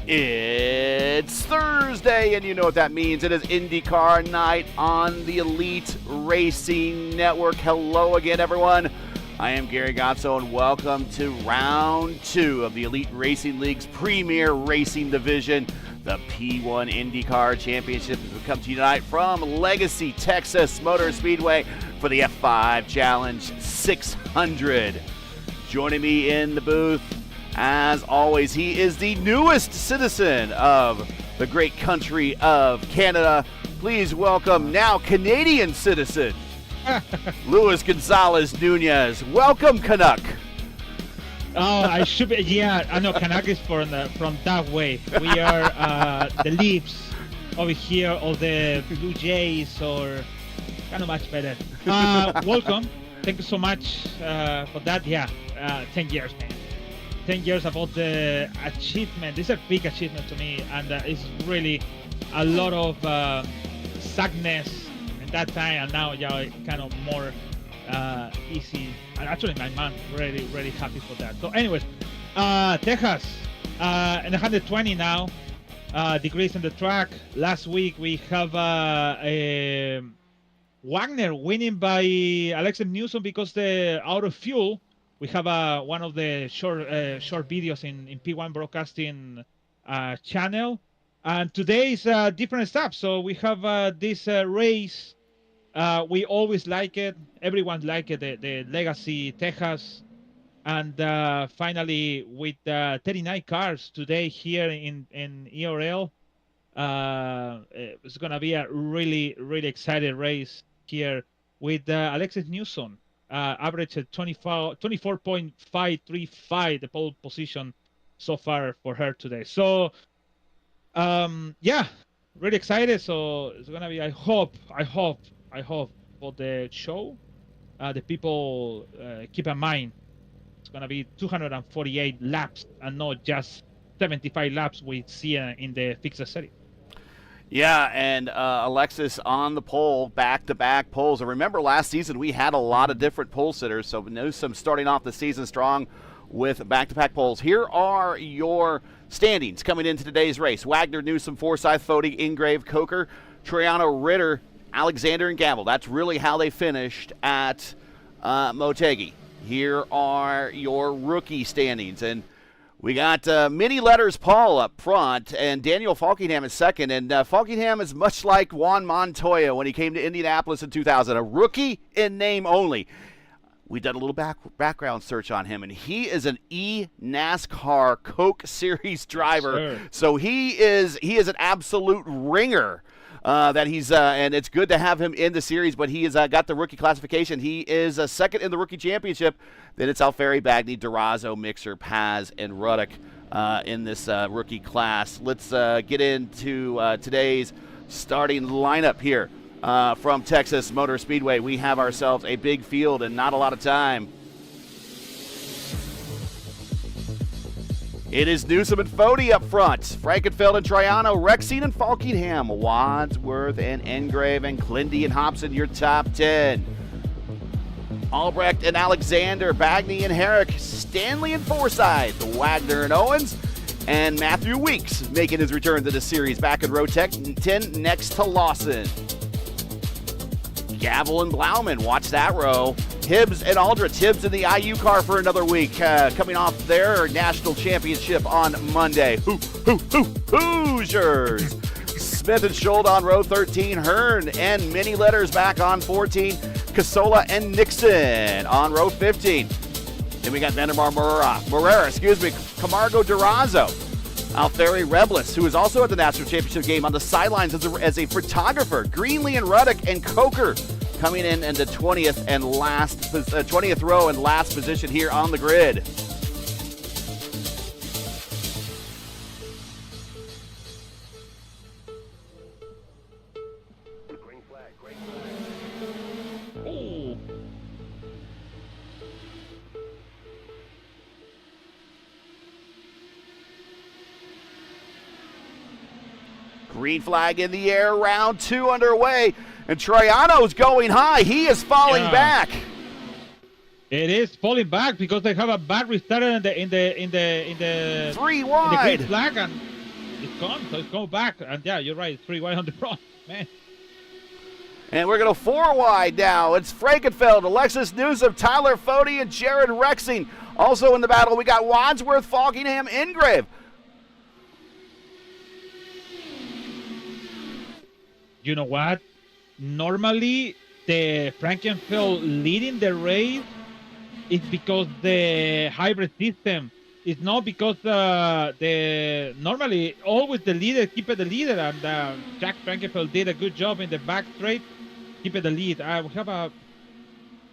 It's Thursday, and you know what that means. It is IndyCar night on the Elite Racing Network. Hello again, everyone. I am Gary Gotzo, and welcome to round two of the Elite Racing League's premier racing division, the P1 IndyCar Championship. As we come to you tonight from Legacy, Texas Motor Speedway for the F5 Challenge 600. Joining me in the booth, as always, he is the newest citizen of the great country of Canada. Please welcome now Canadian citizen, Luis Gonzalez Nunez. Welcome, Canuck. Oh, I should be. Yeah, I know Canuck is from that way. We are the Leafs over here, or the Blue Jays, or kind of much better. Welcome. Thank you so much for that. Yeah, 10 years, man. 10 years about the achievement. This is a big achievement to me, and it's really a lot of sadness at that time, and now yeah, kind of more easy. And actually, my mom really happy for that. So, anyways, Texas in 120 now degrees on the track. Last week we have Wagner winning by Alexis Newsom because the out of fuel. We have one of the short videos in P1 Broadcasting channel, and today is different stuff. So we have this race. We always like it. Everyone like it. The Legacy Texas, and finally with 39 cars today here in ERL. It's gonna be a really exciting race here with Alexis Newsom. Average at 24.535, the pole position so far for her today. So, yeah, really excited. So it's gonna be. I hope for the show, the people keep in mind it's gonna be 248 laps and not just 75 laps we see in the fixed series. Yeah, and Alexis on the pole, back-to-back poles. And remember, last season we had a lot of different pole sitters, so Newsom starting off the season strong with back-to-back poles. Here are your standings coming into today's race. Wagner, Newsom, Forsyth, Fody, Ingrave, Coker, Troiano, Ritter, Alexander, and Gamble. That's really how they finished at Motegi. Here are your rookie standings, and we got mini letters Paul up front, and Daniel Falkingham is second. And Falkingham is much like Juan Montoya when he came to Indianapolis in 2000, a rookie in name only. We did a little background search on him, and he is an NASCAR Coke Series driver. Yes, so he is an absolute ringer. That he's and it's good to have him in the series, but he has got the rookie classification. He is second in the rookie championship. Then it's Alfieri, Bagney, Durazo, Mixer, Paz, and Ruddock in this rookie class. Let's get into today's starting lineup here from Texas Motor Speedway. We have ourselves a big field and not a lot of time. It is Newsom and Fody up front. Frankenfeld and Troiano, Rexine and Falkingham, Wadsworth and Engrave, and Clindy and Hobson, your top 10. Albrecht and Alexander, Bagney and Herrick, Stanley and Forsyth, Wagner and Owens, and Matthew Weeks making his return to the series back in row 10 next to Lawson. Gavel and Blauman, watch that row. Hibbs and Aldrich. Hibbs in the IU car for another week, coming off their national championship on Monday. Hoosiers. Smith and Schold on row 13. Hearn and mini letters back on 14. Casola and Nixon on row 15. Then we got Vandermar Morera, Camargo Durazo. Alfieri Reblis, who is also at the national championship game on the sidelines as a photographer. Greenlee and Ruddock and Coker coming in the 20th row and last position here on the grid. Green flag. Green flag in the air, round two underway. And Troiano's going high. He is falling back. It is falling back because they have a bad restart in the three wide. In the green flag, and it's gone. So it's going back. And yeah, you're right. 3 wide on the front, man. And we're going to 4 wide now. It's Frankenfeld, Alexis Newsom, Tyler Fody, and Jared Rexing. Also in the battle, we got Wadsworth, Falkingham, Ingrave. You know what? Normally, the Frankenfeld leading the race is because the hybrid system. It's not because normally always the leader keep it the leader, and Jack Frankenfeld did a good job in the back straight, keep it the lead. We have a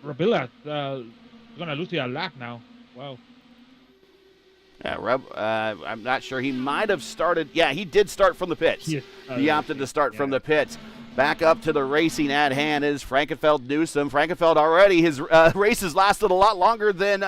Robilla gonna lose a lap now. Wow. Yeah, I'm not sure. He might have started. Yeah, he did start from the pits. He opted to start from the pits. Back up to the racing at hand is Frankenfeld Newsom. Frankenfeld already, his races lasted a lot longer than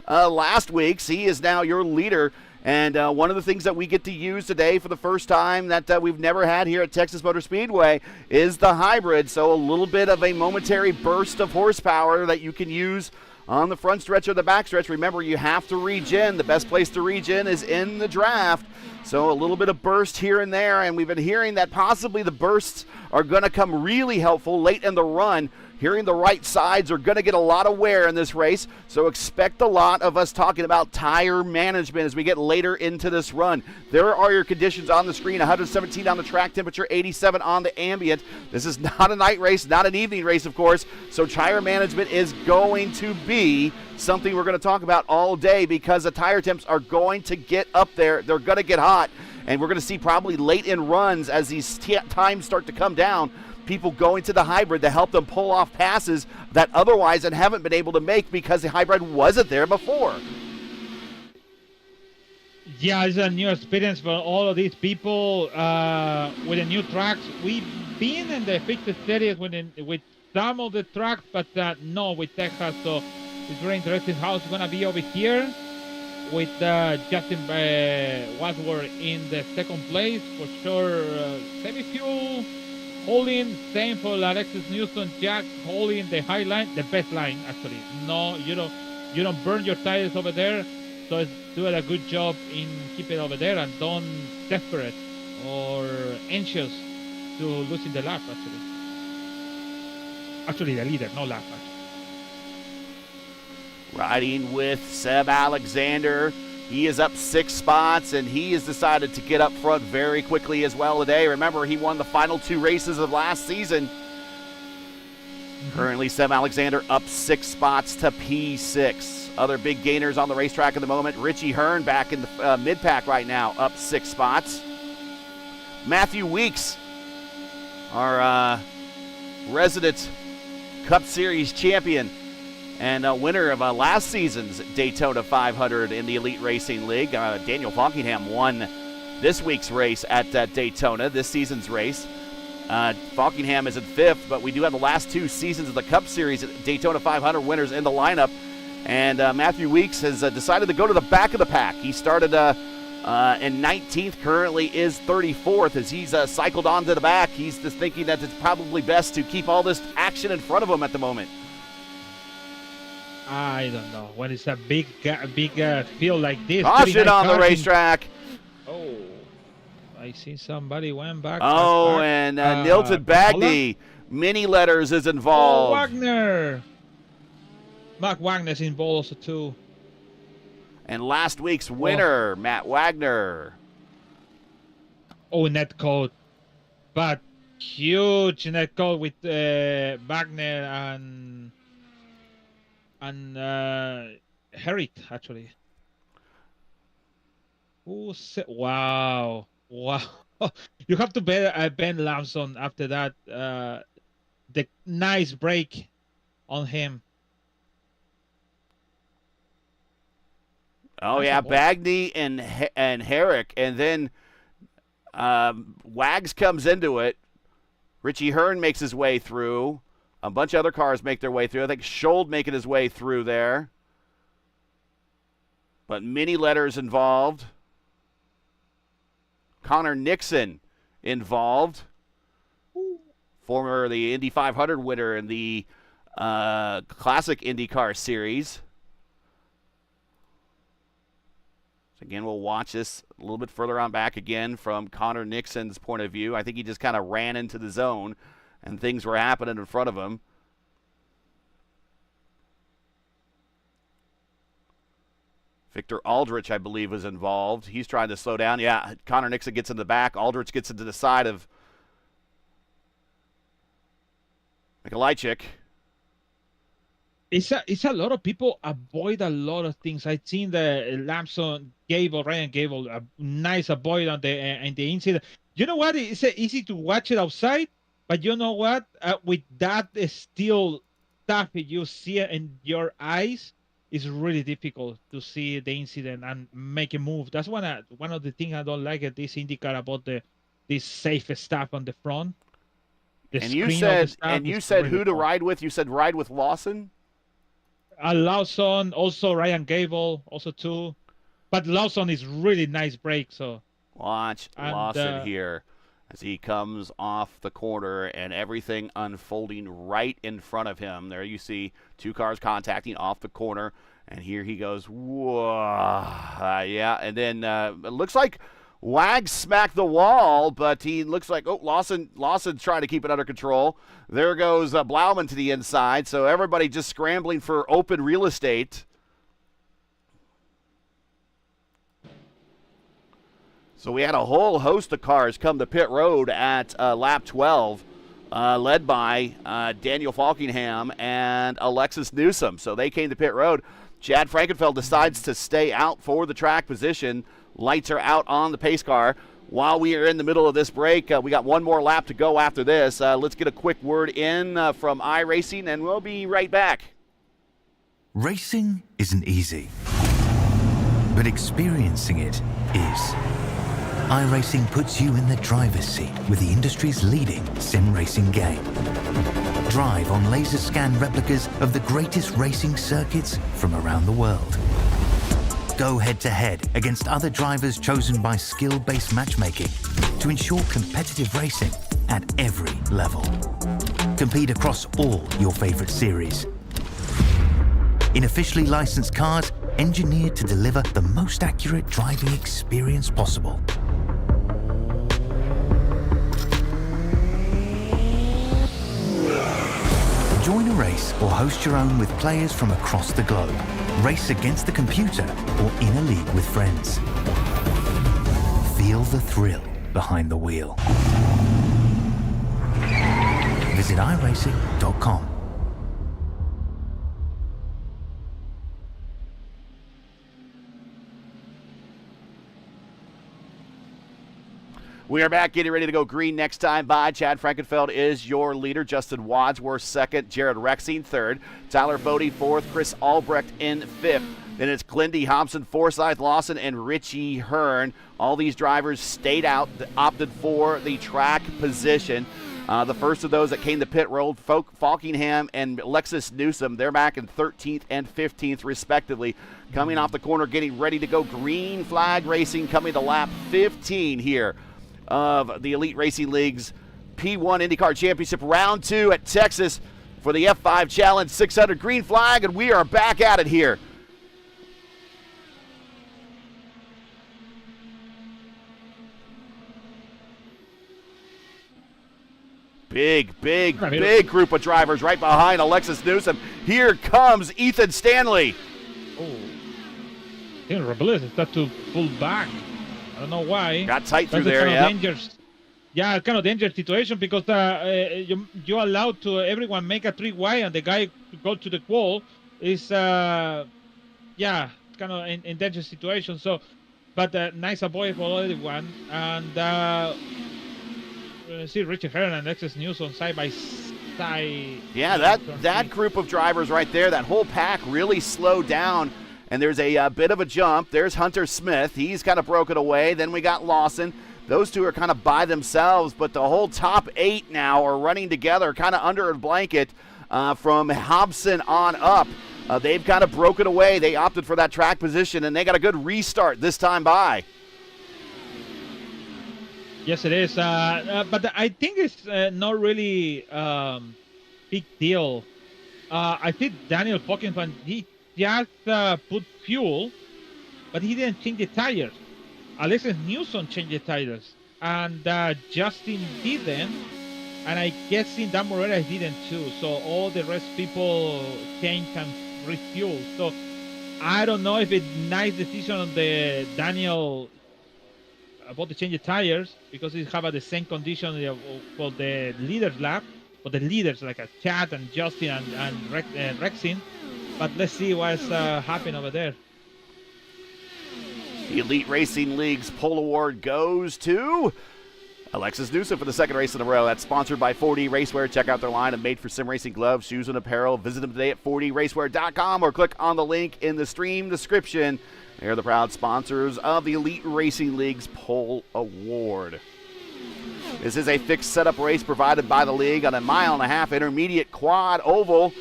last week's. He is now your leader. And one of the things that we get to use today for the first time that we've never had here at Texas Motor Speedway is the hybrid. So a little bit of a momentary burst of horsepower that you can use on the front stretch or the back stretch. Remember, you have to regen. The best place to regen is in the draft. So a little bit of burst here and there, and we've been hearing that possibly the bursts are going to come really helpful late in the run. Hearing the right sides are going to get a lot of wear in this race, so expect a lot of us talking about tire management as we get later into this run. There are your conditions on the screen: 117 on the track temperature, 87 on the ambient. This is not a night race, not an evening race, of course, so tire management is going to be something we're going to talk about all day because the tire temps are going to get up there. They're going to get hot, and we're going to see probably late in runs as these times start to come down, people going to the hybrid to help them pull off passes that otherwise they haven't been able to make because the hybrid wasn't there before. Yeah, it's a new experience for all of these people with the new tracks. We've been in the fixed series with some of the tracks, but no with Texas. So it's very interesting how it's going to be over here with Justin Wadsworth in the second place. For sure, semi-fuel holding, same for Alexis Newsom, Jack holding the high line, the best line actually. No, you don't burn your tires over there, so it's doing a good job in keeping it over there and don't desperate or anxious to losing the lap actually the leader, no lap actually. Riding with Seb Alexander. He is up 6 spots, and he has decided to get up front very quickly as well today. Remember, he won the final 2 races of last season. Currently, Seb Alexander up 6 spots to P6. Other big gainers on the racetrack at the moment. Richie Hearn back in the mid-pack right now, up 6 spots. Matthew Weeks, our resident Cup Series champion, and a winner of last season's Daytona 500 in the Elite Racing League. Daniel Falkingham won this week's race at Daytona, this season's race. Falkingham is in 5th, but we do have the last 2 seasons of the Cup Series Daytona 500 winners in the lineup. And Matthew Weeks has decided to go to the back of the pack. He started in 19th, currently is 34th. As he's cycled on to the back, he's just thinking that it's probably best to keep all this action in front of him at the moment. I don't know. When it's a big field like this. Caution on the racetrack. Oh, I see somebody went back. Oh, and Nilton Bagdy. Many letters is involved. Oh, Wagner. Mark Wagner's involved also too. And last week's winner, Matt Wagner. Oh, net code. But huge net code with Wagner and Herrick, actually. Wow. You have to bet Ben Lamson after that. The nice break on him. Oh, yeah, Bagny and Herrick. And then Wags comes into it. Richie Hearn makes his way through. A bunch of other cars make their way through. I think Schold making his way through there. But many letters involved. Connor Nixon involved. Former the Indy 500 winner in the Classic IndyCar Series. So again, we'll watch this a little bit further on back again from Connor Nixon's point of view. I think he just kind of ran into the zone, and things were happening in front of him. Victor Aldrich, I believe, was involved. He's trying to slow down. Yeah, Connor Nixon gets in the back. Aldrich gets into the side of Mikolajczyk. It's a lot of people avoid a lot of things. I've seen the laps on Ryan Gable, a nice avoid on the incident. You know what? It's easy to watch it outside, but you know what? With that still stuff you see in your eyes, it's really difficult to see the incident and make a move. That's one of the things I don't like at this IndyCar about this safe stuff on the front. And you said who to ride with? You said ride with Lawson? Lawson, also Ryan Gable, also too. But Lawson is really nice break. So watch Lawson here as he comes off the corner and everything unfolding right in front of him. There you see two cars contacting off the corner, and here he goes. Whoa, yeah, and then it looks like Wag smacked the wall, but he looks like, Lawson's trying to keep it under control. There goes Blauman to the inside, so everybody just scrambling for open real estate. So we had a whole host of cars come to pit road at lap 12, led by Daniel Falkingham and Alexis Newsom. So they came to pit road. Chad Frankenfeld decides to stay out for the track position. Lights are out on the pace car. While we are in the middle of this break, we got one more lap to go after this. Let's get a quick word in from iRacing, and we'll be right back. Racing isn't easy, but experiencing it is. iRacing puts you in the driver's seat with the industry's leading sim racing game. Drive on laser scan replicas of the greatest racing circuits from around the world. Go head-to-head against other drivers chosen by skill-based matchmaking to ensure competitive racing at every level. Compete across all your favorite series. In officially licensed cars, engineered to deliver the most accurate driving experience possible. Join a race or host your own with players from across the globe. Race against the computer or in a league with friends. Feel the thrill behind the wheel. Visit iRacing.com. We are back, getting ready to go green next time by. Chad Frankenfeld is your leader. Justin Wadsworth second. Jared Rexing third. Tyler Fode fourth. Chris Albrecht in fifth. Then it's Glendy Hobson, Forsyth Lawson, and Richie Hearn. All these drivers stayed out, opted for the track position. The first of those that came to pit road, Falkingham and Alexis Newsom, they're back in 13th and 15th respectively. Coming off the corner, getting ready to go green flag racing, coming to lap 15 here of the Elite Racing League's P1 IndyCar Championship Round 2 at Texas for the F5 Challenge 600 green flag, and we are back at it here. Big group of drivers right behind Alexis Newsom. Here comes Ethan Stanley. Oh, Rebellious is that to pull back. I don't know why. Got tight through there, yeah. Yeah, kind of dangerous situation because you allowed to everyone make a 3-wide and the guy to go to the wall is kind of in dangerous situation. So, but nice avoid for everyone. And see Richard Hearn and Alexis Newsom side by side. Yeah, that group of drivers right there, that whole pack really slowed down. And there's a bit of a jump. There's Hunter Smith. He's kind of broken away. Then we got Lawson. Those two are kind of by themselves, but the whole top 8 now are running together, kind of under a blanket from Hobson on up. They've kind of broken away. They opted for that track position, and they got a good restart this time by. Yes, it is. But I think it's not really big deal. I think Daniel Falkenfeld, he just put fuel but he didn't change the tires. Alexis Newsom changed the tires, and Justin didn't, and I guess in Dan Morera didn't too. So all the rest people changed and refueled. So I don't know if it's nice decision on the Daniel about to change the tires, because it have the same condition for the leaders lap, for the leaders like a Chad and Justin and Rexin. But let's see what's happening over there. The Elite Racing League's pole award goes to Alexis Newsom for the second race in a row. That's sponsored by 4D Racewear. Check out their line of made-for-sim racing gloves, shoes, and apparel. Visit them today at 4dracewear.com or click on the link in the stream description. They're the proud sponsors of the Elite Racing League's pole award. This is a fixed setup race provided by the league on a 1.5-mile intermediate quad oval.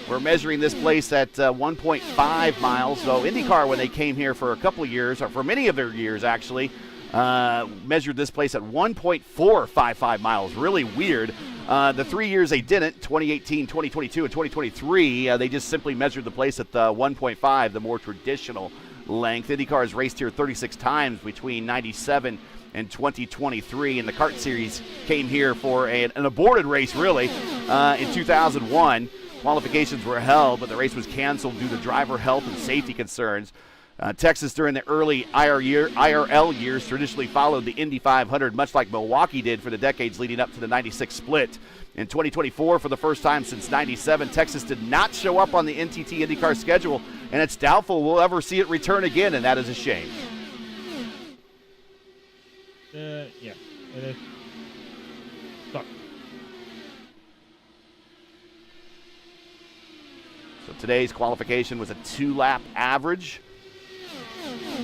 We're measuring this place at 1.5 miles. So IndyCar, when they came here for a couple of years, or for many of their years actually, measured this place at 1.455 miles. Really weird. The 3 years they didn't, 2018, 2022, and 2023, they just simply measured the place at 1.5, the more traditional length. IndyCar has raced here 36 times between 97 and 2023, and the Kart Series came here for an aborted race, really, in 2001. Qualifications were held, but the race was canceled due to driver health and safety concerns. Texas, during the early IRL years, traditionally followed the Indy 500, much like Milwaukee did for the decades leading up to the 96 split. In 2024, for the first time since 97, Texas did not show up on the NTT INDYCAR schedule, and it's doubtful we'll ever see it return again, and that is a shame. Yeah, it is. Stop. So today's qualification was a 2-lap average.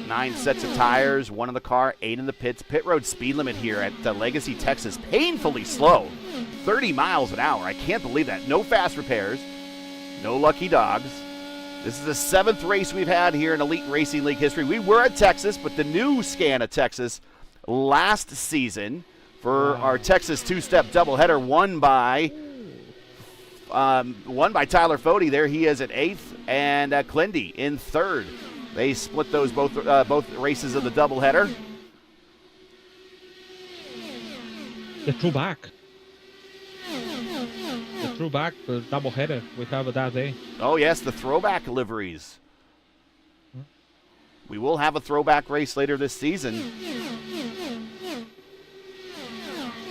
9 sets of tires, 1 in the car, 8 in the pits. Pit road speed limit here at Legacy, Texas, painfully slow. 30 miles an hour. I can't believe that. No fast repairs. No lucky dogs. This is the 7th race we've had here in Elite Racing League history. We were at Texas, but the new scan of Texas last season for our Texas two-step doubleheader won by Tyler Fode. There he is at 8th, and Clindy in 3rd. They split those both races of the doubleheader. The true back. The doubleheader we have that day. Oh, yes, the throwback liveries. We will have a throwback race later this season.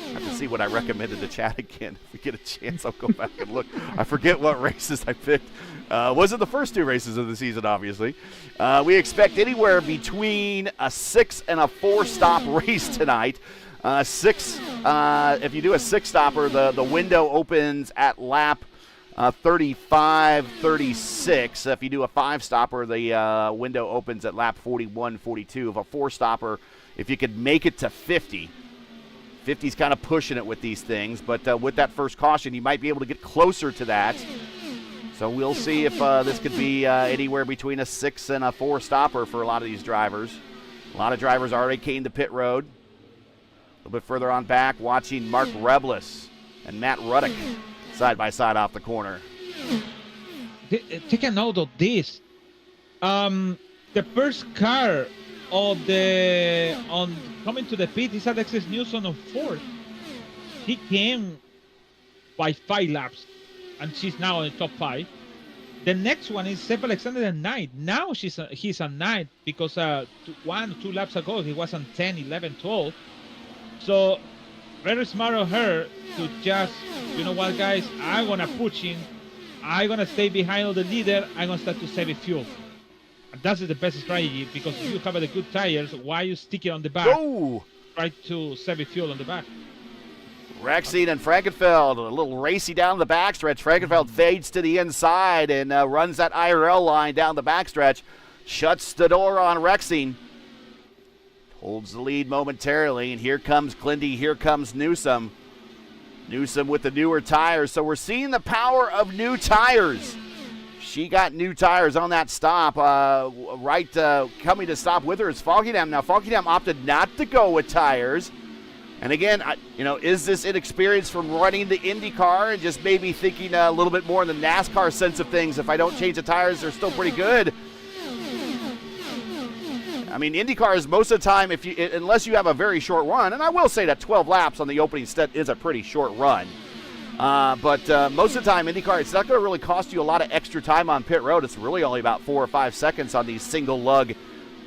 I have to see what I recommended to chat again. If we get a chance, I'll go back and look. I forget what races I picked. Wasn't the first 2 races of the season, obviously. We expect anywhere between a 6 and a 4-stop race tonight. If you do a 6-stopper, the window opens at lap 35, 36. If you do a 5-stopper, the window opens at lap 41, 42. If a 4-stopper, if you could make it to 50. 50's kind of pushing it with these things, but with that first caution, you might be able to get closer to that. So we'll see if this could be anywhere between a 6 and a 4-stopper for a lot of these drivers. A lot of drivers already came to pit road. A little bit further on back, watching Mark Reblis and Matt Ruddick side by side off the corner. Take a note of this. The first car on coming to the pit is Alexis Newsom on 4th. He came by 5 laps, and she's now in the top 5. The next one is Seb Alexander at 9. Now he's on 9 because 1 or 2 laps ago he was on 10, 11, 12. So very smart of her to just, you know what, guys, I'm going to push in. I'm going to stay behind on the leader. I'm going to start to save fuel. And that's the best strategy, because if you have the good tires, why you stick it on the back? Oh! Try to save fuel on the back. Rexine and Frankenfeld, a little racy down the backstretch. Frankenfeld fades to the inside and runs that IRL line down the backstretch. Shuts the door on Rexine. Holds the lead momentarily, and here comes Clindy, here comes Newsom. Newsom with the newer tires, so we're seeing the power of new tires. She got new tires on that stop. Coming to stop with her is Falkenham. Now, Falkenham opted not to go with tires. And again, is this inexperience from running the IndyCar and just maybe thinking a little bit more in the NASCAR sense of things? If I don't change the tires, they're still pretty good. mean, IndyCars most of the time, unless you have a very short run, and I will say that 12 laps on the opening stint is a pretty short run. But most of the time, IndyCar, it's not going to really cost you a lot of extra time on pit road. It's really only about 4 or 5 seconds on these single lug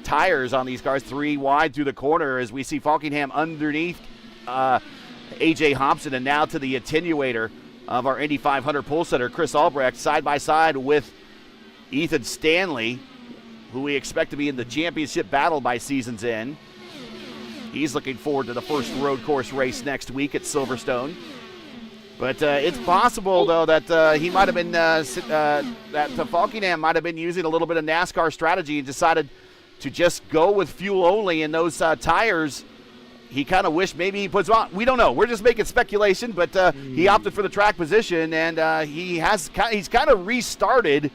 tires on these cars, 3 wide through the corner as we see Falkingham underneath A.J. Hobson, and now to the attenuator of our Indy 500 pole sitter, Chris Albrecht, side by side with Ethan Stanley, who we expect to be in the championship battle by season's end. He's looking forward to the first road course race next week at Silverstone. But it's possible, though, that he might have been that Falkingham might have been using a little bit of NASCAR strategy and decided to just go with fuel only in those tires. He kind of wished maybe he puts them on. We don't know. We're just making speculation, but he opted for the track position, and he's kind of restarted.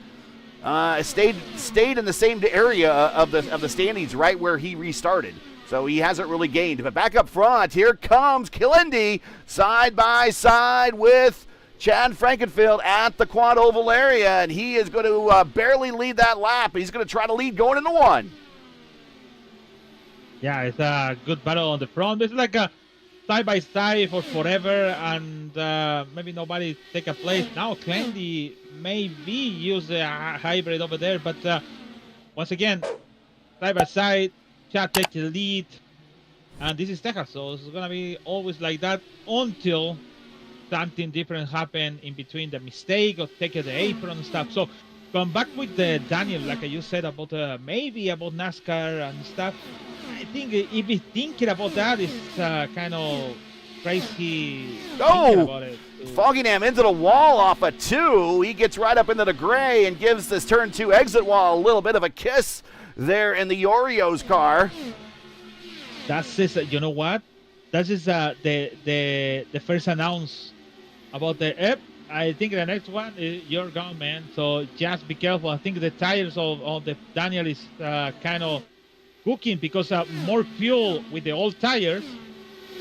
Stayed in the same area of the standings, right where he restarted. So he hasn't really gained. But back up front, here comes Kilindi side by side with Chad Frankenfield at the quad oval area, and he is going to barely lead that lap. He's going to try to lead going into one. Yeah, it's a good battle on the front. It's like a side-by-side for forever, and maybe nobody take a place. Now Clendy maybe use a hybrid over there, but once again, side-by-side, Chad takes the lead, and this is Texas, so it's going to be always like that until something different happen in between the mistake of taking the apron and stuff. So come back with the Daniel, like you said about maybe about NASCAR and stuff. I think if he's thinking about that, it's kind of crazy thinking about it. Falkingham into the wall off a 2. He gets right up into the gray and gives this turn 2 exit wall a little bit of a kiss there in the Oreos car. That's just, you know what? That is the first announce about the I think the next one is you're gone, man. So just be careful. I think the tires of the Daniel is kind of cooking because more fuel with the old tires.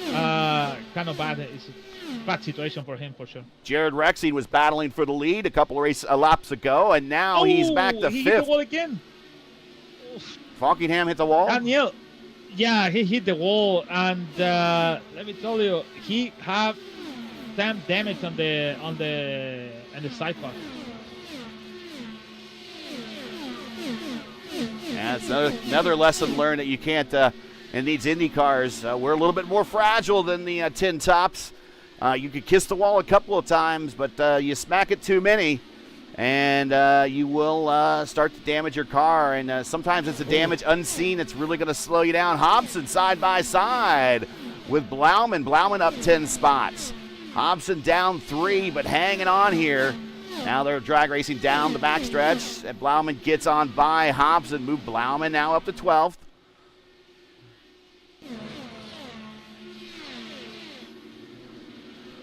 Kind of bad. It's a bad situation for him for sure. Jared Rexing was battling for the lead a couple of laps ago, and now he's back to he 5th. Hit the wall again. Falkingham hit the wall. Daniel, yeah, he hit the wall, and let me tell you, he have some damage on the sidecar. Yeah, it's another lesson learned that you can't, in these Indy cars, we're a little bit more fragile than the tin tops. You could kiss the wall a couple of times, but you smack it too many, and you will start to damage your car. And sometimes it's a damage unseen that's really going to slow you down. Hobson side by side with Blauman. Blauman up 10 spots. Hobson down 3, but hanging on here. Now they're drag racing down the backstretch, and Blauman gets on by Hobson. Move Blauman now up to 12th.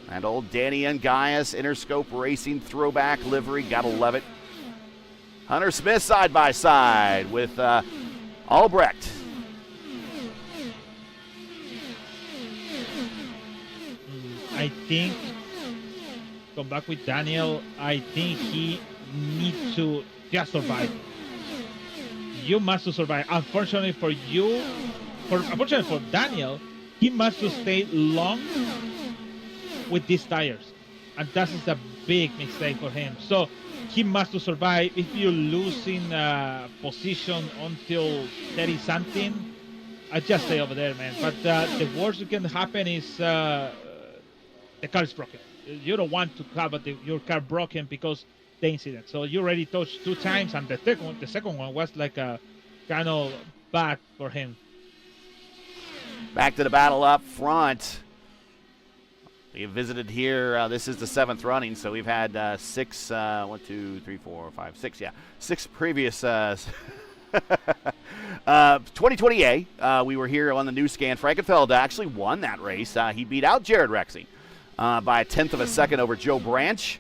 And old Danny Ungaius, Interscope Racing throwback livery, gotta love it. Hunter Smith side by side with Albrecht. I think, come back with Daniel, I think he needs to just survive. You must survive. Unfortunately for you, unfortunately for Daniel, he must stay long with these tires, and that is a big mistake for him. So he must survive. If you're losing position until 30 something, I just stay over there, man. But the worst that can happen is the car is broken. You don't want to have your car broken because the incident. So you already touched 2 times, and the second one was like a kind of bad for him. Back to the battle up front. We have visited here. This is the 7th running, so we've had 6, 1, 2, 3, 4, 5, 6, yeah, 6 previous 2020A. We were here on the new scan. Frankenfeld actually won that race. He beat out Jared Rexing by a 1/10 of a second over Joe Branch.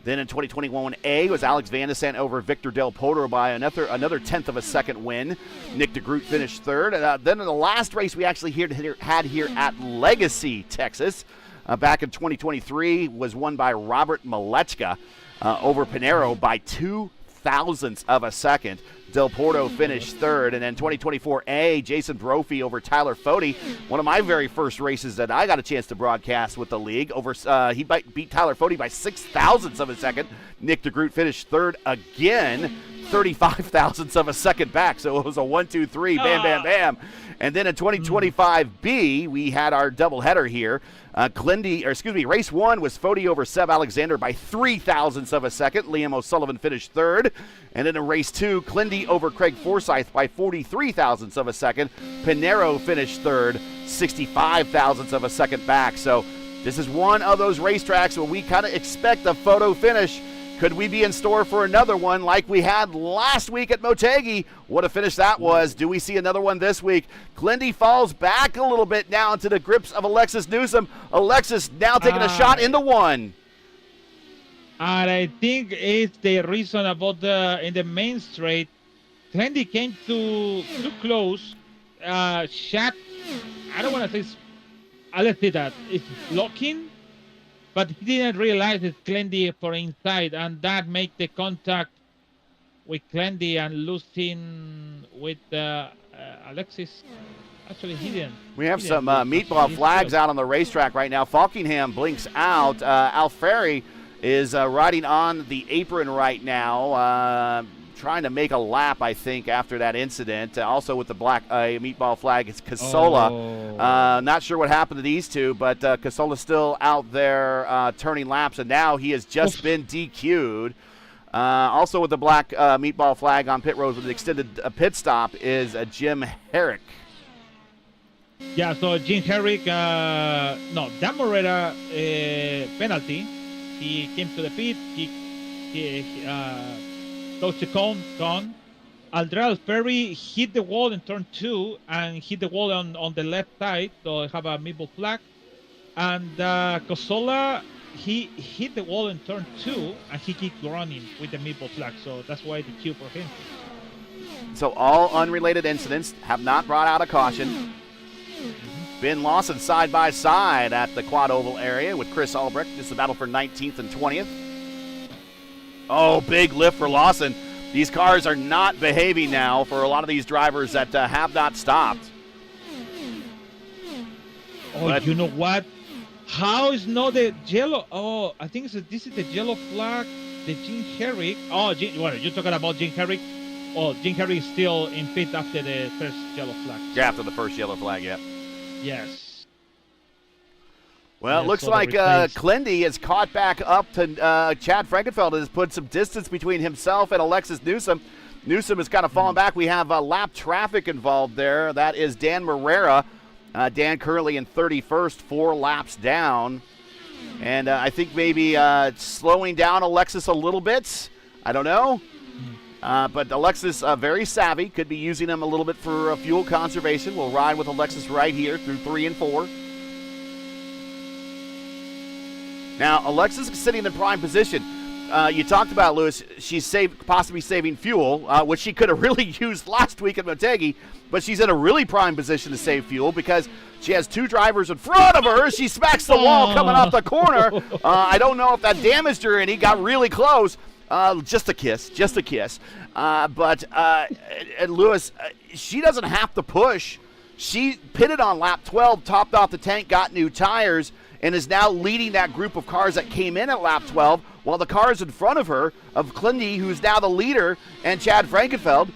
Then in 2021A was Alex Van de Sant over Victor Del Potro by another 1/10 of a second win. Nick DeGroot finished 3rd. Then in the last race we actually had here at Legacy, Texas, back in 2023, was won by Robert Malechka over Pinero by 2 thousandths of a second. Del Porto finished third, and then 2024A, Jason Brophy over Tyler Fode. One of my very first races that I got a chance to broadcast with the league. He beat Tyler Fode by 6 thousandths of a second. Nick DeGroot finished third again, 35 thousandths of a second back. So it was a 1-2-3, bam, bam, bam. And then in 2025B, we had our doubleheader here. Race 1 was Fode over Seb Alexander by 3 thousandths of a second. Liam O'Sullivan finished third. And then in race 2, Clindy over Craig Forsyth by 43 thousandths of a second. Pinero finished third, 65 thousandths of a second back. So this is one of those racetracks where we kind of expect a photo finish. Could we be in store for another one like we had last week at Motegi? What a finish that was. Do we see another one this week? Clindy falls back a little bit now into the grips of Alexis Newsom. Alexis now taking a shot into one. And I think it's the reason about in the main straight, Clindy came too close. Shot, I don't want to say, let's say that it's blocking. But he didn't realize it's Clendy for inside, and that make the contact with Clendy and losing with Alexis. Actually, he didn't. We have some meatball flags out on the racetrack right now. Falkingham blinks out. Alfieri is riding on the apron right now, trying to make a lap, I think, after that incident. Also with the black meatball flag, it's Casola. Not sure what happened to these two, but Casola's still out there turning laps, and now he has just been DQ'd. Also with the black meatball flag on pit road with an extended pit stop is Jim Herrick. Yeah, so Jim Herrick, Dan Morera penalty. He came to the pit. He touched the cone. Aldrell Ferry hit the wall in turn 2 and hit the wall on the left side, so I have a meatball flag. And Cosola, he hit the wall in turn 2 and he kept running with the meatball flag, so that's why the cue for him. So all unrelated incidents have not brought out a caution. Ben Lawson side by side at the quad oval area with Chris Albrecht. This is the battle for 19th and 20th. Oh, big lift for Lawson. These cars are not behaving now for a lot of these drivers that have not stopped. Oh, but you know what? How is not the yellow? Oh, I think this is the yellow flag. The Jim Herrick. Oh, you're talking about Jim Herrick? Oh, Jim Herrick is still in pit after the first yellow flag. Yeah, after the first yellow flag, yeah. Yes. Well, it looks like Clendy is caught back up to Chad Frankenfeld and has put some distance between himself and Alexis Newsom. Newsom has kind of fallen back. We have lap traffic involved there. That is Dan Morera. Dan currently in 31st, 4 laps down. And I think maybe slowing down Alexis a little bit. I don't know. But Alexis, very savvy, could be using him a little bit for fuel conservation. We'll ride with Alexis right here through 3 and 4. Now, Alexis is sitting in prime position. You talked about, Lewis, she's possibly saving fuel, which she could have really used last week at Motegi, but she's in a really prime position to save fuel because she has 2 drivers in front of her. She smacks the wall coming off the corner. I don't know if that damaged her any, got really close. Just a kiss. But Lewis, she doesn't have to push. She pitted on lap 12, topped off the tank, got new tires, and is now leading that group of cars that came in at lap 12, while the cars in front of her, of Clindy, who's now the leader, and Chad Frankenfeld,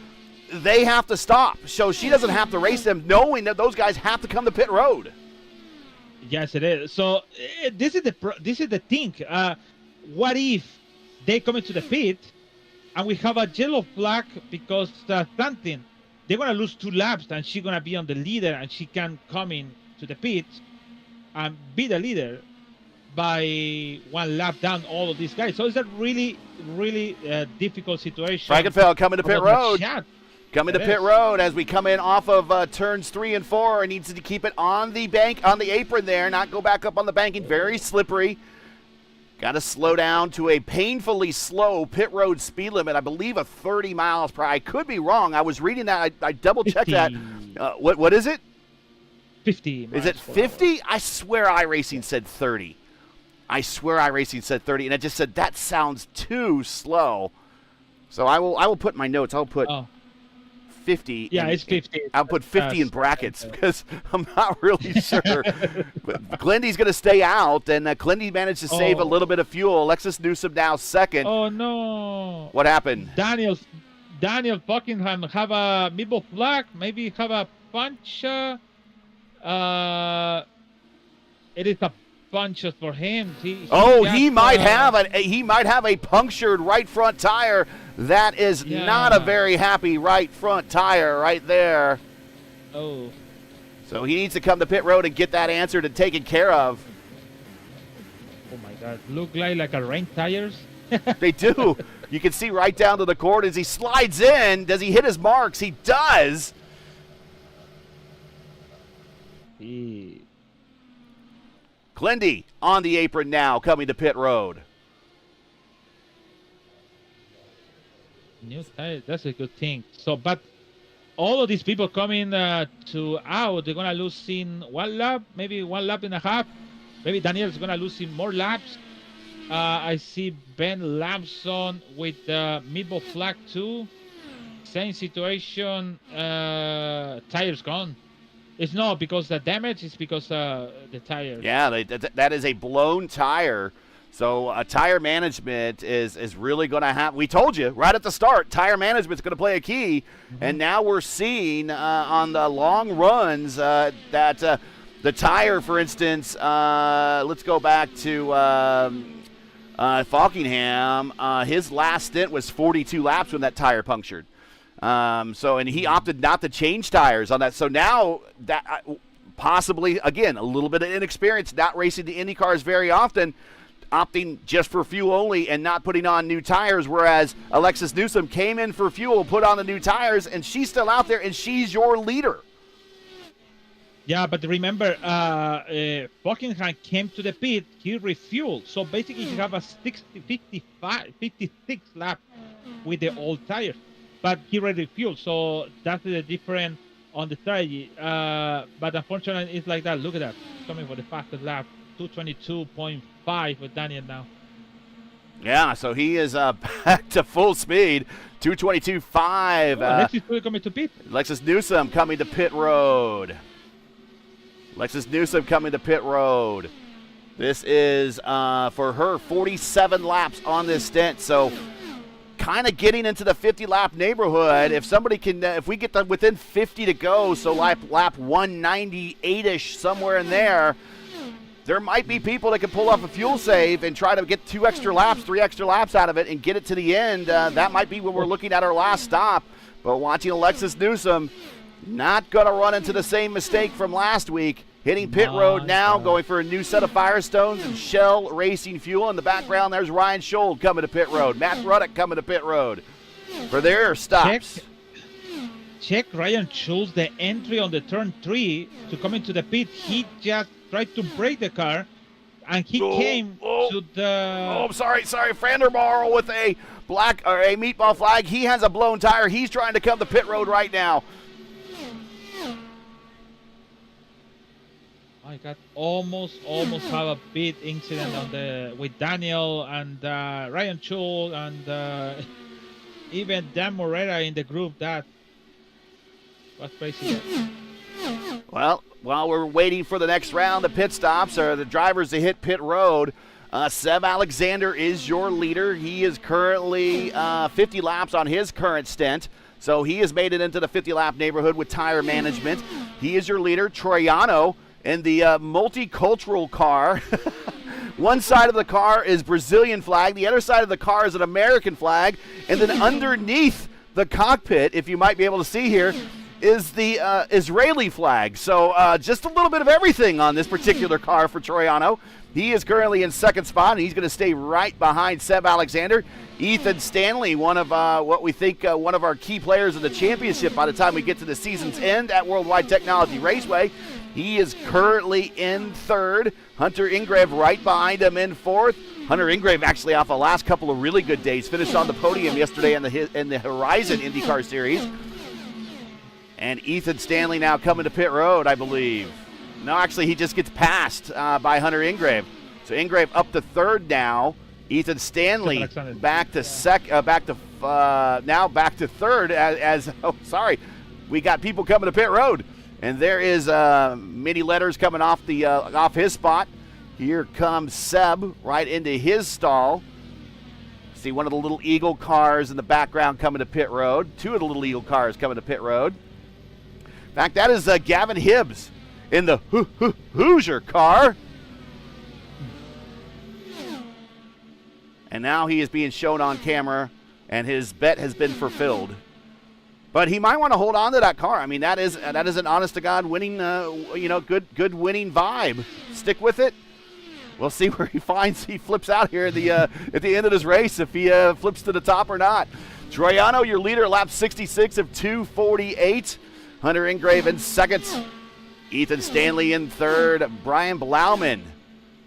they have to stop. So she doesn't have to race them, knowing that those guys have to come to pit road. Yes, it is. So this is the thing. What if they come into the pit and we have a yellow flag because something, they're going to lose 2 laps and she's going to be on the leader and she can come in to the pit and be the leader by 1 lap down all of these guys. So it's a really, really difficult situation. Frankenfeld coming to pit road. Coming to pit road as we come in off of turns 3 and 4. Needs to keep it on the bank, on the apron there, not go back up on the banking. Very slippery. Got to slow down to a painfully slow pit road speed limit. I believe a 30 miles per hour. I could be wrong. I was reading that. I double-checked that. What is it? 50. Is it 50? I swear iRacing said 30. And I just said, that sounds too slow. So I will put my notes. I'll put 50. Yeah, it's 50. I'll put 50 in brackets because I'm not really sure. Glendy's going to stay out, and Glendy managed to save a little bit of fuel. Alexis Newsom now second. Oh, no. What happened? Daniel Buckingham have a meatball flag, maybe have a punch. It is a punch for him. He might have a punctured right front tire. That is not a very happy right front tire right there. Oh. So he needs to come to pit road and get that answered and taken care of. Oh my God! Look like a rain tires. They do. You can see right down to the court as he slides in. Does he hit his marks? He does. Glendy on the apron now, coming to pit road. New tire, that's a good thing. So, but all of these people coming to out, they're gonna lose in 1 lap, maybe 1.5 laps. Maybe Daniel's gonna lose in more laps. I see Ben Lamson with meatball flag too. Same situation. Tires gone. It's not because the damage, it's because the tire. Yeah, that is a blown tire. So tire management is really going to have. We told you right at the start, tire management is going to play a key. Mm-hmm. And now we're seeing on the long runs that the tire, for instance, let's go back to Falkingham. His last stint was 42 laps when that tire punctured. And he opted not to change tires on that. So now that possibly, again, a little bit of inexperience, not racing the Indy cars very often, opting just for fuel only and not putting on new tires, whereas Alexis Newsom came in for fuel, put on the new tires, and she's still out there, and she's your leader. Yeah, but remember, Buckingham came to the pit, he refueled. So basically, he have a 56 lap with the old tires. But he already fueled, so that's the difference on the strategy. But unfortunately, it's like that. Look at that. Coming for the fastest lap, 222.5 with Daniel now. Yeah, so he is back to full speed, 222.5. Alexis still coming to pit. Alexis Newsom coming to pit road. This is for her 47 laps on this stint, so kind of getting into the 50-lap neighborhood. If somebody can, if we get within 50 to go, so lap 198-ish, somewhere in there, there might be people that can pull off a fuel save and try to get 3 extra laps out of it and get it to the end. That might be when we're looking at our last stop. But watching Alexis Newsom, not going to run into the same mistake from last week. Hitting pit road now, going for a new set of Firestones and Shell Racing fuel. In the background, there's Ryan Scholl coming to pit road. Matt Ruddock coming to pit road for their stops. Check Ryan Scholl's the entry on the turn 3 to come into the pit. He just tried to brake the car, and he came to the... Oh, I'm sorry. Vandermarl with a black or a meatball flag. He has a blown tire. He's trying to come to pit road right now. I got almost have a big incident on with Daniel and Ryan Scholl and even Dan Morera in the group. That was crazy. Well, while we're waiting for the next round, the pit stops or the drivers to hit pit road, Seb Alexander is your leader. He is currently 50 laps on his current stint. So he has made it into the 50-lap neighborhood with tire management. He is your leader. Troiano in the multicultural car. One side of the car is Brazilian flag. The other side of the car is an American flag. And then underneath the cockpit, if you might be able to see here, is the Israeli flag. So just a little bit of everything on this particular car for Troiano. He is currently in second spot, and he's going to stay right behind Seb Alexander. Ethan Stanley, one of what we think one of our key players in the championship by the time we get to the season's end at World Wide Technology Raceway. He is currently in third. Hunter Ingrave right behind him in fourth. Hunter Ingrave actually off the last couple of really good days. Finished on the podium yesterday in the Horizon IndyCar Series. And Ethan Stanley now coming to pit road, I believe. No, actually, he just gets passed by Hunter Ingrave. So Ingrave up to third now. Ethan Stanley back to now back to third we got people coming to pit road. And there is many letters coming off his spot. Here comes Seb right into his stall. See one of the little Eagle cars in the background coming to pit road. Two of the little Eagle cars coming to pit road. In fact, that is Gavin Hibbs in the Hoosier car. And now he is being shown on camera, and his bet has been fulfilled. But he might want to hold on to that car. I mean, that is an honest-to-God winning, good winning vibe. Stick with it. We'll see where he flips out here at the end of this race, if he flips to the top or not. Troiano, your leader, lap 66 of 2:48. Hunter Ingrave in second. Ethan Stanley in third. Brian Blauman,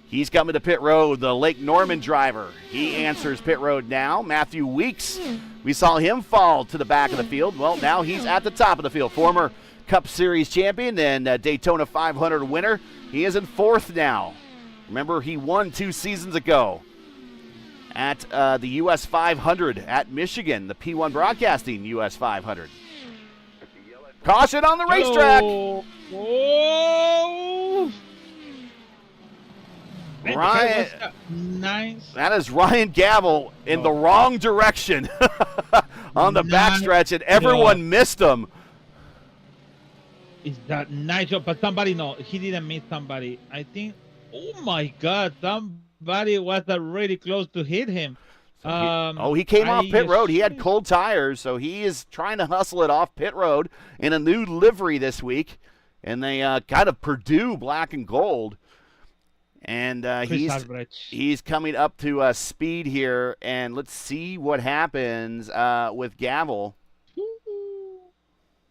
he's coming to pit road, the Lake Norman driver. He answers pit road now. Matthew Weeks, we saw him fall to the back of the field. Well, now he's at the top of the field. Former Cup Series champion and Daytona 500 winner. He is in fourth now. Remember, he won 2 seasons ago at the US 500 at Michigan, the P1 Broadcasting US 500. Caution on the racetrack. Whoa. Ryan, nice. That is Ryan Gavel in the wrong direction on the backstretch, and everyone missed him. Is that nice job? But he didn't miss somebody. I think, oh my God, somebody was really close to hit him. He came off pit road. He had cold tires, so he is trying to hustle it off pit road in a new livery this week. And they kind of Purdue black and gold. And he's coming up to speed here, and let's see what happens with Gavel.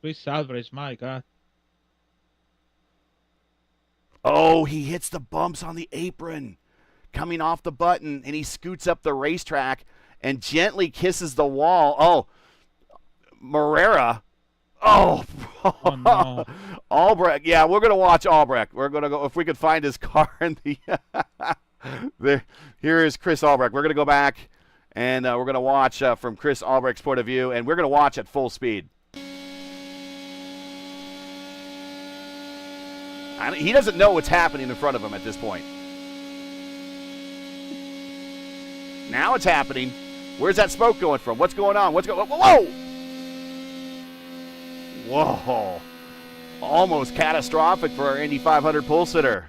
Chris Alvarez, my God. Oh, he hits the bumps on the apron, coming off the button, and he scoots up the racetrack and gently kisses the wall. Oh, Morera. Oh, no. Albrecht. Yeah, we're going to watch Albrecht. We're going to go, if we could find his car in the here is Chris Albrecht. We're going to go back, and we're going to watch from Chris Albrecht's point of view, and we're going to watch at full speed. He doesn't know what's happening in front of him at this point. Now it's happening. Where's that smoke going from? What's going on? Whoa! Whoa. Almost catastrophic for our Indy 500 pole sitter.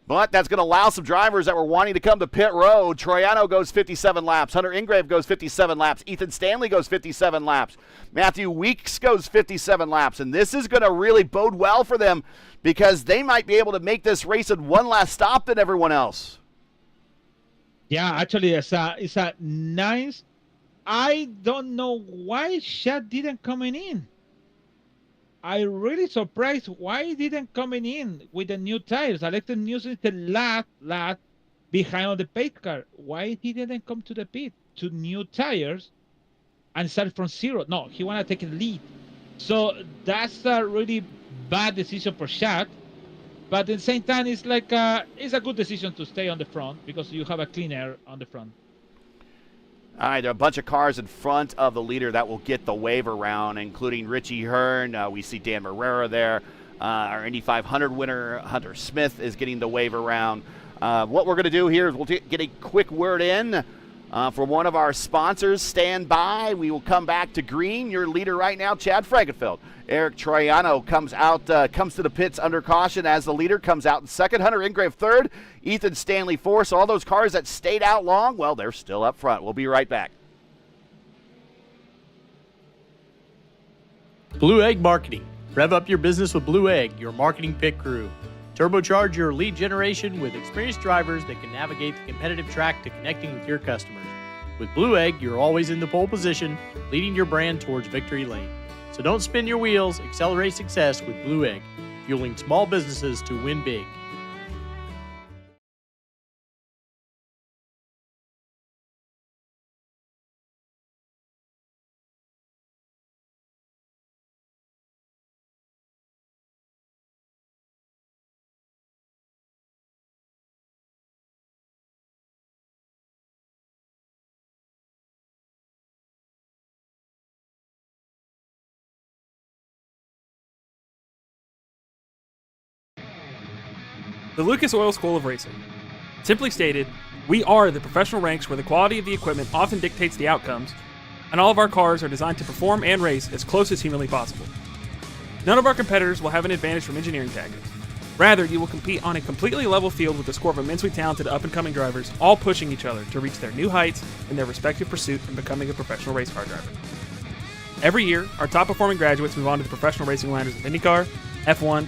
But that's going to allow some drivers that were wanting to come to pit road. Troiano goes 57 laps. Hunter Ingrave goes 57 laps. Ethan Stanley goes 57 laps. Matthew Weeks goes 57 laps. And this is going to really bode well for them because they might be able to make this race in one last stop than everyone else. Yeah, actually, it's a nice. I don't know why Shad didn't coming in. I really surprised why he didn't coming in with the new tires. Alexis Nielsen is the last behind on the pace car. Why he didn't come to the pit to new tires and start from zero? No, he want to take a lead. So that's a really bad decision for Shad. But at the same time, it's like it's a good decision to stay on the front because you have a clean air on the front. All right, there are a bunch of cars in front of the leader that will get the wave around, including Richie Hearn. We see Dan Marrera there. Our Indy 500 winner, Hunter Smith, is getting the wave around. What we're going to do here is we'll get a quick word in from one of our sponsors. Stand by. We will come back to green. Your leader right now, Chad Frankenfeld. Eric Troiano comes to the pits under caution as the leader comes out in second. Hunter Ingrave third. Ethan Stanley fourth. So all those cars that stayed out long, well, they're still up front. We'll be right back. Blue Egg Marketing. Rev up your business with Blue Egg, your marketing pit crew. Turbocharge your lead generation with experienced drivers that can navigate the competitive track to connecting with your customers. With Blue Egg, you're always in the pole position, leading your brand towards victory lane. So don't spin your wheels, accelerate success with Blue Egg, fueling small businesses to win big. The Lucas Oil School of Racing. Simply stated, we are the professional ranks where the quality of the equipment often dictates the outcomes, and all of our cars are designed to perform and race as close as humanly possible. None of our competitors will have an advantage from engineering tactics. Rather, you will compete on a completely level field with a score of immensely talented up-and-coming drivers, all pushing each other to reach their new heights in their respective pursuit in becoming a professional race car driver. Every year, our top-performing graduates move on to the professional racing ladders of IndyCar, F1,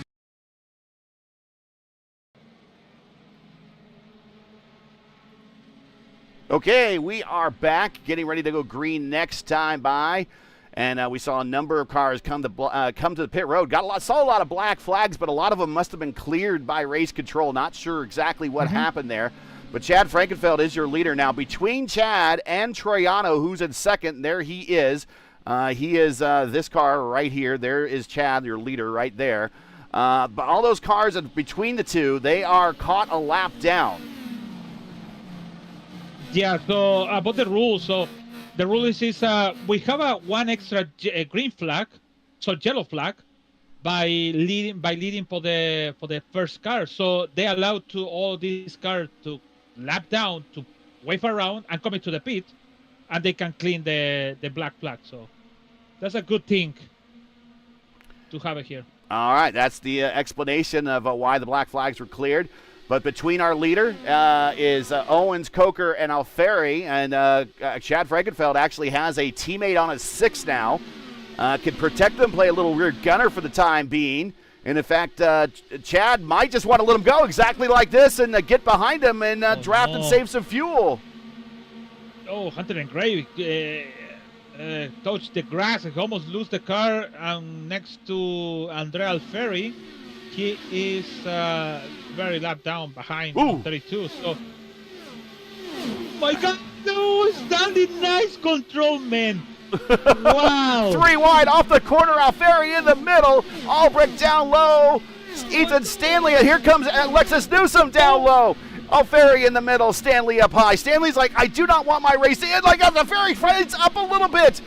Okay, we are back, getting ready to go green next time by, and we saw a number of cars come to the pit road. Saw a lot of black flags, but a lot of them must have been cleared by race control. Not sure exactly what happened there, but Chad Frankenfeld is your leader now. Between Chad and Troiano, who's in second, there he is. He is this car right here. There is Chad, your leader, right there. But all those cars between the two, they are caught a lap down. Yeah, so about the rules, so the rule is we have one extra green flag, so yellow flag, by leading for the first car. So they allow to all these cars to lap down, to wave around and come into the pit, and they can clean the black flag. So that's a good thing to have it here. All right, that's the explanation of why the black flags were cleared. But between our leader is Owens, Coker, and Alfieri, and Chad Frankenfeld actually has a teammate on his 6 now. Can protect them, play a little weird gunner for the time being. And in fact, Chad might just want to let him go exactly like this and get behind him and draft and save some fuel. Oh, Hunter and Gray touched the grass and almost lose the car. Next to Andrea Alfieri, he is very lap down behind 32. So, my God, no, standing nice control, man. Wow. 3 wide off the corner, Alfieri in the middle, Albrecht down low, Ethan Stanley, and here comes Alexis Newsom down low. Alfieri in the middle, Stanley up high. Stanley's like, I do not want my race to end like that. Alfieri fights up a little bit.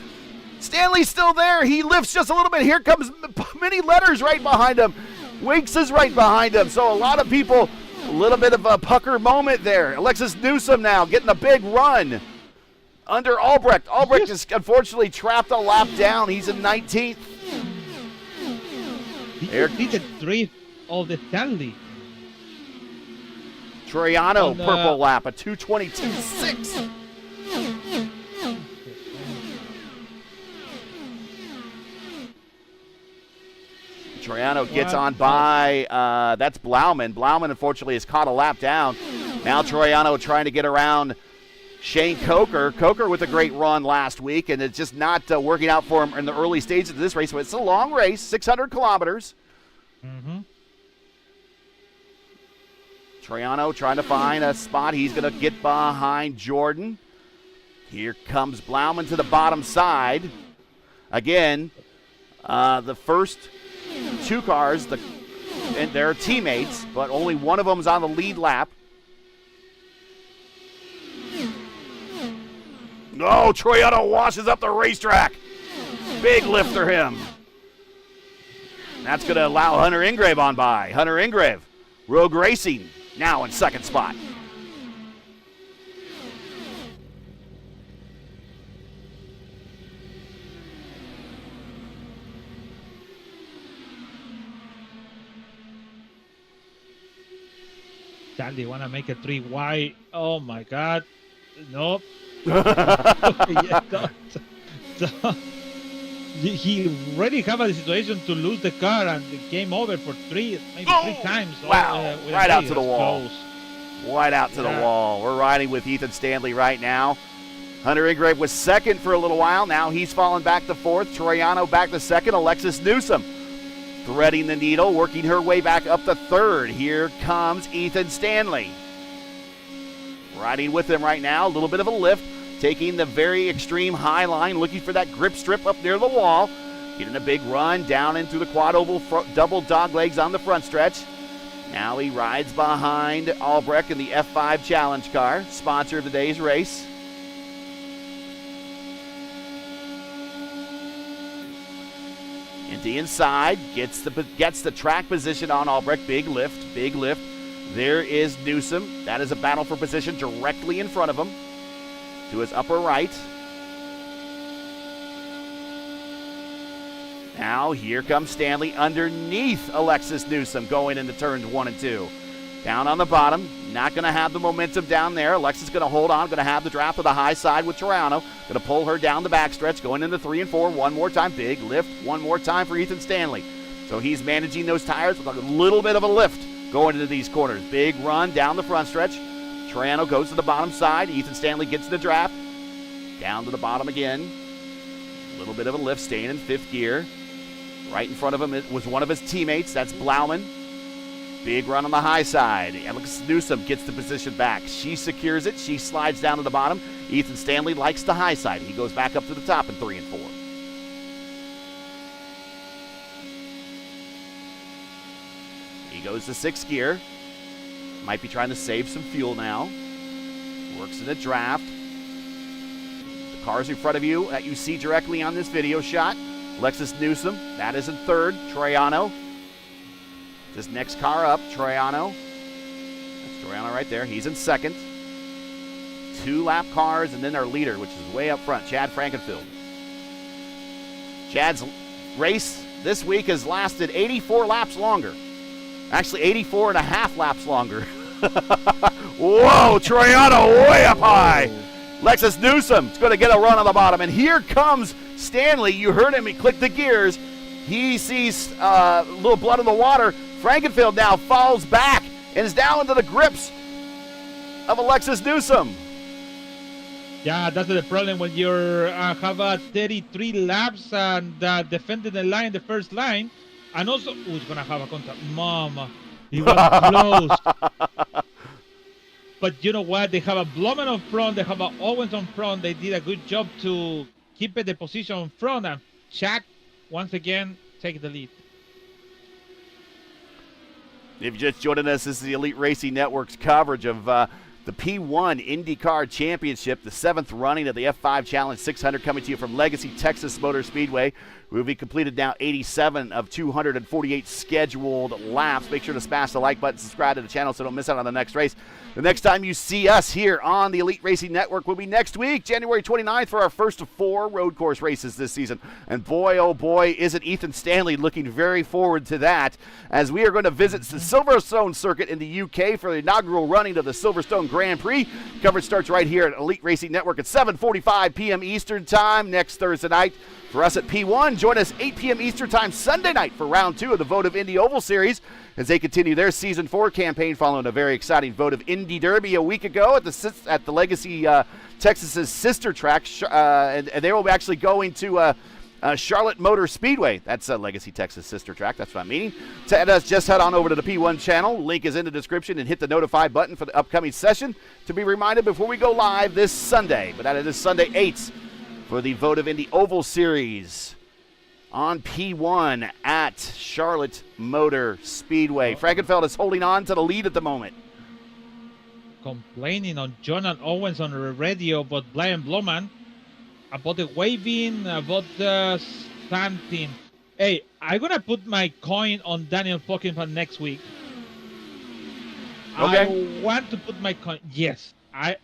Stanley's still there. He lifts just a little bit. Here comes Mini Letters right behind him. Winks is right behind him. So a lot of people, a little bit of a pucker moment there. Alexis Newsom now getting a big run under Albrecht. Albrecht is unfortunately trapped a lap down. He's in 19th. He did the drift of the Stanley. Troiano, purple lap, a 2:22.6. Troiano gets on by, that's Blauman. Blauman, unfortunately, has caught a lap down. Now Troiano trying to get around Shane Coker. Coker with a great run last week, and it's just not working out for him in the early stages of this race. So it's a long race, 600 kilometers. Troiano trying to find a spot. He's going to get behind Jordan. Here comes Blauman to the bottom side. Again, the first 2 cars, and they're teammates, but only one of them is on the lead lap. No, Troiano washes up the racetrack. Big lift for him. That's going to allow Hunter Ingrave on by. Hunter Ingrave, Rogue Racing, now in second spot. Sandy want to make a 3 wide. Oh my God. Nope. He already have a situation to lose the car and the game over for maybe three times. Wow. Right out to the wall. Right out to the wall. We're riding with Ethan Stanley right now. Hunter Ingrave was second for a little while. Now he's fallen back to fourth. Troiano back to second. Alexis Newsom threading the needle, working her way back up to third. Here comes Ethan Stanley. Riding with him right now, a little bit of a lift, taking the very extreme high line, looking for that grip strip up near the wall. Getting a big run down into the quad oval, double dog legs on the front stretch. Now he rides behind Albrecht in the F5 Challenge car, sponsor of today's race. Into inside, gets the track position on Albrecht. Big lift There is Newsom. That is a battle for position directly in front of him. To his upper right. Now here comes Stanley underneath Alexis Newsom going into turns 1 and 2. Down on the bottom, not going to have the momentum down there. Alexis going to hold on, going to have the draft to the high side with Toronto. Going to pull her down the backstretch, going into 3 and 4. One more time, big lift. One more time for Ethan Stanley. So he's managing those tires with a little bit of a lift going into these corners. Big run down the front stretch. Toronto goes to the bottom side. Ethan Stanley gets the draft. Down to the bottom again. A little bit of a lift, staying in 5th gear. Right in front of him was one of his teammates. That's Blauman. Big run on the high side. Alex Newsom gets the position back. She secures it. She slides down to the bottom. Ethan Stanley likes the high side. He goes back up to the top in 3 and 4. He goes to 6th gear. Might be trying to save some fuel now. Works in a draft. The cars in front of you that you see directly on this video shot. Alexis Newsom, that is in 3rd. Troiano. This next car up, Troiano. That's Troiano right there. He's in 2nd. 2-lap cars, and then our leader, which is way up front, Chad Frankenfield. Chad's race this week has lasted 84 laps longer. Actually, 84 and a half laps longer. Whoa, Troiano way up high. Alexis Newsom's going to get a run on the bottom, and here comes Stanley. You heard him. He clicked the gears. He sees a little blood in the water. Frankenfield now falls back and is down into the grips of Alexis Newsom. Yeah, that's the problem when you have 33 laps and defending the line, the first line, and also who's gonna have a contact? Mama, he was close. But you know what? They have a Blauman on front. They have a Owens on front. They did a good job to keep the position in front. And Shaq, once again, take the lead. If you're just joining us, this is the Elite Racing Network's coverage of the P1 IndyCar Championship, the 7th running of the F5 Challenge 600, coming to you from Legacy Texas Motor Speedway. We've completed now 87 of 248 scheduled laps. Make sure to smash the like button, subscribe to the channel so don't miss out on the next race. The next time you see us here on the Elite Racing Network will be next week, January 29th, for our first of 4 road course races this season. And boy, oh boy, isn't Ethan Stanley looking very forward to that, as we are going to visit the Silverstone circuit in the UK for the inaugural running of the Silverstone Grand Prix. Coverage starts right here at Elite Racing Network at 7:45 p.m. Eastern Time next Thursday night. For us at P1, join us 8 p.m. Eastern Time Sunday night for round 2 of the Vote of Indy Oval Series as they continue their Season 4 campaign following a very exciting Vote of Indy Derby a week ago at the Legacy Texas's sister track, and they will be actually going to Charlotte Motor Speedway. That's a Legacy Texas sister track. That's what I'm meaning. Just head on over to the P1 channel. Link is in the description, and hit the notify button for the upcoming session to be reminded before we go live this Sunday. But that is this Sunday 8th. For the Vote of Indy Oval Series on P1 at Charlotte Motor Speedway. Frankenfeld is holding on to the lead at the moment. Complaining on John and Owens on the radio about Brian Blauman, about the waving, about the stamping. Hey, I'm going to put my coin on Daniel Fockenfeld next week. Okay. I want to put my coin. Yes. I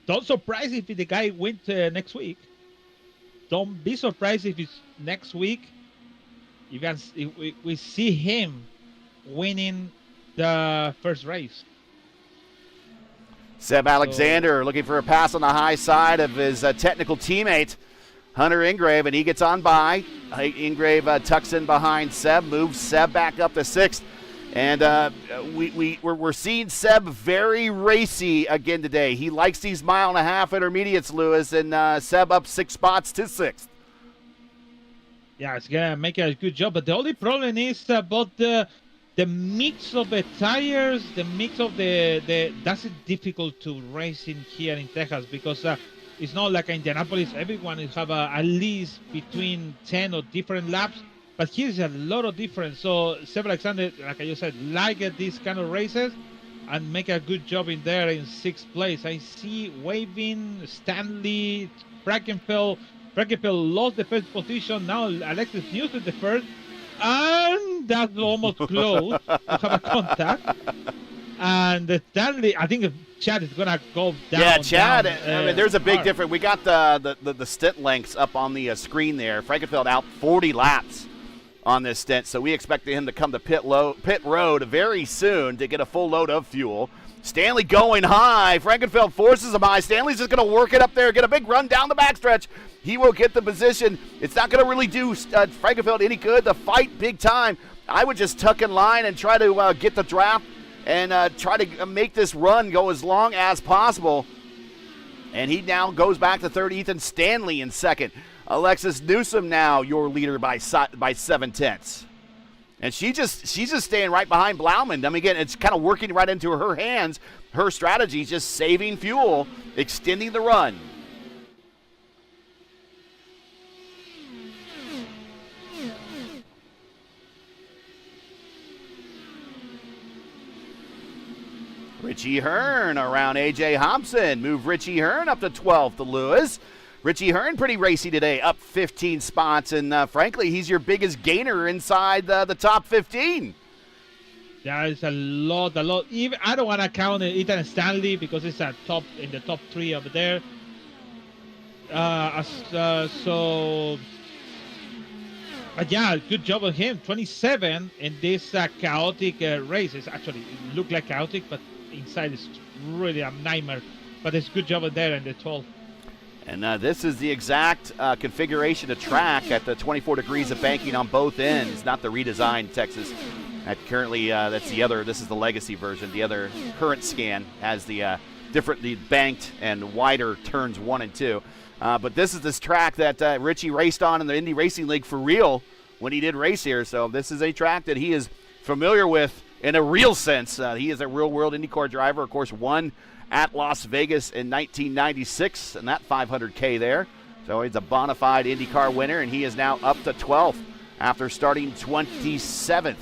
don't surprise if the guy wins next week. Don't be surprised if it's next week. If we see him winning the first race. Seb Alexander looking for a pass on the high side of his technical teammate, Hunter Ingrave, and he gets on by. Ingrave tucks in behind Seb, moves Seb back up to 6th. And we're seeing Seb very racy again today. He likes these 1.5-mile intermediates, Lewis, and Seb up 6 spots to 6th. Yeah, it's gonna make a good job, but the only problem is about the mix of the tires, the mix of the that's difficult to race in here in Texas, because it's not like Indianapolis. Everyone is have at least between 10 or different laps. But here's a lot of difference. So Seb Alexander, like I said, like these kind of races and make a good job in there in 6th place. I see Waving, Stanley, Frankenfeld. Frankenfeld lost the first position. Now Alexis Newsom the first. And that's almost close to have a contact. And Stanley, I think Chad is gonna go down. Yeah, Chad. down, I mean, there's a big hard. difference. We got the stint lengths up on the screen there. Frankenfeld out 40 laps on this stint, so we expect him to come to pit road very soon to get a full load of fuel. Stanley going high. Frankenfeld forces him high. Stanley's just going to work it up there, get a big run down the backstretch. He will get the position. It's not going to really do Frankenfeld any good. The fight big time. I would just tuck in line and try to get the draft and try to make this run go as long as possible. And he now goes back to third. Ethan Stanley in second. Alexis Newsom now your leader by 7/10. And she's just staying right behind Blauman. I mean, again, it's kind of working right into her hands. Her strategy is just saving fuel, extending the run. Richie Hearn around A.J. Hobson. Move Richie Hearn up to 12th to Lewis. Richie Hearn pretty racy today, up 15 spots, and frankly, he's your biggest gainer inside the top 15. Yeah, it's a lot. Even I don't want to count Ethan Stanley because it's in the top 3 over there. But yeah, good job of him. 27 in this chaotic race. It's actually, it looked like chaotic, but inside it's really a nightmare. But it's good job of there in the 12. And this is the exact configuration of track at the 24 degrees of banking on both ends, not the redesigned Texas. That's the other, this is the legacy version. The other current scan has the differently banked and wider turns 1 and 2. But this is this track that Richie raced on in the Indy Racing League for real when he did race here. So this is a track that he is familiar with in a real sense. He is a real-world IndyCar driver, of course, won at Las Vegas in 1996 and that 500K there. So he's a bona fide IndyCar winner, and he is now up to 12th after starting 27th.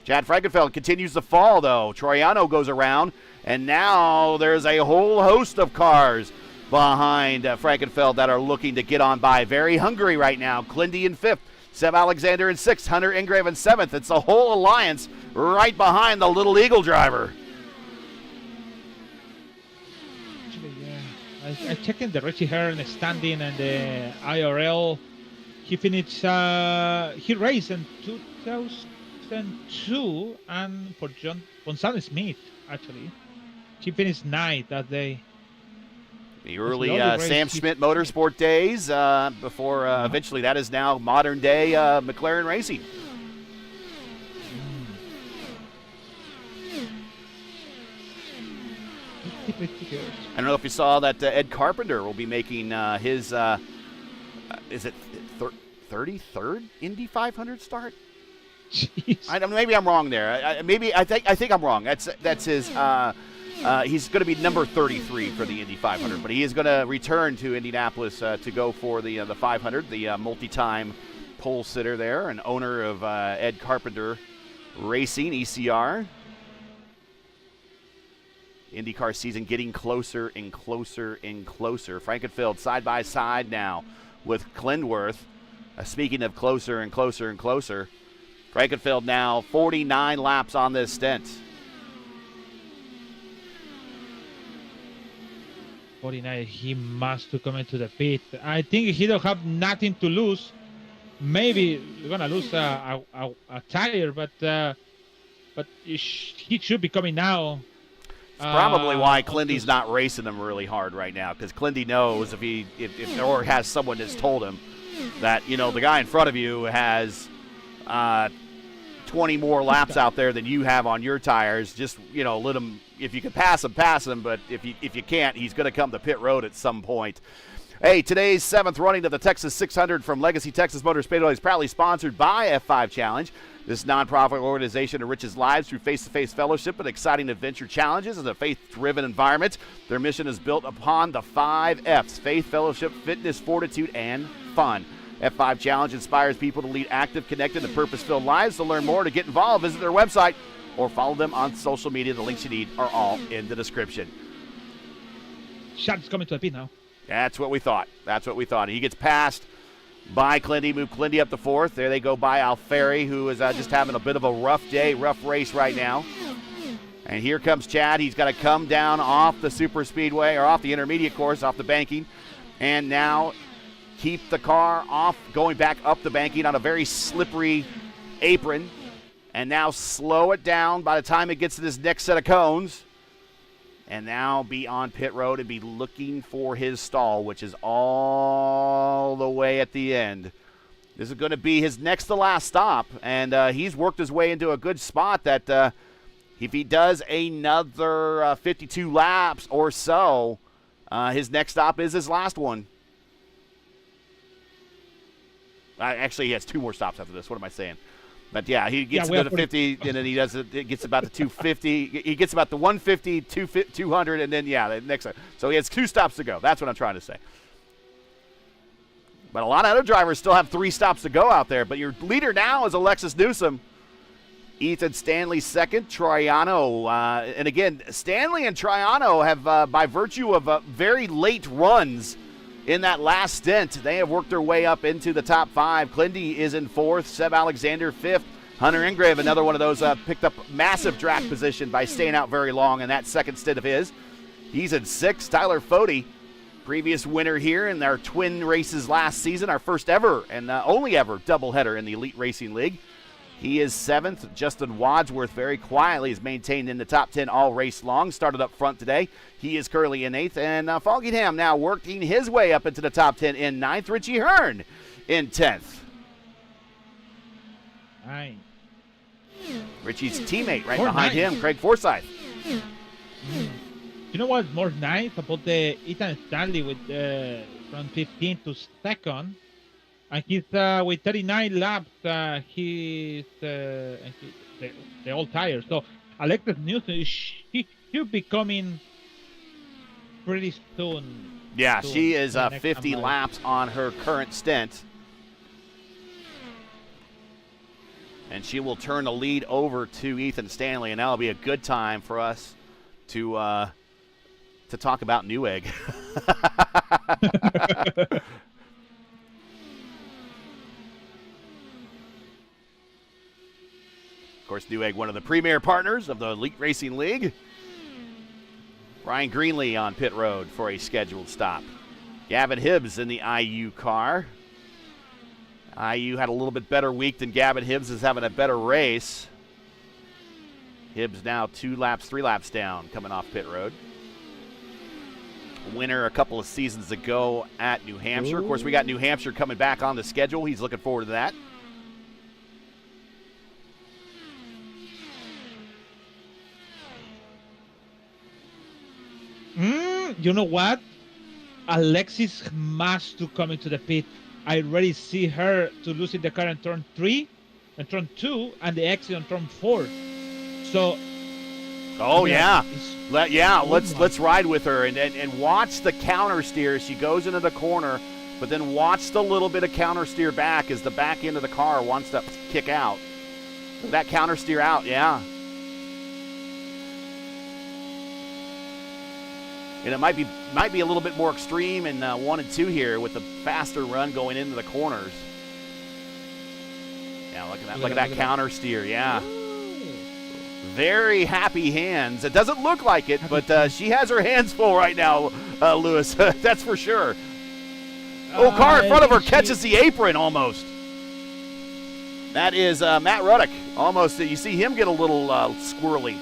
Chad Frankenfeld continues to fall, though. Troiano goes around, and now there's a whole host of cars behind Frankenfeld that are looking to get on by. Very hungry right now. Clindy in 5th, Seb Alexander in 6th, Hunter Ingrave in 7th. It's a whole alliance right behind the Little Eagle driver. I checked in the Richie Hearn standing and the IRL. He finished. He raced in 2002, and for John Gonzalez Smith, actually, he finished 9th that day. The early Sam Schmidt Motorsport days before eventually that is now modern day McLaren Racing. I don't know if you saw that Ed Carpenter will be making his, is it 33rd Indy 500 start? Jeez. Maybe I'm wrong there. I think I'm wrong. That's his. He's going to be number 33 for the Indy 500, but he is going to return to Indianapolis to go for the 500. The multi-time pole sitter there, and owner of Ed Carpenter Racing ECR. IndyCar season getting closer and closer and closer. Frankenfeld side by side now with Klindworth. Speaking of closer and closer and closer, Frankenfeld now 49 laps on this stint. 49. He must to come into the pit. I think he don't have nothing to lose. Maybe we're gonna lose a tire, but he should be coming now. Probably why Clindy's not racing him really hard right now, because Clindy knows if or has someone that's told him that, you know, the guy in front of you has 20 more laps out there than you have on your tires. Just, you know, let him, if you can pass him, but if you can't, he's going to come to pit road at some point. Hey, today's 7th running of the Texas 600 from Legacy Texas Motor Speedway is proudly sponsored by F5 Challenge. This nonprofit organization enriches lives through face-to-face fellowship and exciting adventure challenges in a faith-driven environment. Their mission is built upon the 5 F's: faith, fellowship, fitness, fortitude, and fun. F5 Challenge inspires people to lead active, connected, and purpose-filled lives. To learn more, to get involved, visit their website or follow them on social media. The links you need are all in the description. Shad's coming to the pit now. That's what we thought. He gets passed by Clindy, move Clindy up to 4th. There they go by Alfieri, who is just having a bit of a rough day, rough race right now. And here comes Chad. He's got to come down off the super speedway, or off the intermediate course, off the banking, and now keep the car off, going back up the banking on a very slippery apron, and now slow it down by the time it gets to this next set of cones, and now be on pit road and be looking for his stall, which is all the way at the end. This is going to be his next to last stop, and he's worked his way into a good spot that if he does another 52 laps or so, his next stop is his last one. Actually, he has 2 more stops after this. What am I saying? But, yeah, he gets into the 50, and then he does it gets about the 250. He gets about the 150, 200, and then, yeah, the next. So he has 2 stops to go. That's what I'm trying to say. But a lot of other drivers still have 3 stops to go out there. But your leader now is Alexis Newsom. Ethan Stanley second, Troiano. And again, Stanley and Troiano have, by virtue of very late runs in that last stint, they have worked their way up into the top 5. Clindy is in 4th, Seb Alexander 5th. Hunter Ingrave, another one of those, picked up massive track position by staying out very long in that second stint of his. He's in 6th. Tyler Fody, previous winner here in our twin races last season, our first ever and only ever doubleheader in the Elite Racing League. He is 7th. Justin Wadsworth very quietly is maintained in the top 10 all race long. Started up front today. He is currently in 8th. And Foggingham now working his way up into the top 10 in 9th. Richie Hearn in 10th. Nice. Richie's teammate right behind him, Craig Forsyth. You know what's more nice about the Ethan Stanley with from 15th to 2nd? And he's with 39 laps. He's the all tires. So Alexis Newsom, she should be coming pretty soon. Yeah, soon, she is 50 50 laps on her current stint. And she will turn the lead over to Ethan Stanley, and that'll be a good time for us to talk about Newegg. Of course, Newegg, one of the premier partners of the Elite Racing League. Ryan Greenlee on pit road for a scheduled stop. Gavin Hibbs in the IU car. IU had a little bit better week than Gavin Hibbs is having a better race. Hibbs now 3 laps down coming off pit road. Winner a couple of seasons ago at New Hampshire. Of course, we got New Hampshire coming back on the schedule. He's looking forward to that. You know what? Alexis must to come into the pit. I already see her to losing the car in turn 3, and turn 2, and the exit on turn 4. So. Oh yeah, let's ride with her and watch the counter steer as she goes into the corner, but then watch the little bit of counter steer back as the back end of the car wants to kick out. That counter steer out, yeah. And it might be a little bit more extreme in 1 and 2 here with the faster run going into the corners. Yeah, look at that! Look at that counter steer. Yeah, very happy hands. It doesn't look like it, but she has her hands full right now, Lewis. That's for sure. Car in front of her catches the apron almost. That is Matt Ruddock. Almost, you see him get a little squirrely.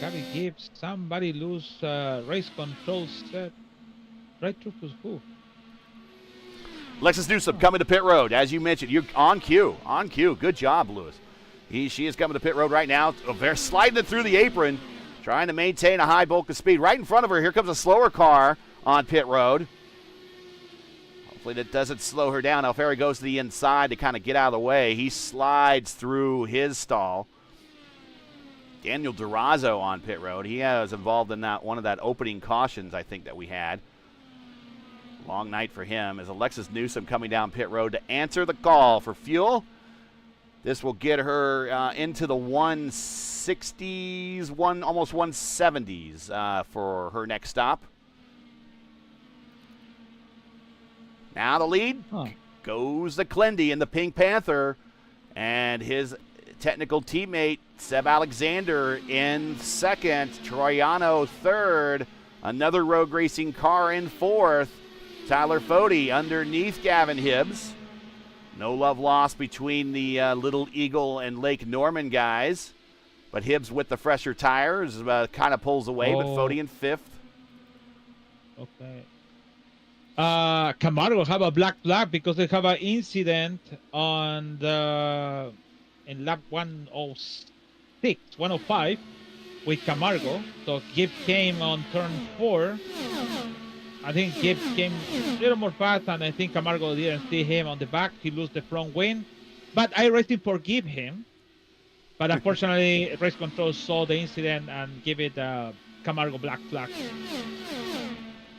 Gabby Gibbs, somebody lose race control set right through his hoof. Alexis Newsom coming to pit road. As you mentioned, you're on cue. On cue. Good job, Lewis. She is coming to pit road right now. They're sliding it through the apron, trying to maintain a high bulk of speed. Right in front of her, here comes a slower car on pit road. Hopefully that doesn't slow her down. Alfieri goes to the inside to kind of get out of the way. He slides through his stall. Daniel Durazo on pit road. He was involved in one of that opening cautions, I think, that we had. Long night for him as Alexis Newsom coming down pit road to answer the call for fuel. This will get her into the 160s, almost 170s for her next stop. Now the lead goes to Clindy in the Pink Panther, and his technical teammate Seb Alexander in second, Troiano third, another road racing car in fourth, Tyler Fode underneath Gavin Hibbs. No love lost between the Little Eagle and Lake Norman guys, but Hibbs with the fresher tires kind of pulls away, but Fode in fifth. Okay. Camargo have a black flag because they have an incident on in lap 105 with Camargo. So Gibbs came on turn 4. I think Gibbs came a little more fast, and I think Camargo didn't see him on the back. He lost the front wing, but iRacing forgive him. But unfortunately, race control saw the incident and give it Camargo black flag.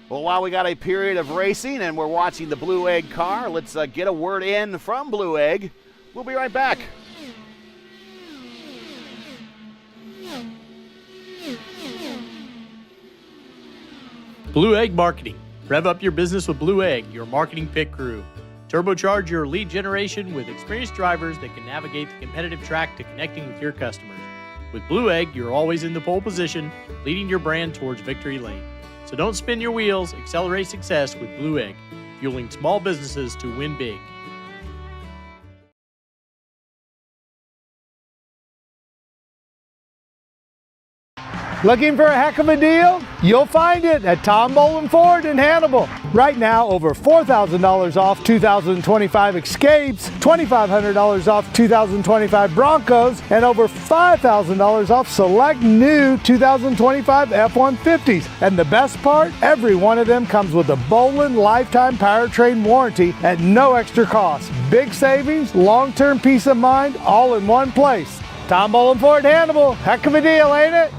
Well, while we got a period of racing and we're watching the Blue Egg car, let's get a word in from Blue Egg. We'll be right back. Blue Egg Marketing. Rev up your business with Blue Egg, your marketing pit crew. Turbocharge your lead generation with experienced drivers that can navigate the competitive track to connecting with your customers. With Blue Egg, you're always in the pole position, leading your brand towards victory lane. So don't spin your wheels, accelerate success with Blue Egg, fueling small businesses to win big. Looking for a heck of a deal? You'll find it at Tom Bolin Ford in Hannibal. Right now, over $4,000 off 2025 Escapes, $2,500 off 2025 Broncos, and over $5,000 off select new 2025 F-150s. And the best part, every one of them comes with a Bolin lifetime powertrain warranty at no extra cost. Big savings, long-term peace of mind, all in one place. Tom Bolin Ford Hannibal. Heck of a deal, ain't it?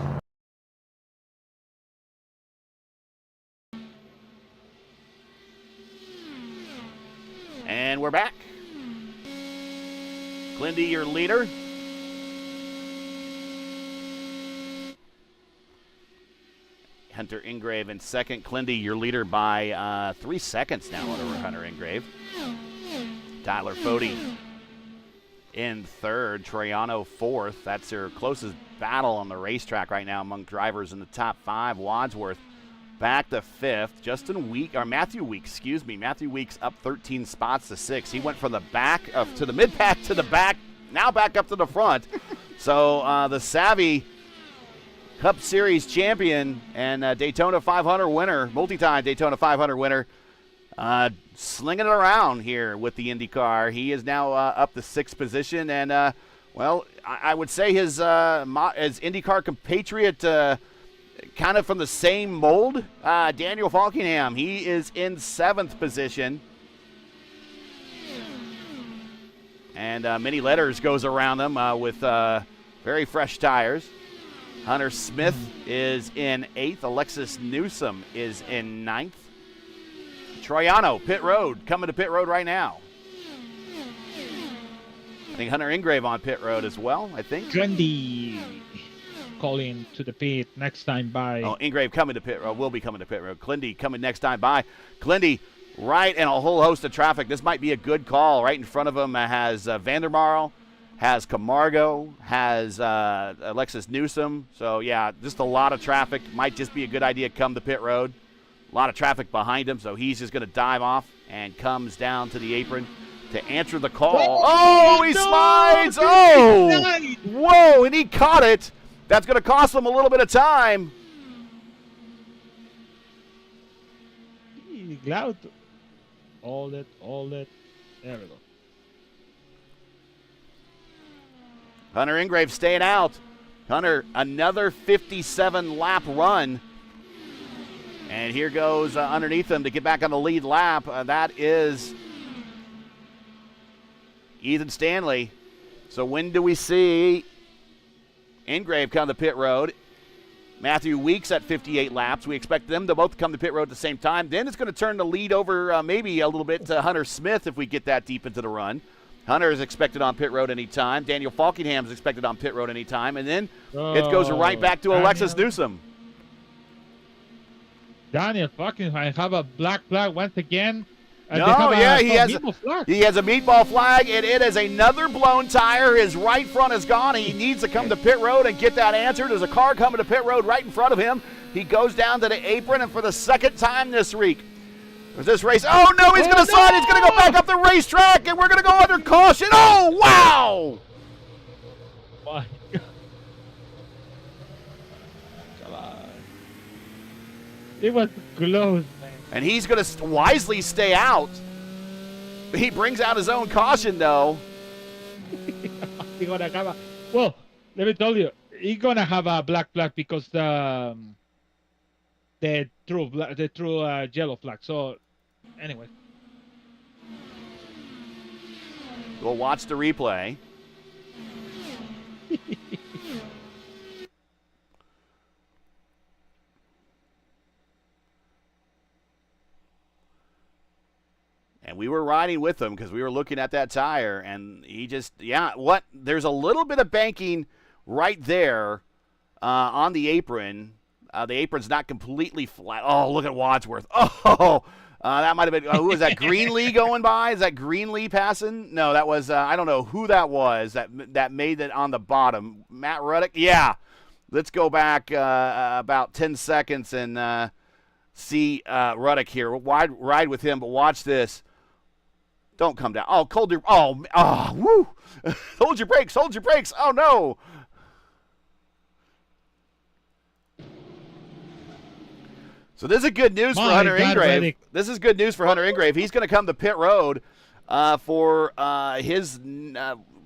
And we're back. Clindy, your leader. Hunter Ingrave in second. Clindy, your leader by 3 seconds now over Hunter Ingrave. Tyler Fode in third. Troiano fourth. That's their closest battle on the racetrack right now among drivers in the top 5. Wadsworth back to fifth. Matthew Weeks up 13 spots to 6. He went from the back to the mid-pack to the back, now back up to the front. So the savvy Cup Series champion and Daytona 500 winner, multi-time Daytona 500 winner, slinging it around here with the IndyCar. He is now up to 6th position, and I would say his IndyCar compatriot, kind of from the same mold, Daniel Falkingham. He is in 7th position. And many letters goes around them with very fresh tires. Hunter Smith is in 8th. Alexis Newsom is in 9th. Troiano, pit road, coming to pit road right now. I think Hunter Ingrave on pit road as well, I think. Trendy calling to the pit next time by. Oh, Ingrave coming to pit road, will be coming to pit road. Clindy coming next time by. Clindy right in a whole host of traffic. This might be a good call. Right in front of him has Vandermarl, has Camargo, has Alexis Newsom. So, yeah, just a lot of traffic. Might just be a good idea to come to pit road. A lot of traffic behind him, so he's just going to dive off and comes down to the apron to answer the call. Oh, he slides! Oh! Whoa, and he caught it. That's going to cost him a little bit of time. Loud. All that. There we go. Hunter Ingrave staying out. Hunter, another 57-lap run. And here goes underneath him to get back on the lead lap. That is Ethan Stanley. So when do we see Ingrave come to pit road? Matthew Weeks at 58 laps. We expect them to both come to pit road at the same time. Then it's going to turn the lead over maybe a little bit to Hunter Smith if we get that deep into the run. Hunter is expected on pit road anytime. Daniel Falkingham is expected on pit road anytime. And then it goes right back to Alexis Newsom. Daniel Falkingham have a black flag once again. No, yeah, he has meatball flag. he has a meatball flag, and it is another blown tire. His right front is gone. He needs to come to pit road and get that answered. There's a car coming to pit road right in front of him. He goes down to the apron, and for the second time this week, this race. Oh no, he's going to slide. He's going to go back up the racetrack, and we're going to go under caution. Oh wow! My God. Come on. It was close, man. And he's going to wisely stay out. He brings out his own caution, though. Well, let me tell you, he's gonna have a black flag because the true yellow flag. So, anyway, We'll watch the replay. And we were riding with him because we were looking at that tire, and he just, there's a little bit of banking right there on the apron. The apron's not completely flat. Oh, look at Wadsworth. Oh, that might have been, who was that, Greenlee going by? Is that Greenlee passing? No, that was, I don't know who that was that made it on the bottom. Matt Ruddick? Yeah. Let's go back about 10 seconds and see Ruddick here. Ride with him, but watch this. Don't come down. Oh, hold your. Woo! Hold your brakes. Hold your brakes. Oh no! So this is good news for Hunter Ingrave. This is good news for Hunter Ingrave. He's going to come to pit road for his.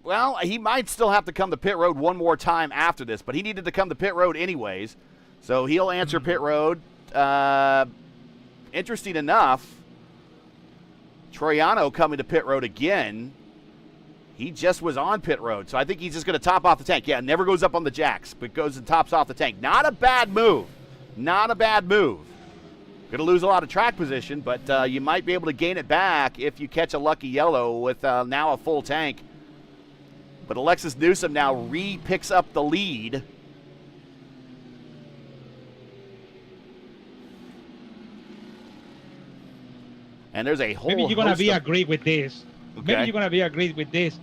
Well, he might still have to come to pit road one more time after this, but he needed to come to pit road anyways, so he'll answer pit road. Interesting enough. Troiano coming to pit road again. He just was on pit road, so I think he's just going to top off the tank. Yeah, never goes up on the jacks, but goes and tops off the tank. Not a bad move. Not a bad move. Going to lose a lot of track position, but you might be able to gain it back if you catch a lucky yellow with now a full tank. But Alexis Newsom now re-picks up the lead. And there's a whole Maybe you're gonna be agreed with this. Okay. Maybe you're gonna be agreed with this.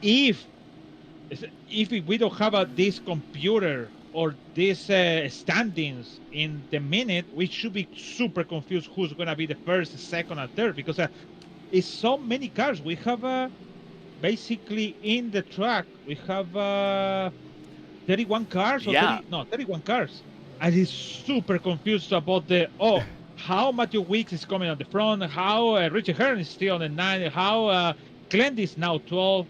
If we don't have this computer or these standings in the minute, we should be super confused who's gonna be the first, second, and third because it's so many cars. We have basically in the track we have 31 cars. Or 31 cars, and it's super confused about how Matthew Weeks is coming on the front, how Richard Hearn is still on the 9, how Glenn is now 12.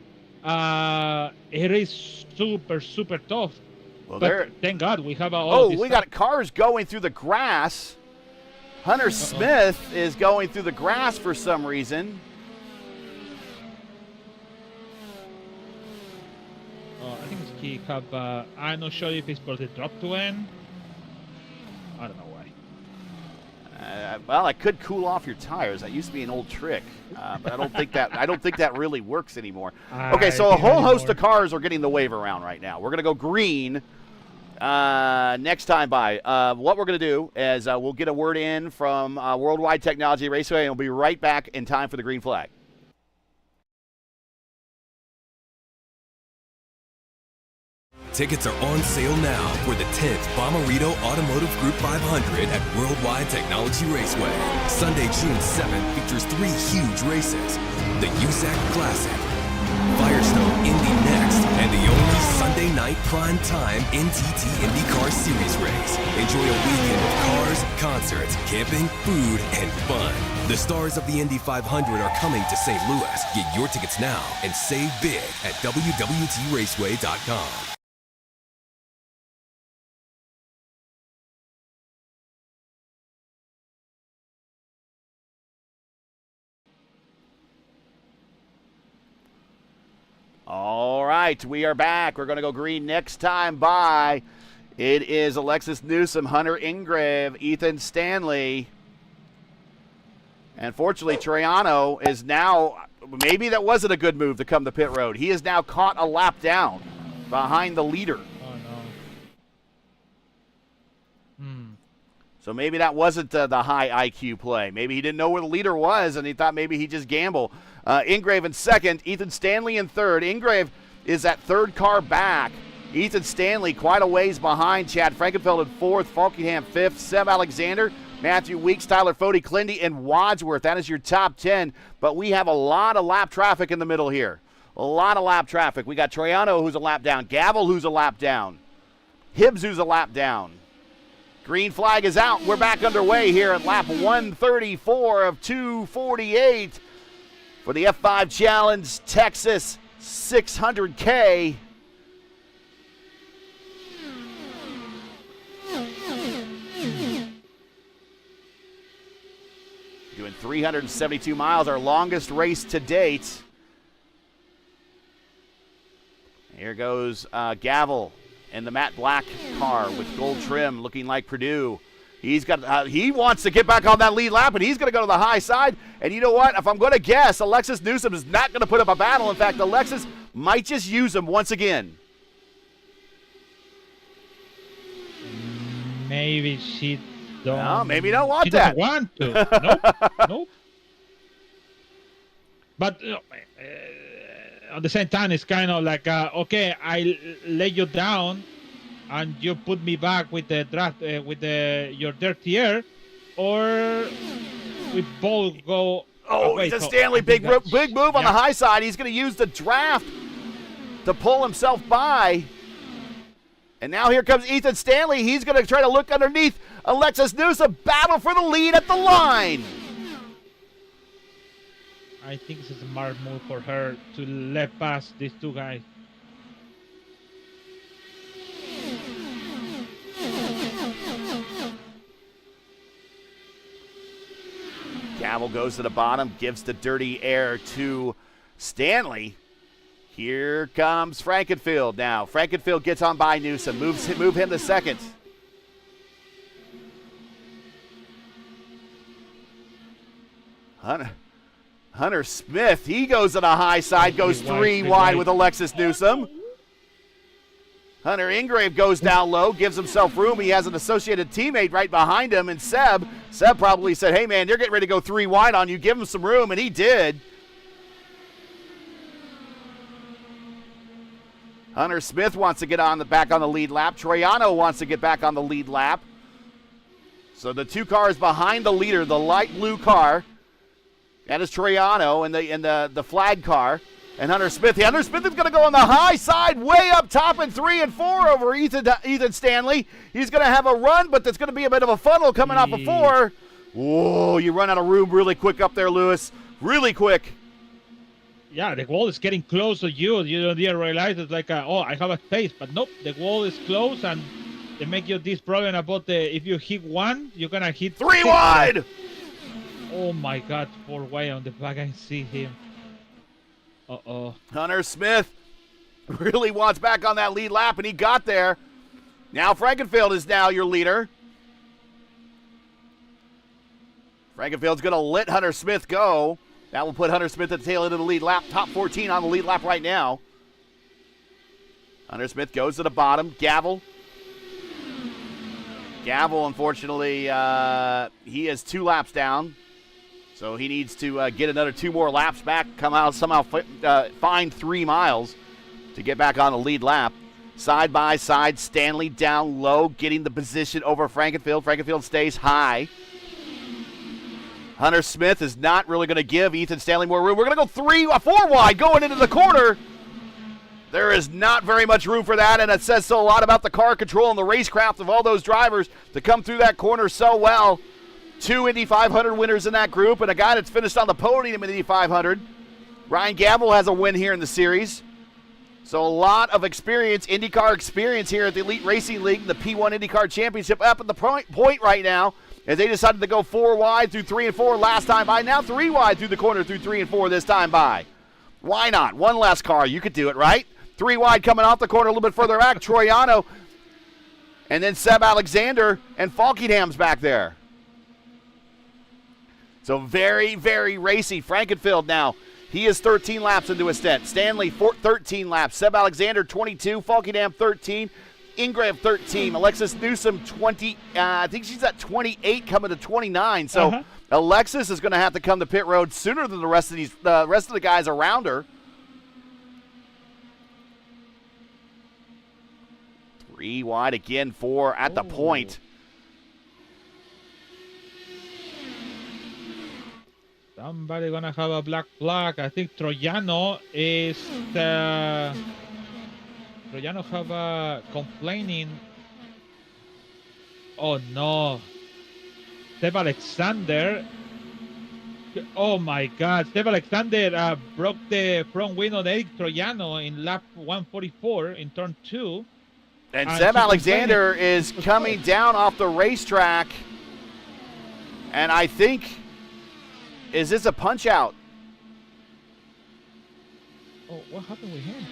It is super, super tough. Well, but thank God we have we got cars going through the grass. Hunter Smith is going through the grass for some reason. I think he have, I'm not sure if it's for the drop to end. I don't know why. Well, I could cool off your tires. That used to be an old trick, but I don't think that really works anymore. Okay, so a whole host of cars are getting the wave around right now. We're gonna go green next time by. What we're gonna do is we'll get a word in from World Wide Technology Raceway, and we'll be right back in time for the green flag. Tickets are on sale now for the 10th Bommarito Automotive Group 500 at World Wide Technology Raceway. Sunday, June 7th features 3 huge races. The USAC Classic, Firestone Indy next, and the only Sunday night prime time NTT INDYCAR Series race. Enjoy a weekend of cars, concerts, camping, food, and fun. The stars of the Indy 500 are coming to St. Louis. Get your tickets now and save big at www.raceway.com. All right, we are back. We're going to go green next time by. It is Alexis Newsom, Hunter Ingrave, Ethan Stanley. And fortunately, Troiano is now, maybe that wasn't a good move to come to pit road. He is now caught a lap down behind the leader. Oh, no. So maybe that wasn't the high IQ play. Maybe he didn't know where the leader was, and he thought maybe he'd just gamble. Ingrave in second, Ethan Stanley in third. Ingrave is that third car back. Ethan Stanley quite a ways behind. Chad Frankenfeld in fourth, Falkingham fifth, Seb Alexander, Matthew Weeks, Tyler Fody, Clindy, and Wadsworth. That is your top 10, but we have a lot of lap traffic in the middle here. A lot of lap traffic. We got Troiano, who's a lap down, Gavel, who's a lap down, Hibbs, who's a lap down. Green flag is out. We're back underway here at lap 134 of 248 for the F5 Challenge Texas 600K. Doing 372 miles, our longest race to date. Here goes Gavel and the matte black car with gold trim, looking like Purdue. He wants to get back on that lead lap, and he's going to go to the high side. And you know what? If I'm going to guess, Alexis Newsom is not going to put up a battle. In fact, Alexis might just use him once again. Maybe she don't. No, maybe you don't want she that. Doesn't want to. Nope. But at the same time, it's kind of like, okay, I lay you down, and you put me back with the draft, your dirty air, or we both go. Oh, Ethan Stanley, big move on the high side. He's going to use the draft to pull himself by. And now here comes Ethan Stanley. He's going to try to look underneath Alexis Newsom. Battle for the lead at the line. I think it's a smart move for her to let pass these two guys. Gavel goes to the bottom, gives the dirty air to Stanley. Here comes Frankenfield now. Frankenfield gets on by Newsom, move him to second. Hunter Smith, he goes to the high side, goes three wide with Alexis Newsom. Hunter Ingrave goes down low, gives himself room. He has an associated teammate right behind him, and Seb probably said, hey man, they're getting ready to go three wide on you. Give him some room, and he did. Hunter Smith wants to get back on the lead lap. Troiano wants to get back on the lead lap. So the two cars behind the leader, the light blue car, that is Troiano, and the flag car, and Hunter Smith. Hunter Smith is going to go on the high side, way up top in 3 and 4 over Ethan Stanley. He's going to have a run, but there's going to be a bit of a funnel coming off of 4. Whoa, you run out of room really quick up there, Lewis. Really quick. Yeah, the wall is getting close to you. You don't even realize it's like, I have a space. But nope, the wall is close, and they make you this problem about if you hit one, you're going to hit 3 wide. Oh my God, 4 wide on the back. I see him. Uh-oh. Hunter Smith really wants back on that lead lap, and he got there. Now Frankenfield is now your leader. Frankenfield's going to let Hunter Smith go. That will put Hunter Smith at the tail end of the lead lap. Top 14 on the lead lap right now. Hunter Smith goes to the bottom. Gavel, unfortunately, he is 2 laps down. So he needs to get another 2 more laps back, come out somehow find 3 miles to get back on the lead lap. Side by side, Stanley down low, getting the position over Frankenfield. Frankenfield stays high. Hunter Smith is not really going to give Ethan Stanley more room. We're going to go 4 wide going into the corner. There is not very much room for that, and it says so a lot about the car control and the racecraft of all those drivers to come through that corner so well. 2 Indy 500 winners in that group, and a guy that's finished on the podium in Indy 500. Ryan Gavel has a win here in the series. So a lot of experience, IndyCar experience here at the Elite Racing League, the P1 IndyCar Championship up at the point right now, as they decided to go 4 wide through 3 and 4 last time by. Now 3 wide through the corner through 3 and 4 this time by. Why not? One less car. You could do it, right? 3 wide coming off the corner a little bit further back. Troiano, and then Seb Alexander and Falkingham's back there. So very, very racy. Frankenfield now. He is 13 laps into his stint. Stanley, 13 laps. Seb Alexander, 22. Falkingham, 13. Ingrave 13, Alexis Newsom 20. I think she's at 28, coming to 29. So Alexis is going to have to come to pit road sooner than the rest of the guys around her. 3 wide again, 4 at the point. Somebody gonna have a black flag. I think Troyano is Troyano have a complaining. Oh no, Steve Alexander. Oh my God, Steve Alexander broke the front wing on Eric Troyano in lap 144 in turn 2. And Seb Alexander is coming down off the racetrack, and I think, is this a punch out? Oh, what happened with him?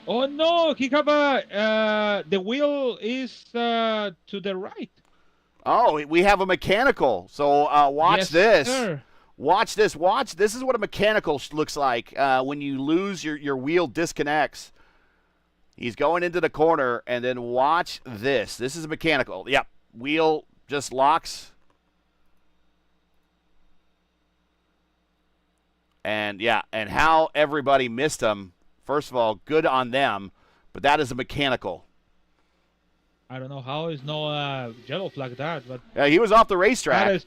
Oh no, he have a the wheel is to the right. Oh, we have a mechanical. So watch Yes, this. sir. Watch this. Watch. This is what a mechanical looks like when you lose your wheel disconnects. He's going into the corner, and then watch this. This is a mechanical. Yep, wheel just locks. And, yeah, and how everybody missed him. First of all, good on them, but that is a mechanical. I don't know how is no yellow flag that, but Yeah, he was off the racetrack. that is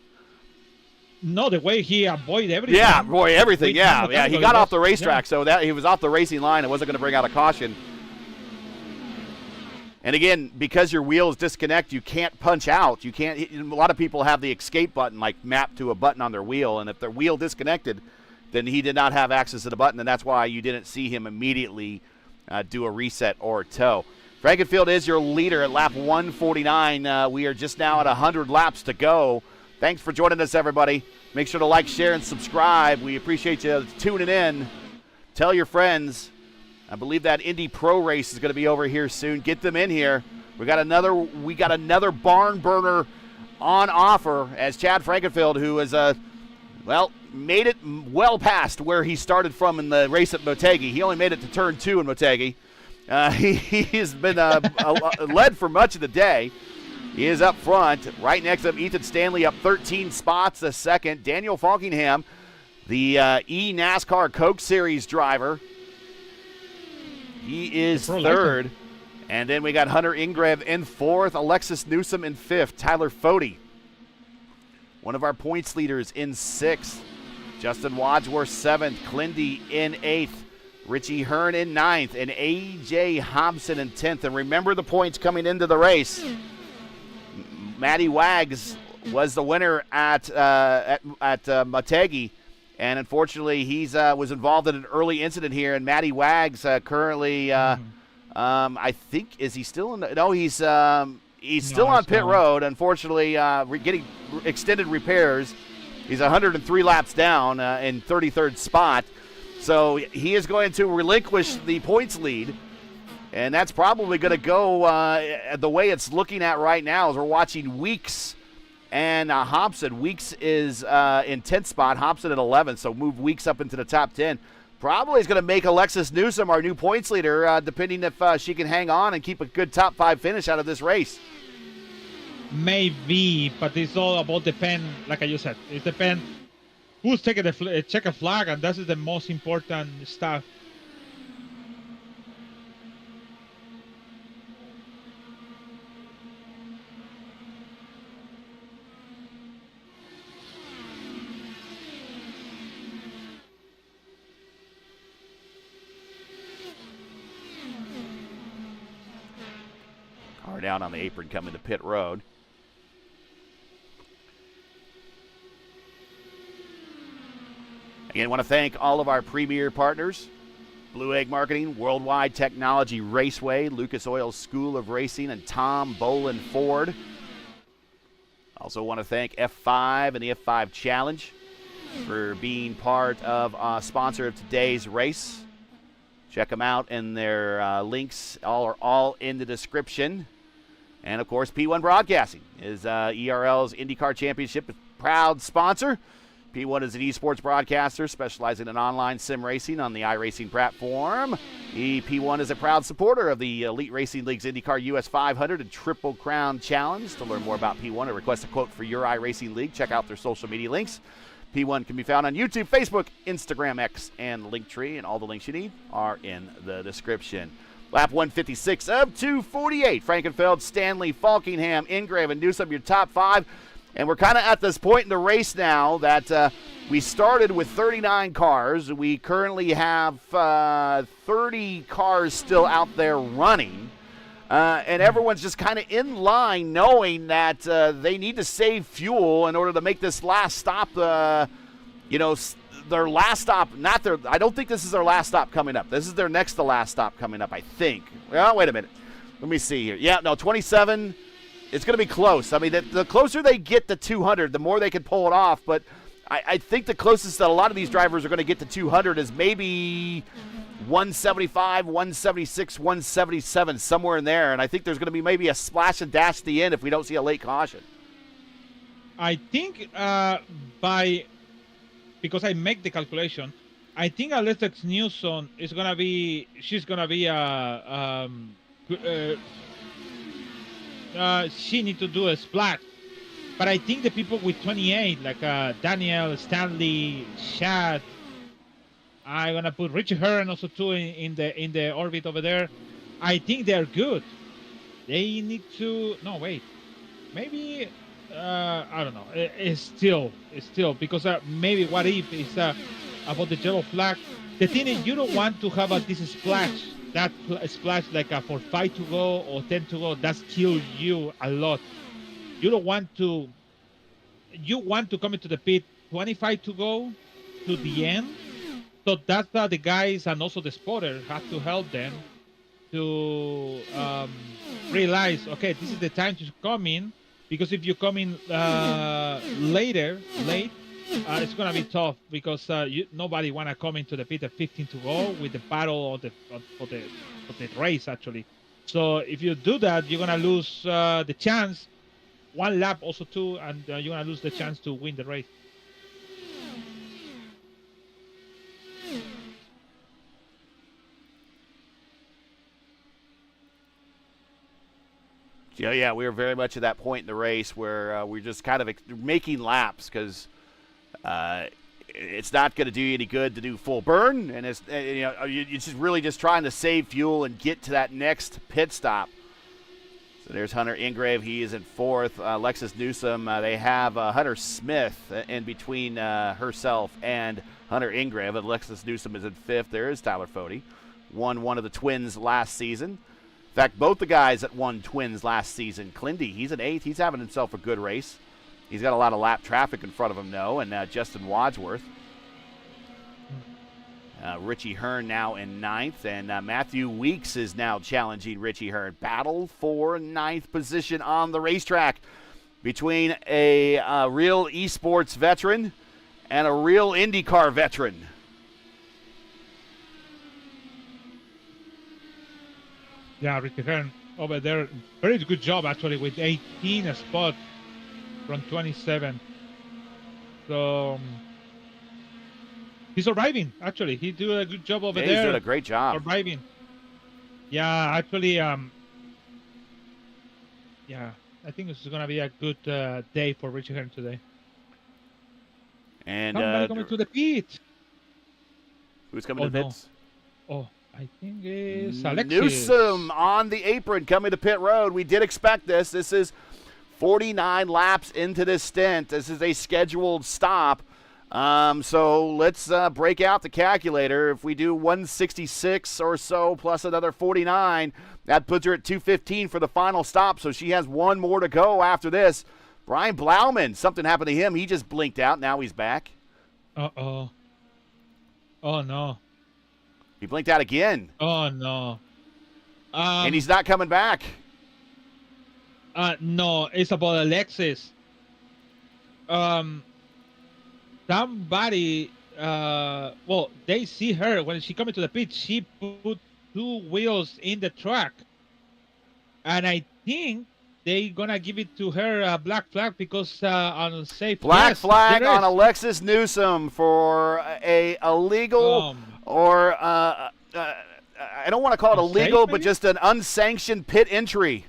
no the way he avoided everything. Yeah, boy, everything. Wait, Yeah, no, yeah. He no, got it off the was- racetrack, so that he was off the racing line. It wasn't going to bring out a caution. And again, because your wheel is disconnected, you can't punch out. You can't. A lot of people have the escape button like mapped to a button on their wheel, and if their wheel disconnected, then he did not have access to the button, and that's why you didn't see him immediately do a reset or tow. Frankenfield is your leader at lap 149. We are just now at 100 laps to go. Thanks for joining us, everybody. Make sure to like, share, and subscribe. We appreciate you tuning in. Tell your friends. I believe that Indy Pro race is going to be over here soon. Get them in here. We got another barn burner on offer as Chad Frankenfield, who is made it well past where he started from in the race at Motegi. He only made it to turn 2 in Motegi. He has been led for much of the day. He is up front. Right next to him, Ethan Stanley up 13 spots a second. Daniel Falkingham, the NASCAR Cup Series driver. He is third. And then we got Hunter Ingrave in 4th. Alexis Newsom in 5th. Tyler Fody, one of our points leaders, in 6th. Justin Wadsworth 7th. Clindy in 8th. Richie Hearn in 9th. And A.J. Hobson in 10th. And remember the points coming into the race. Matty Wags was the winner at Motegi. And unfortunately, he's was involved in an early incident here. And Matty Wags currently, I think, is he still in the – no, he's still on pit road. Unfortunately, getting extended repairs. He's 103 laps down in 33rd spot. So he is going to relinquish the points lead. And that's probably going to go the way it's looking at right now as we're watching Weeks and Hobson. Weeks is in 10th spot, Hobson at 11th, so move Weeks up into the top 10. Probably is going to make Alexis Newsom our new points leader, depending if she can hang on and keep a good top 5 finish out of this race. Maybe, but it's all about depend, like you said. It depends who's taking the checker flag, and that is the most important stuff. Car down on the apron coming to pit road. Again, I want to thank all of our premier partners: Blue Egg Marketing, World Wide Technology Raceway, Lucas Oil School of Racing, and Tom Bolin Ford. Also want to thank F5 and the F5 Challenge for being part of sponsor of today's race. Check them out, and their links are all in the description. And, of course, P1 Broadcasting is ERL's IndyCar Championship proud sponsor. P1 is an esports broadcaster specializing in online sim racing on the iRacing platform. P1 is a proud supporter of the Elite Racing League's IndyCar US 500 and Triple Crown Challenge. To learn more about P1 or request a quote for your iRacing League, check out their social media links. P1 can be found on YouTube, Facebook, Instagram, X, and Linktree, and all the links you need are in the description. Lap 156 of 248. Frankenfeld, Stanley, Falkingham, Ingrave, and Newsom, your top 5. And we're kind of at this point in the race now that we started with 39 cars. We currently have 30 cars still out there running. And everyone's just kind of in line knowing that they need to save fuel in order to make this last stop, their last stop, I don't think this is their last stop coming up. This is their next to last stop coming up, I think. Well, wait a minute. Let me see here. Yeah, no, 27. It's going to be close. I mean, the closer they get to 200, the more they can pull it off. But I think the closest that a lot of these drivers are going to get to 200 is maybe 175, 176, 177, somewhere in there. And I think there's going to be maybe a splash and dash at the end if we don't see a late caution. I think because I make the calculation, I think Alex Newsom is going to be, she's going to be she need to do a splat, but I think the people with 28, like Daniel, Stanley, Shad, I'm gonna put Richie Hearn also too in the orbit over there. I think they're good. They need to maybe I don't know. It's still because maybe what if is about the yellow flag. The thing is, you don't want to have this splash. That splash like for 5 to go or 10 to go, that's kill you a lot. You don't want to. You want to come into the pit 25 to go to the end. So that's the guys and also the spotter have to help them to realize, okay, this is the time to come in, because if you come in late, it's gonna be tough because nobody wanna come into the pit at 15 to go with the battle for the race actually. So if you do that, you're gonna lose the chance, one lap also too, and you're gonna lose the chance to win the race. Yeah, we were very much at that point in the race where we're just kind of making laps because it's not going to do you any good to do full burn, and you're just really just trying to save fuel and get to that next pit stop. So there's Hunter Ingrave. He is in 4th. Lexus Newsom. They have Hunter Smith in between herself and Hunter Ingrave. And Lexus Newsom is in 5th. There is Tyler Fode. Won one of the twins last season. In fact, both the guys that won twins last season, Clindy, he's in 8th. He's having himself a good race. He's got a lot of lap traffic in front of him, though, and Justin Wadsworth. Richie Hearn now in 9th, and Matthew Weeks is now challenging Richie Hearn. Battle for 9th position on the racetrack between a real esports veteran and a real IndyCar veteran. Yeah, Richie Hearn over there, very good job actually with 18 spot from 27. So he's surviving actually. He do a good job over there. He's doing a great job. Surviving. Yeah, actually, yeah, I think this is gonna be a good day for Richie Hearn today. And somebody coming to the pit. Who's coming to the pits? Oh, I think it's Alexis. Newsom on the apron coming to pit road. We did expect this. This is 49 laps into this stint. This is a scheduled stop. So let's break out the calculator. If we do 166 or so plus another 49, that puts her at 215 for the final stop. So she has one more to go after this. Brian Blauman, something happened to him. He just blinked out. Now he's back. Uh-oh. Oh, no. He blinked out again. Oh, no. And he's not coming back. No, it's about Alexis. Somebody, they see her when she come into the pit. She put 2 wheels in the track, and I think they gonna give it to her black flag because unsafe. Black Yes, flag there on is. Alexis Newsom for a illegal or I don't want to call it Unsafe, illegal, but maybe? just an unsanctioned pit entry.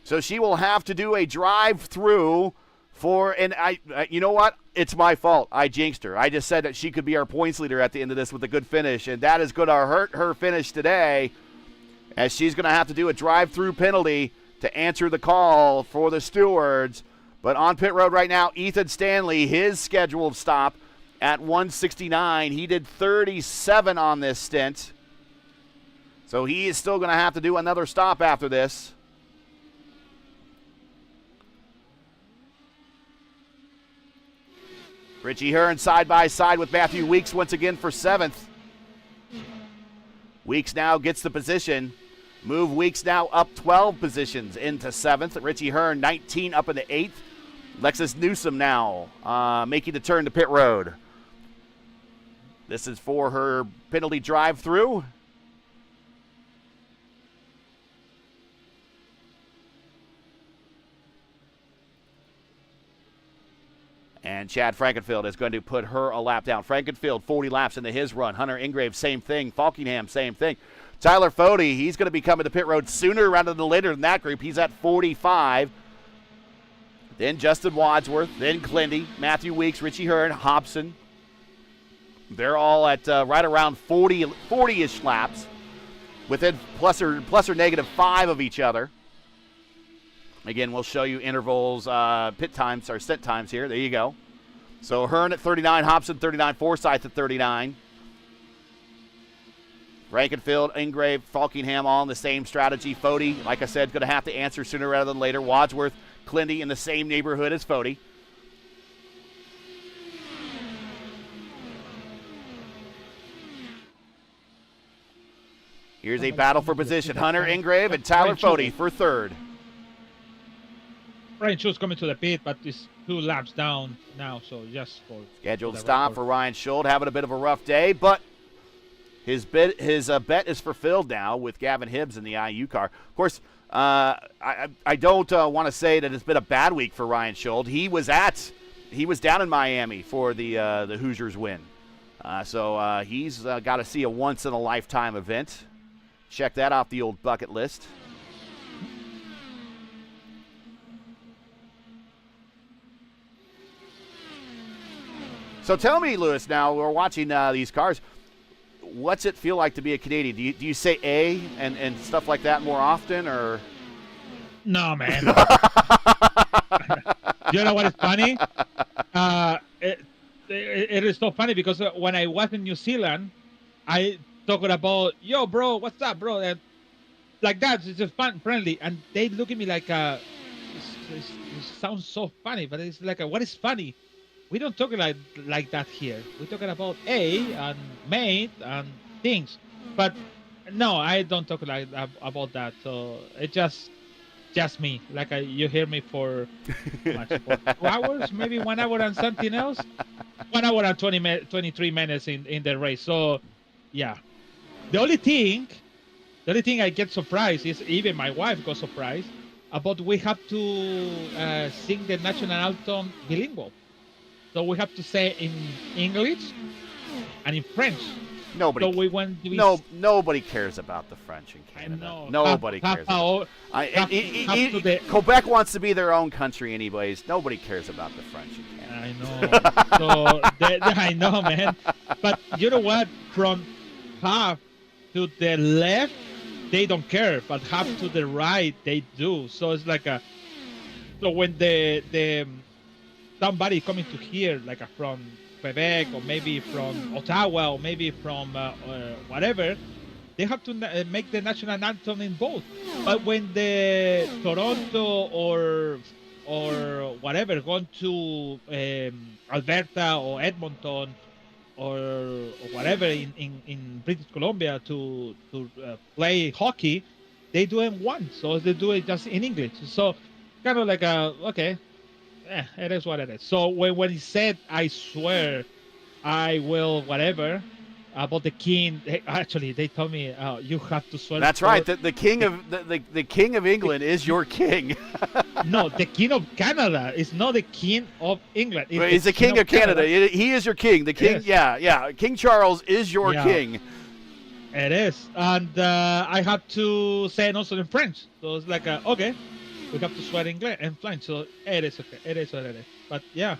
So she will have to do a drive-through for, and you know what? It's my fault. I jinxed her. I just said that she could be our points leader at the end of this with a good finish, and that is going to hurt her finish today, as she's going to have to do a drive-through penalty to answer the call for the stewards. But on pit road right now, Ethan Stanley, his scheduled stop at 169. He did 37 on this stint. So he is still going to have to do another stop after this. Richie Hearn side by side with Matthew Weeks once again for 7th. Weeks now gets the position. Move Weeks now up 12 positions into 7th. Richie Hearn 19 up into 8th. Alexis Newsom now making the turn to pit road. This is for her penalty drive-through. And Chad Frankenfield is going to put her a lap down. Frankenfield, 40 laps into his run. Hunter Ingrave, same thing. Falkingham, same thing. Tyler Fody, he's going to be coming to pit road sooner rather than later than that group. He's at 45. Then Justin Wadsworth, then Clindy, Matthew Weeks, Richie Hearn, Hobson. They're all at right around 40-ish laps, within plus or negative 5 of each other. Again, we'll show you intervals, pit times, or stint times here. There you go. So Hearn at 39, Hobson 39, Forsyth at 39. Frankenfield, Ingrave, Falkingham all in the same strategy. Fody, like I said, going to have to answer sooner rather than later. Wadsworth, Clindy in the same neighborhood as Fody. Here's a battle for position. Hunter Ingrave and Tyler Fody for 3rd. Ryan Schultz coming to the pit, but it's 2 laps down now, so just for Scheduled the stop record. for Ryan Schultz, having a bit of a rough day, but his bet is fulfilled now with Gavin Hibbs in the IU car. Of course, I don't want to say that it's been a bad week for Ryan Schultz. He was down in Miami for the Hoosiers win, so he's got to see a once in a lifetime event. Check that off the old bucket list. So tell me, Lewis, now we're watching these cars. What's it feel like to be a Canadian? Do you say A and stuff like that more often, or? No, man. You know what is funny? It is so funny because when I was in New Zealand, I talked about, yo, bro, what's up, bro? And like that, it's just fun, friendly. And they look at me like, it sounds so funny, but it's like, what is funny? We don't talk like that here. We're talking about A and mate and things. But no, I don't talk like about that. So it's just me. Like you hear me for 2 hours, maybe 1 hour and something else. 1 hour and 23 minutes in the race. So yeah. The only thing I get surprised is even my wife got surprised about we have to sing the national anthem bilingual. So we have to say in English and in French. Nobody. So we went. Nobody cares about the French in Canada. I know. Nobody cares. Quebec wants to be their own country, anyways. Nobody cares about the French in Canada. I know. I know, man. But you know what? From half to the left, they don't care, but half to the right, they do. So it's like a. So when the somebody coming to here, like from Quebec or maybe from Ottawa or maybe from whatever, they have to make the national anthem in both. But when the Toronto or whatever going to Alberta or Edmonton or whatever in British Columbia to play hockey, they do it once. So they do it just in English. So kind of like okay. It is what it is. So when he said, I swear I will whatever, about the king. Actually, they told me you have to swear. That's right. The king of the king of England is your king. No, the king of Canada is not the king of England. He's the king of Canada. He is your king. The king, Yes. yeah. King Charles is your king. It is, and I have to say it also in French. So it's like, okay, we have to swear in French. So it is okay. It is what it is. But yeah,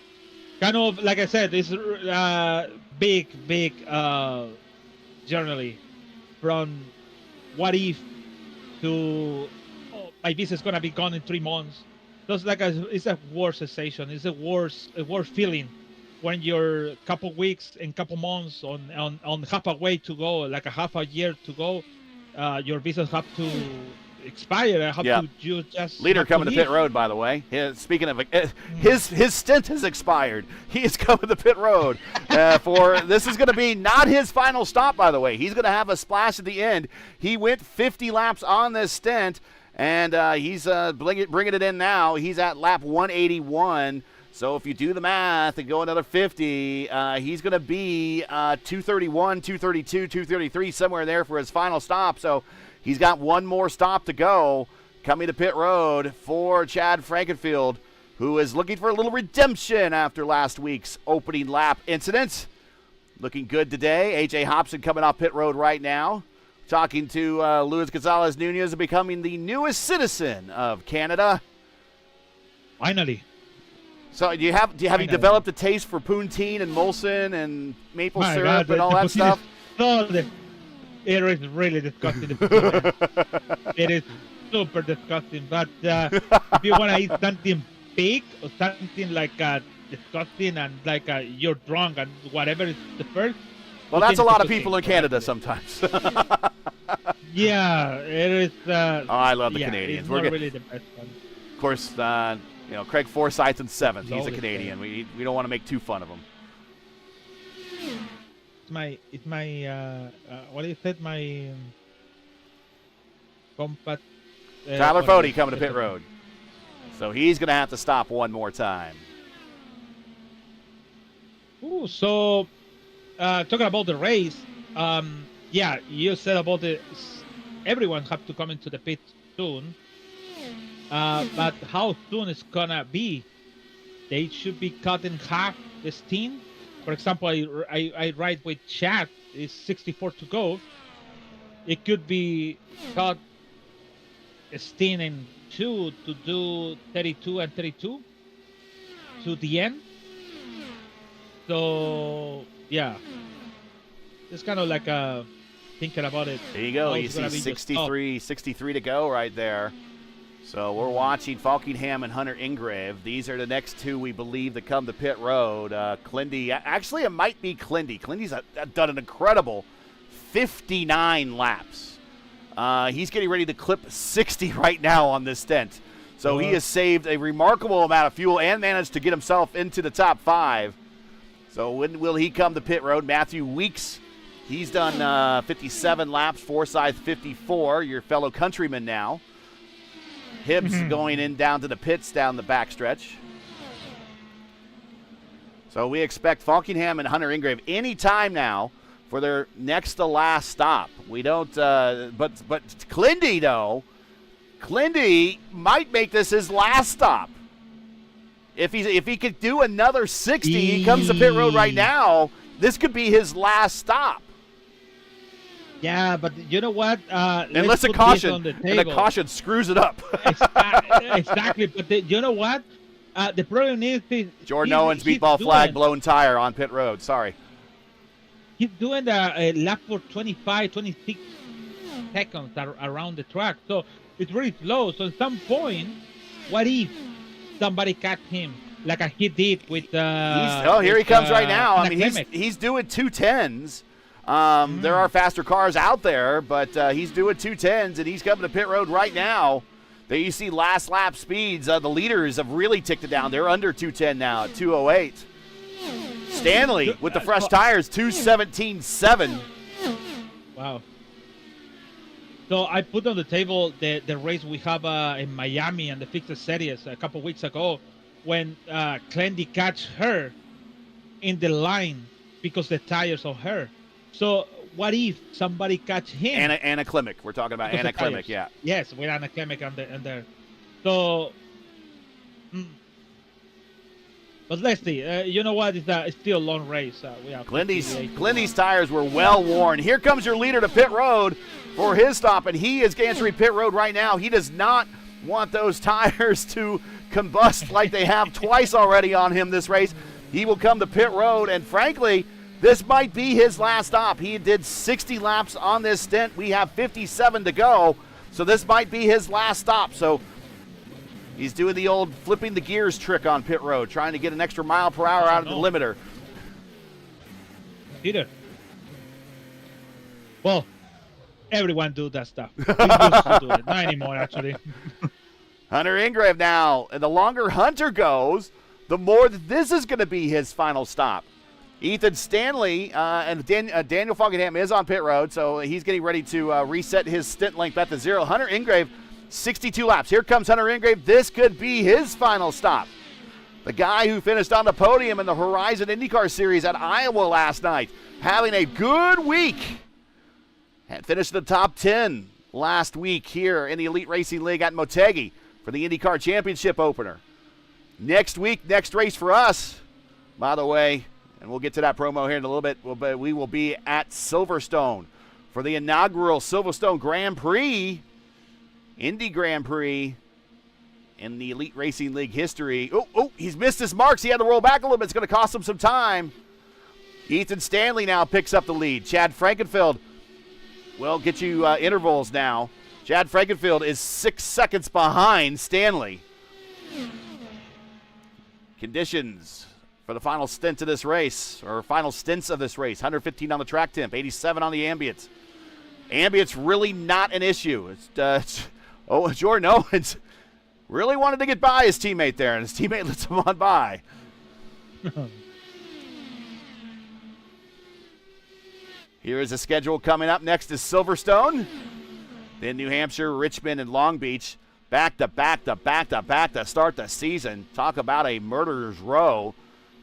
kind of like I said, it's big journey from what if to my visa is gonna be gone in 3 months. So it's like it's a worse sensation. It's a worse feeling when you're couple weeks and couple months on half a way to go, like a half a year to go, your visas have to expire. You just leader coming to pit road, by the way. Speaking of his stint has expired. He is coming to pit road for this is going to be not his final stop, by the way. He's going to have a splash at the end. He went 50 laps on this stint, and he's bringing it in now. He's at lap 181. So if you do the math and go another 50, he's going to be 231, 232, 233, somewhere there for his final stop. So he's got one more stop to go coming to pit road for Chad Frankenfield, who is looking for a little redemption after last week's opening lap incident. Looking good today. A.J. Hobson coming off pit road right now. Talking to Luis Gonzalez Nunez, becoming the newest citizen of Canada. Finally. So do you have developed a taste for poutine and Molson and maple syrup and all that stuff? It is really disgusting. It is super disgusting. But if you want to eat something big or something like disgusting and like you're drunk and whatever is the first. Well, that's a lot of people in Canada sometimes. Yeah, it is. I love the Canadians. It's not really the best one. Of course, Craig Forsyth's in 7th. He's a Canadian. We don't want to make too fun of him. It's my what do you say? My compat. Tyler Fode coming to pit road. So he's going to have to stop one more time. Ooh, so talking about the race, you said about everyone have to come into the pit soon. But how soon it's gonna be? They should be cut in half the stint. For example, I ride with Chad. It's 64 to go. It could be cut a stint in 2 to do 32 and 32 to the end. So yeah, it's kind of like thinking about it. There you go. You see 63 to go right there. So we're watching Falkingham and Hunter Ingrave. These are the next two we believe that come to pit road. Clindy, actually it might be Clindy. Clindy's done an incredible 59 laps. He's getting ready to clip 60 right now on this stint. So he has saved a remarkable amount of fuel and managed to get himself into the top 5. So when will he come to pit road? Matthew Weeks, he's done 57 laps. Forsyth 54, your fellow countryman now. Hibbs going in down to the pits down the backstretch. So we expect Falkingham and Hunter Ingrave any time now for their next to last stop. We don't, but Clindy though, Clindy might make this his last stop. If he could do another 60, he comes to pit road right now. This could be his last stop. Yeah, but you know what? Unless a caution, and the caution screws it up. Exactly, but you know what? The problem is Jordan Owens meatball flag blown tire on pit road. Sorry. He's doing a lap for 25, 26 seconds around the track, so it's really slow. So at some point, what if somebody cut him like he did with? Here he comes right now. I mean, he's doing 210s. There are faster cars out there, but he's doing 210s, and he's coming to pit road right now. There you see last lap speeds. The leaders have really ticked it down. They're under 210 now at 208. Stanley with the fresh tires, 217.7. Wow. So I put on the table the race we have in Miami and the Fixed Series a couple weeks ago when Clendy catch her in the line because the tires of her. So what if somebody catch him? Anna Klimek. We're talking about Anna Klimek, yeah. Yes, with Anna Klimek on there. So, but let's see. You know what? It's still a long race. We have Glindy's tires were well worn. Here comes your leader to pit road for his stop, and he is entering pit road right now. He does not want those tires to combust like they have twice already on him this race. He will come to pit road, and frankly, this might be his last stop. He did 60 laps on this stint. We have 57 to go, so this might be his last stop. So he's doing the old flipping the gears trick on pit road, trying to get an extra mile per hour out of the limiter. Peter. Well, everyone do that stuff. We used to do it. Not anymore, actually. Hunter Ingrave now, and the longer Hunter goes, the more that this is going to be his final stop. Ethan Stanley and Daniel Foggenham is on pit road, so he's getting ready to reset his stint length back to 0. Hunter Ingrave, 62 laps. Here comes Hunter Ingrave. This could be his final stop. The guy who finished on the podium in the Horizon IndyCar Series at Iowa last night, having a good week. Had finished in the top 10 last week here in the Elite Racing League at Motegi for the IndyCar Championship opener. Next week, next race for us, by the way, and we'll get to that promo here in a little bit, we will be at Silverstone for the inaugural Silverstone Grand Prix, Indy Grand Prix in the Elite Racing League history. Oh, he's missed his marks. He had to roll back a little bit. It's going to cost him some time. Ethan Stanley now picks up the lead. Chad Frankenfeld will get you intervals now. Chad Frankenfeld is 6 seconds behind Stanley. Conditions for the final stint of this race, or final stints of this race. 115 on the track temp, 87 on the ambience. Ambience really not an issue. Jordan Owens really wanted to get by his teammate there, and his teammate lets him on by. Here is the schedule coming up. Next is Silverstone, then New Hampshire, Richmond, and Long Beach. Back to back to start the season. Talk about a murderer's row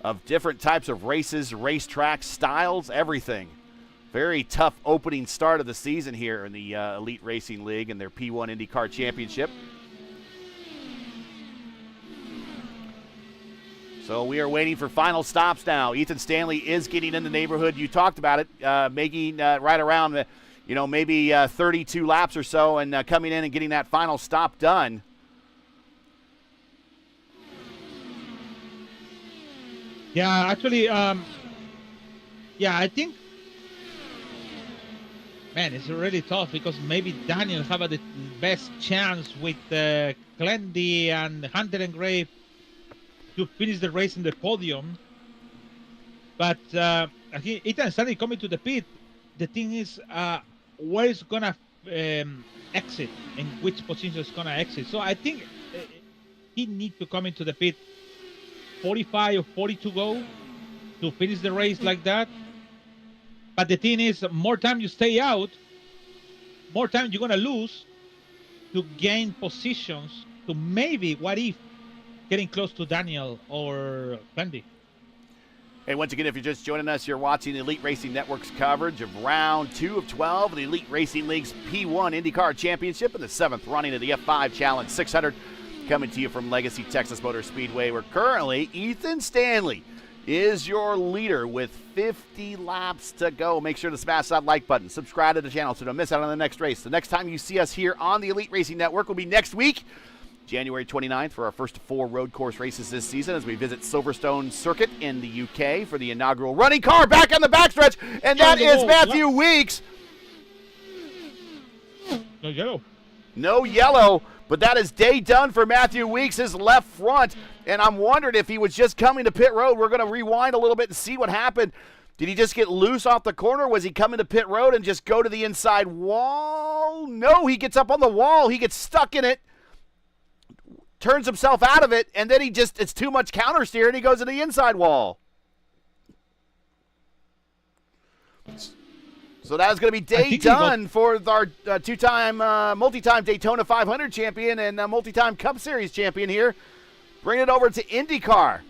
of different types of races, racetrack styles, everything. Very tough opening start of the season here in the Elite Racing League and their P1 IndyCar Championship. So we are waiting for final stops now. Ethan Stanley is getting in the neighborhood. You talked about it, making right around maybe 32 laps or so, and coming in and getting that final stop done. Yeah, actually, I think, man, it's really tough because maybe Daniel have the best chance with Glendy and Hunter and Gray to finish the race in the podium. But I think Ethan Stanley coming to the pit, the thing is, where is gonna exit and which position is gonna exit. So I think he need to come into the pit 45 or 42 go to finish the race like that. But the thing is, more time you stay out, more time you're gonna lose to gain positions to maybe, what if, getting close to Daniel or Fendi. Hey, once again, if you're just joining us, you're watching Elite Racing Network's coverage of Round 2 of 12 of the Elite Racing League's P1 IndyCar Championship in the 7th running of the F5 Challenge 600, coming to you from Legacy Texas Motor Speedway, where currently Ethan Stanley is your leader with 50 laps to go. Make sure to smash that like button, subscribe to the channel so don't miss out on the next race. The next time you see us here on the Elite Racing Network will be next week, January 29th, for our first 4 road course races this season as we visit Silverstone Circuit in the UK for the inaugural running car back on the backstretch, and that is Matthew Weeks. No yellow. No yellow, but that is day done for Matthew Weeks, his left front, and I'm wondering if he was just coming to pit road. We're going to rewind a little bit and see what happened. Did he just get loose off the corner? Was he coming to pit road and just go to the inside wall? No, he gets up on the wall. He gets stuck in it, turns himself out of it, and then it's too much counter steer, and he goes to the inside wall. So that is going to be day done for our two-time, multi-time Daytona 500 champion and multi-time Cup Series champion here. Bring it over to IndyCar.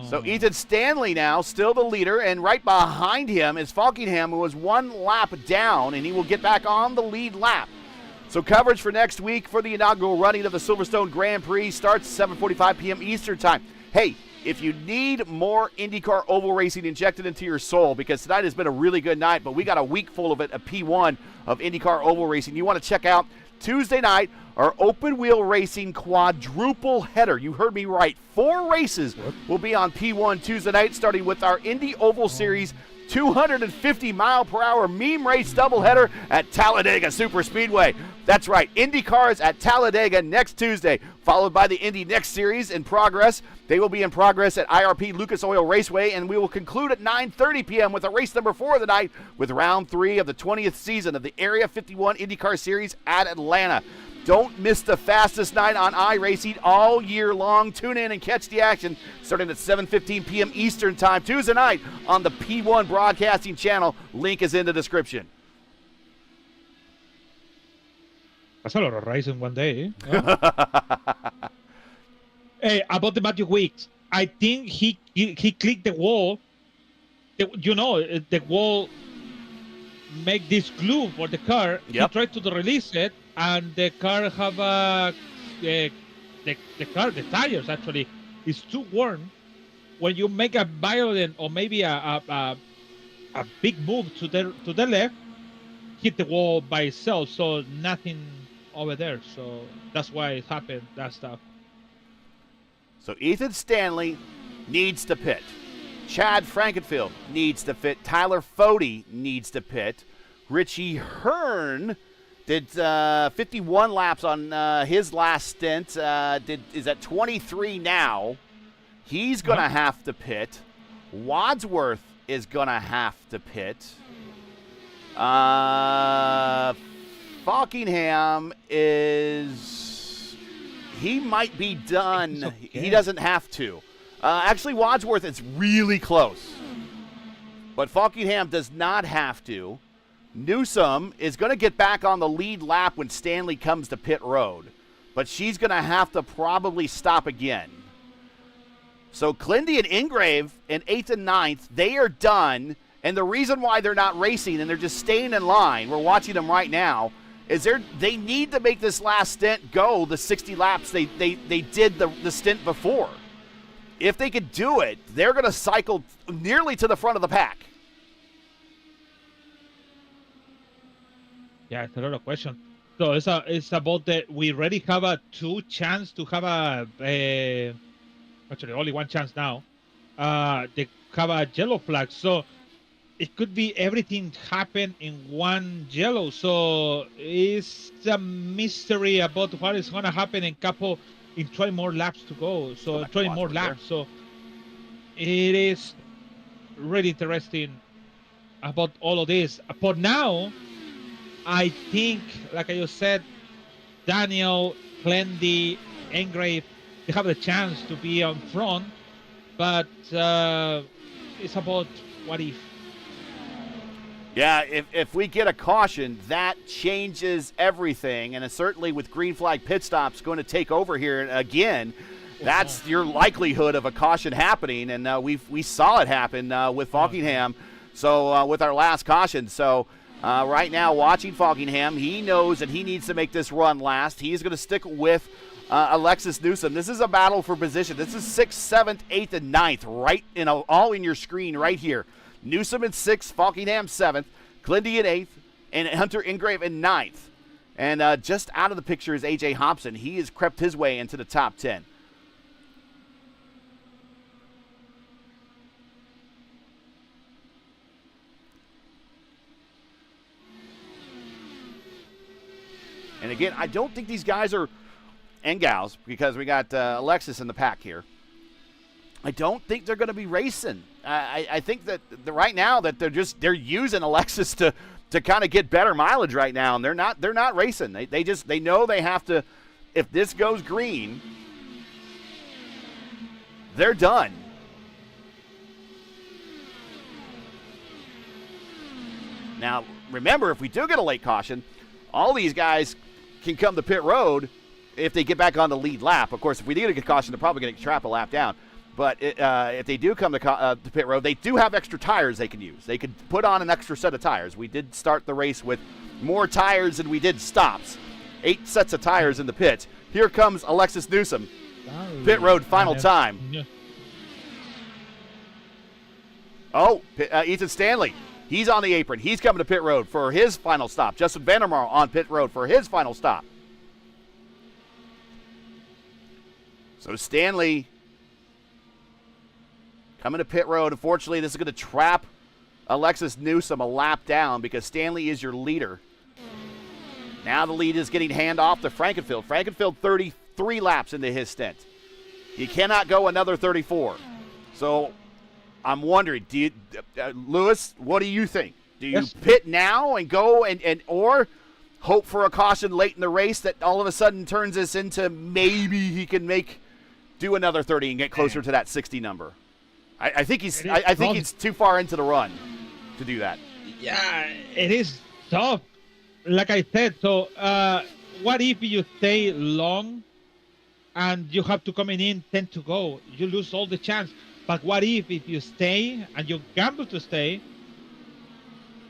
So Ethan Stanley now still the leader, and right behind him is Falkingham, who was 1 lap down, and he will get back on the lead lap. So coverage for next week for the inaugural running of the Silverstone Grand Prix starts 7:45 p.m. Eastern Time. Hey, if you need more IndyCar oval racing injected into your soul, because tonight has been a really good night, but we got a week full of it, a P1 of IndyCar oval racing, you want to check out Tuesday night, our open wheel racing quadruple header. You heard me right. 4 races will be on P1 Tuesday night, starting with our Indy Oval Series 250-mile-per-hour meme race doubleheader at Talladega Super Speedway. That's right, Indy cars at Talladega next Tuesday, followed by the Indy Next Series in progress. They will be in progress at IRP Lucas Oil Raceway, and we will conclude at 9:30 p.m. with a race number 4 of the night with round 3 of the 20th season of the Area 51 IndyCar Series at Atlanta. Don't miss the fastest night on iRacing all year long. Tune in and catch the action starting at 7:15 p.m. Eastern Time Tuesday night on the P1 Broadcasting Channel. Link is in the description. That's a lot of race in one day. Hey, about the Matthew Weeks, I think he clicked the wall. The wall make this glue for the car. Yep. He tried to release it, and the car have the tires actually is too worn. When you make a violent or maybe a big move to the left, hit the wall by itself. So nothing over there. So that's why it happened. That stuff. So Ethan Stanley needs to pit. Chad Frankenfield needs to pit. Tyler Fode needs to pit. Richie Hearn did 51 laps on his last stint. Is at 23 now. He's going to have to pit. Wadsworth is going to have to pit. Falkingham he might be done. Okay. He doesn't have to. Actually, Wadsworth is really close. But Falkingham does not have to. Newsom is going to get back on the lead lap when Stanley comes to pit road. But she's going to have to probably stop again. So Clindy and Ingrave in 8th and 9th, they are done. And the reason why they're not racing and they're just staying in line, we're watching them right now, is they need to make this last stint go the 60 laps they did the stint before. If they could do it, they're going to cycle nearly to the front of the pack. Yeah, it's a lot of questions. So it's about that we already have a 2 chance to have actually only 1 chance now. They have a yellow flag. So it could be everything happen in one yellow. So it's a mystery about what is going to happen in 20 more laps to go. So 20 more laps. So it is really interesting about all of this. But now, I think, like I just said, Daniel, Clendy, Engrave, they have the chance to be on front. But it's about what if. Yeah, if we get a caution, that changes everything. And it's certainly with green flag pit stops going to take over here again, that's your likelihood of a caution happening. And we saw it happen with Falkingham. So with our last caution. So right now watching Falkingham, he knows that he needs to make this run last. He's going to stick with Alexis Newsom. This is a battle for position. This is 6th, 7th, 8th, and 9th, right all in your screen right here. Newsom in 6th, Falkingham 7th, Clindy in 8th, and Hunter Ingrave in 9th. And just out of the picture is A.J. Hobson. He has crept his way into the top 10. And again, I don't think these guys are, and gals, because we got Alexis in the pack here. I don't think they're going to be racing. I think that right now that they're using Alexis to kind of get better mileage right now, and they're not racing. They know they have to. If this goes green, they're done. Now remember, if we do get a late caution, all these guys can come to pit road if they get back on the lead lap. Of course, if we do get a caution, they're probably going to trap a lap down. But if they do come to pit road, they do have extra tires they can use. They could put on an extra set of tires. We did start the race with more tires than we did stops. 8 sets of tires in the pits. Here comes Alexis Newsom. Pit road final time. Yeah. Oh, Ethan Stanley. He's on the apron. He's coming to pit road for his final stop. Justin Vandermeer on pit road for his final stop. So Stanley coming to pit road. Unfortunately, this is going to trap Alexis Newsom a lap down because Stanley is your leader. Now the lead is getting handoff to Frankenfield. Frankenfield 33 laps into his stint. You cannot go another 34. So I'm wondering, Lewis, what do you think? Do you pit now and go and or hope for a caution late in the race that all of a sudden turns us into maybe he can do another 30 and get closer to that 60 number? I think he's too far into the run to do that. Yeah, it is tough. Like I said, so what if you stay long and you have to coming in 10 to go? You lose all the chance. But what if you stay and you gamble to stay,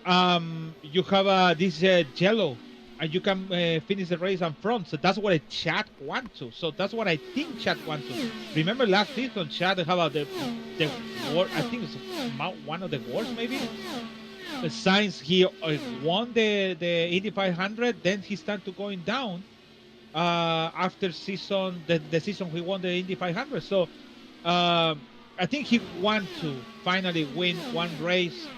you have this yellow and you can finish the race up front. So that's what Chad want to. So that's what I think Chad want to. Remember last season, Chad had the worst, I think it's one of the worst maybe. Since he won the Indy 500, then he started going down after season the season he won the Indy 500. So I think he want to finally win one race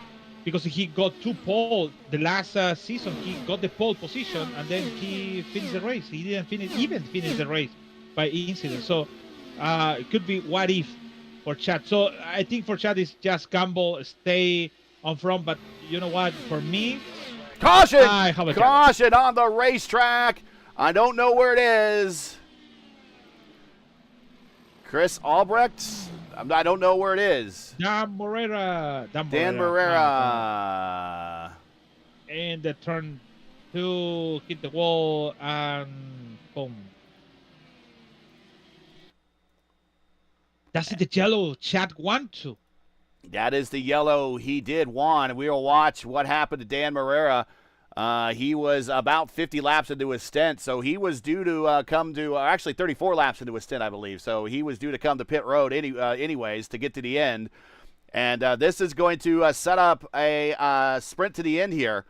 because he got 2 pole. The last season he got the pole position and then he finished the race. He didn't finish the race by incident. So it could be what if for Chad. So I think for Chad is just gamble, stay on front. But you know what? For me, caution! Caution on the racetrack. I don't know where it is. Chris Albrecht. I don't know where it is. Dan Morera. And the turn 2 hit the wall and boom. That's the yellow Chad won to. That is the yellow he did want. We will watch what happened to Dan Morera. He was about 50 laps into his stint, so he was due to come to actually 34 laps into his stint, I believe. So he was due to come to pit road anyways to get to the end. And this is going to set up a sprint to the end here.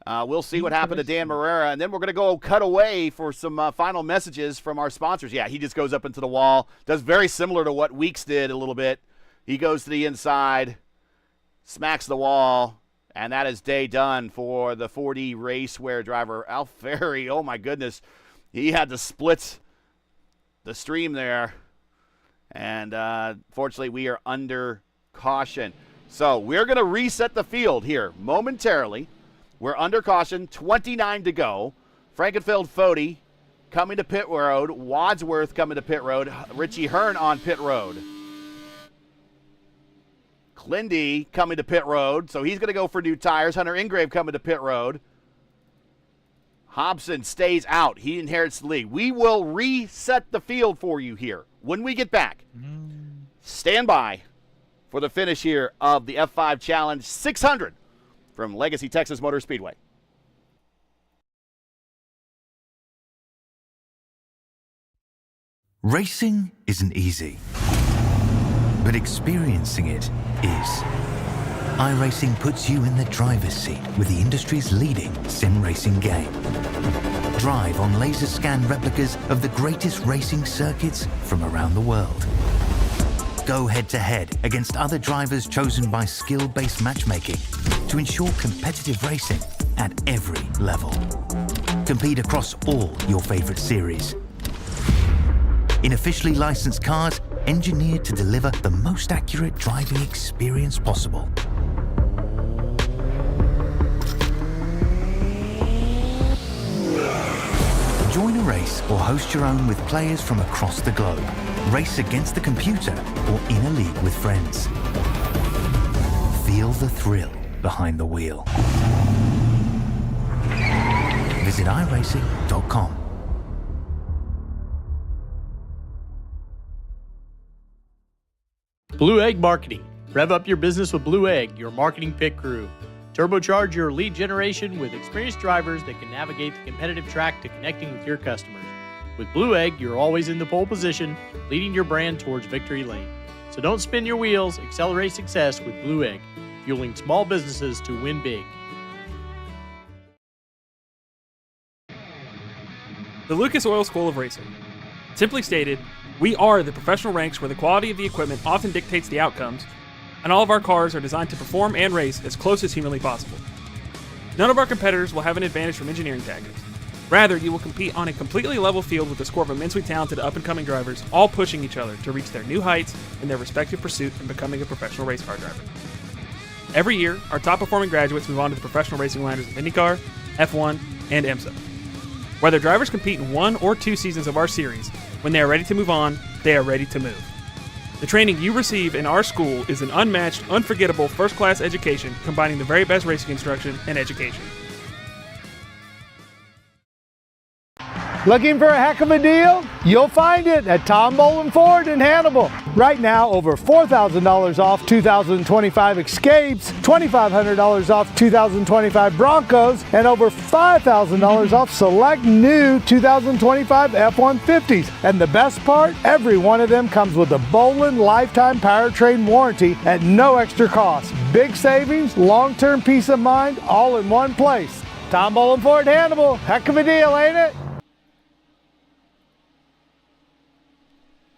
We'll see what happened to Dan Morera, and then we're going to go cut away for some final messages from our sponsors. Yeah, he just goes up into the wall. Does very similar to what Weeks did a little bit. He goes to the inside, smacks the wall. And that is day done for the 4D Raceway driver, Alfieri. Oh, my goodness. He had to split the stream there. And fortunately, we are under caution. So we're going to reset the field here momentarily. We're under caution, 29 to go. Frankenfield Fody coming to pit road. Wadsworth coming to pit road. Richie Hearn on pit road. Lindy coming to pit road, so he's going to go for new tires. Hunter Ingrave coming to pit road. Hobson stays out. He inherits the lead. We will reset the field for you here when we get back. Stand by for the finish here of the F5 Challenge 600 from Legacy Texas Motor Speedway. Racing isn't easy, but experiencing it is. iRacing puts you in the driver's seat with the industry's leading sim racing game. Drive on laser scan replicas of the greatest racing circuits from around the world. Go head to head against other drivers chosen by skill-based matchmaking to ensure competitive racing at every level. Compete across all your favorite series. In officially licensed cars, engineered to deliver the most accurate driving experience possible. Join a race or host your own with players from across the globe. Race against the computer or in a league with friends. Feel the thrill behind the wheel. Visit iRacing.com. Blue Egg Marketing. Rev up your business with Blue Egg, your marketing pit crew. Turbocharge your lead generation with experienced drivers that can navigate the competitive track to connecting with your customers. With Blue Egg, you're always in the pole position, leading your brand towards victory lane. So don't spin your wheels, accelerate success with Blue Egg, fueling small businesses to win big. The Lucas Oil School of Racing. Simply stated, we are the professional ranks where the quality of the equipment often dictates the outcomes, and all of our cars are designed to perform and race as close as humanly possible. None of our competitors will have an advantage from engineering tactics. Rather, you will compete on a completely level field with a score of immensely talented up-and-coming drivers, all pushing each other to reach their new heights in their respective pursuit in becoming a professional race car driver. Every year, our top-performing graduates move on to the professional racing ladders of IndyCar, F1, and IMSA. Whether drivers compete in 1 or 2 seasons of our series, when they are ready to move on, they are ready to move. The training you receive in our school is an unmatched, unforgettable, first-class education combining the very best racing instruction and education. Looking for a heck of a deal? You'll find it at Tom Bolin Ford in Hannibal. Right now, over $4,000 off 2025 Escapes, $2,500 off 2025 Broncos, and over $5,000 off select new 2025 F-150s. And the best part, every one of them comes with a Bolin lifetime powertrain warranty at no extra cost. Big savings, long-term peace of mind, all in one place. Tom Bolin Ford Hannibal. Heck of a deal, ain't it?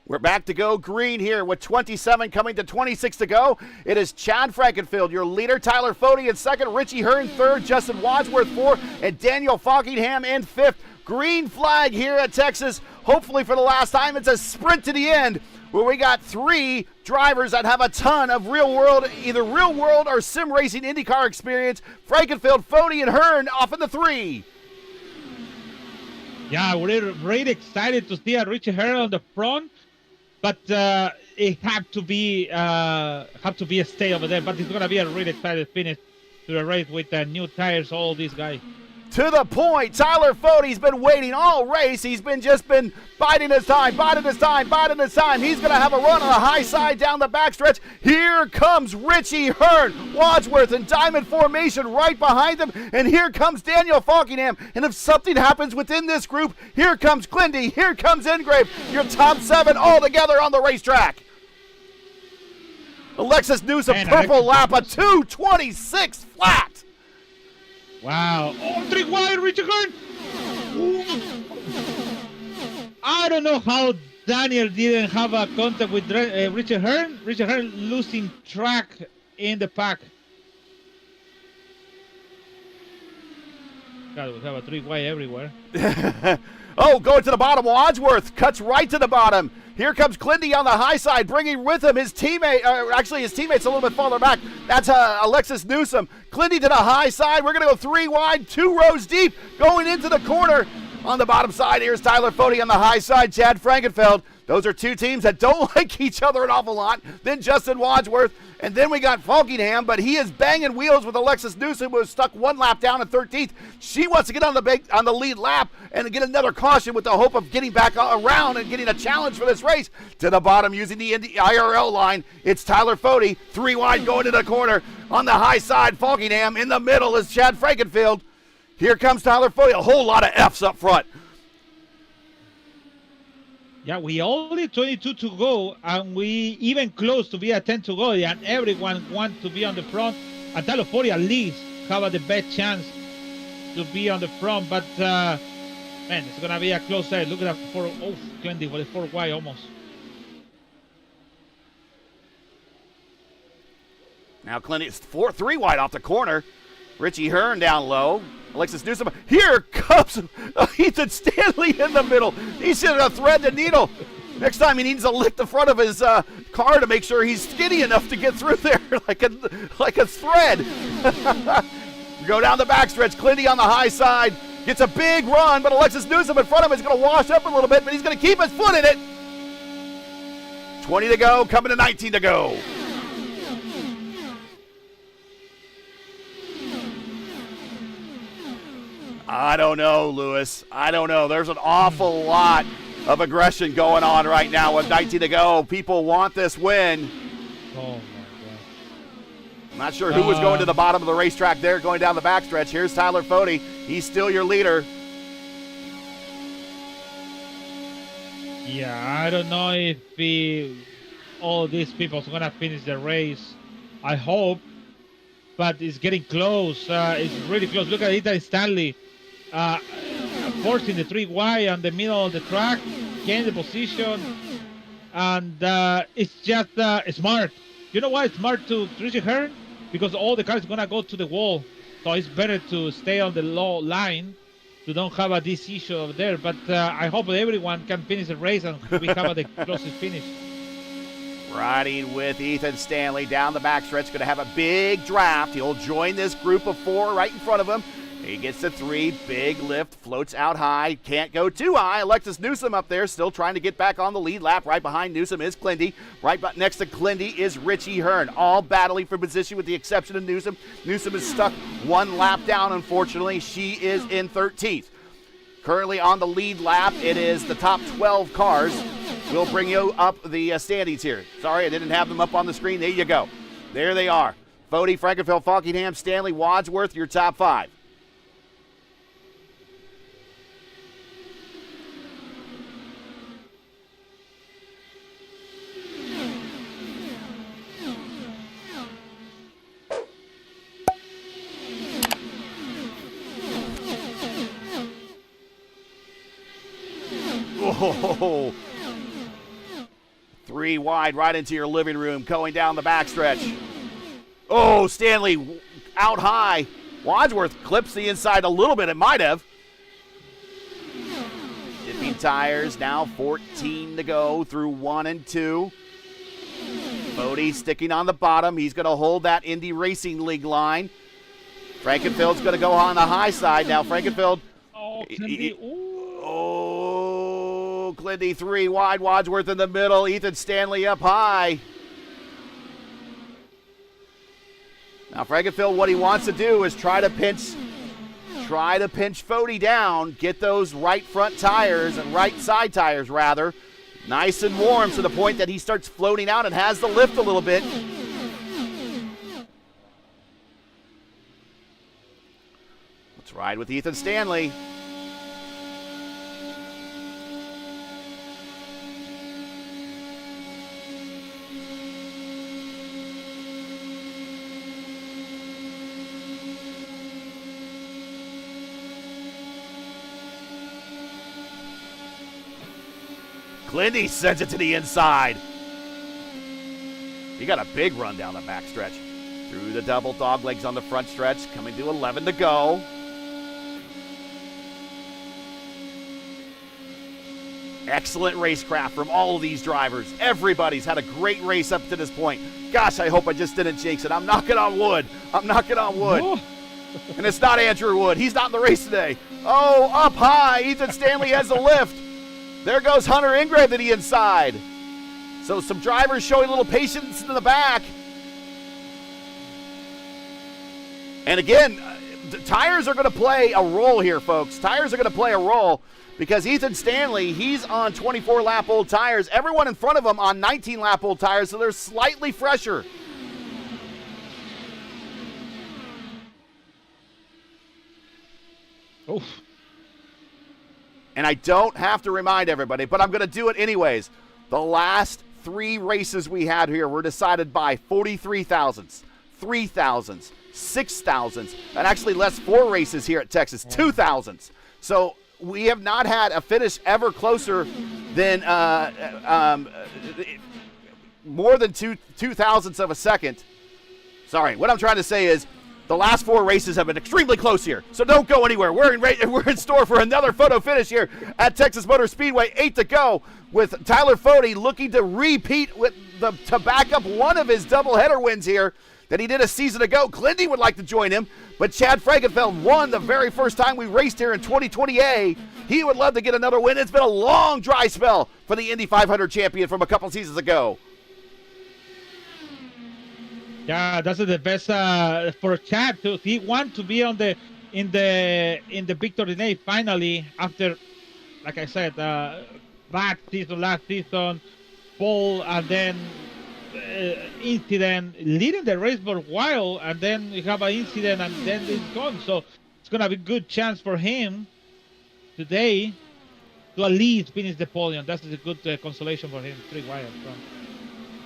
We're back to go green here with 27 coming to 26 to go. It is Chad Frankenfield, your leader. Tyler Fody in second. Richie Hearn third. Justin Wadsworth fourth. And Daniel Fockingham in fifth. Green flag here at Texas. Hopefully for the last time. It's a sprint to the end where we got 3 drivers that have a ton of either real world or sim racing IndyCar experience. Frankenfield, Fody, and Hearn off in the 3. Yeah, we're really excited to see Richie Hearn on the front. But it had to be a stay over there. But it's gonna be a really exciting finish to the race with new tires. All these guys. To the point, Tyler Fode's been waiting all race. He's been biding his time. He's gonna have a run on the high side down the backstretch. Here comes Richie Hearn, Wadsworth in diamond formation right behind him, and here comes Daniel Fockingham. And if something happens within this group, here comes Glindy, here comes Ingrave. Your top 7 all together on the racetrack. Alexis Newsom, purple lap, a 2:26 flat. Wow. Oh, 3 wide, Richie Hearn. I don't know how Daniel didn't have a contact with Richie Hearn. Richie Hearn losing track in the pack. God, we have a 3 wide everywhere. Oh, going to the bottom. Wadsworth cuts right to the bottom. Here comes Clindy on the high side, bringing with him his teammate. Actually, his teammate's a little bit farther back. That's Alexis Newsom. Clindy to the high side. We're going to go 3 wide, 2 rows deep, going into the corner. On the bottom side, here's Tyler Fody on the high side, Chad Frankenfeld. Those are 2 teams that don't like each other an awful lot. Then Justin Wadsworth, and then we got Fockingham, but he is banging wheels with Alexis Newsom, who was stuck 1 lap down in 13th. She wants to get on the lead lap and get another caution with the hope of getting back around and getting a challenge for this race. To the bottom using the IRL line, it's Tyler Fody, 3 wide going to the corner. On the high side, Fockingham. In the middle is Chad Frankenfield. Here comes Tyler Fody, a whole lot of F's up front. Yeah, we only 22 to go, and we even close to be at 10 to go, and everyone wants to be on the front. And Tyler Fody at least have the best chance to be on the front, but man, it's gonna be a close side. Look at that 20 for the 4 wide almost. Now Clinton 3 wide off the corner. Richie Hearn down low. Alexis Newsom. Here comes Ethan Stanley in the middle. He's should have thread the needle. Next time he needs to lick the front of his car to make sure he's skinny enough to get through there like a thread. We go down the backstretch. Clinty on the high side. Gets a big run, but Alexis Newsom in front of him is going to wash up a little bit, but he's going to keep his foot in it. 20 to go, coming to 19 to go. I don't know, Lewis. I don't know. There's an awful lot of aggression going on right now with 19 to go. People want this win. Oh my God. I'm not sure who was going to the bottom of the racetrack there, going down the backstretch. Here's Tyler Fode. He's still your leader. Yeah, I don't know if all these people are gonna finish the race. I hope, but it's getting close. It's really close. Look at Ethan Stanley forcing the 3Y on the middle of the track, getting the position, and it's just smart. You know why it's smart to Tricia Hearn? Because all the cars are gonna go to the wall, so it's better to stay on the low line to don't have this issue over there. But I hope everyone can finish the race and we have the closest finish. Riding with Ethan Stanley down the backstretch, going to have a big draft. He'll join this group of 4 right in front of him. He gets the 3, big lift, floats out high, can't go too high. Alexis Newsom up there still trying to get back on the lead lap. Right behind Newsom is Clindy. Right next to Clindy is Richie Hearn, all battling for position with the exception of Newsom. Newsom is stuck 1 lap down, unfortunately. She is in 13th. Currently on the lead lap, it is the top 12 cars. We'll bring you up the standings here. Sorry, I didn't have them up on the screen. There you go. There they are. Fode, Frankenfeld, Falkingham, Stanley, Wadsworth, your top 5. Oh, 3 wide right into your living room, going down the backstretch. Oh, Stanley out high. Wadsworth clips the inside a little bit. It might have. Dipping tires, now 14 to go through 1 and 2. Fode sticking on the bottom. He's going to hold that Indy Racing League line. Frankenfeld's going to go on the high side. Now Frankenfeld. Oh, Clindy. Oh, Clindy 3 wide, Wadsworth in the middle, Ethan Stanley up high. Now Frankenfeld, what he wants to do is try to pinch Fode down, get those right front tires and right side tires rather, nice and warm to the point that he starts floating out and has the lift a little bit. Let's ride with Ethan Stanley. Clindy sends it to the inside. He got a big run down the backstretch. Through the double dog legs on the front stretch, coming to 11 to go. Excellent racecraft from all of these drivers. Everybody's had a great race up to this point. Gosh, I hope I just didn't jinx it. I'm knocking on wood. Oh. And it's not Andrew Wood. He's not in the race today. Oh, up high. Ethan Stanley has the lift. There goes Hunter Ingrave to the inside. So some drivers showing a little patience in the back. And again, the tires are going to play a role here, folks. Tires are going to play a role because Ethan Stanley, he's on 24-lap-old tires. Everyone in front of him on 19-lap-old tires, so they're slightly fresher. Oof. And I don't have to remind everybody, but I'm going to do it anyways. The last 3 races we had here were decided by 43 thousandths, 3 thousandths, 6 thousandths, and actually less 4 races here at Texas, 2 thousandths. So we have not had a finish ever closer than more than 2 thousandths of a second. Sorry, what I'm trying to say is the last 4 races have been extremely close here, so don't go anywhere. We're in store for another photo finish here at Texas Motor Speedway. 8 to go with Tyler Fode looking to repeat to back up one of his doubleheader wins here that he did a season ago. Clindy would like to join him, but Chad Frankenfeld won the very first time we raced here in 2020A. He would love to get another win. It's been a long dry spell for the Indy 500 champion from a couple seasons ago. Yeah, that's the best for Chad. He wants to be in the victory lane finally after, like I said, bad season last season, pole, and then incident, leading the race for a while, and then you have an incident, and then it's gone. So it's gonna be a good chance for him today to at least finish the podium. That's a good consolation for him. 3 wide up front.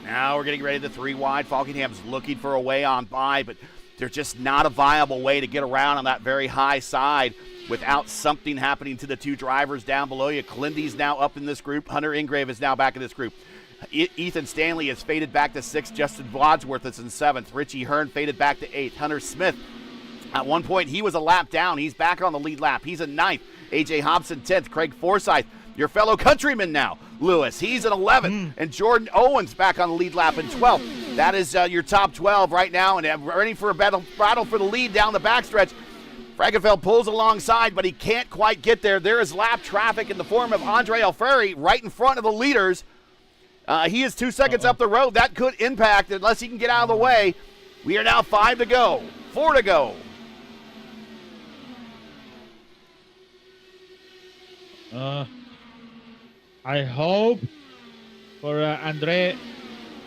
Now we're getting ready to 3 wide. Falkingham's looking for a way on by, but there's just not a viable way to get around on that very high side without something happening to the 2 drivers down below you. Clindy's now up in this group. Hunter Ingrave is now back in this group. Ethan Stanley has faded back to 6th. Justin Wadsworth is in 7th. Richie Hearn faded back to 8th. Hunter Smith, at one point, he was a lap down. He's back on the lead lap. He's in 9th. A.J. Hobson, 10th. Craig Forsyth, your fellow countryman now, Lewis, he's in 11th. And Jordan Owens back on the lead lap in 12th. That is your top 12 right now, and ready for a battle for the lead down the backstretch. Frankenfeld pulls alongside, but he can't quite get there. There is lap traffic in the form of Andre Alfieri right in front of the leaders. He is 2 seconds up the road. That could impact unless he can get out of the way. We are now 5 to go, 4 to go. I hope for Andres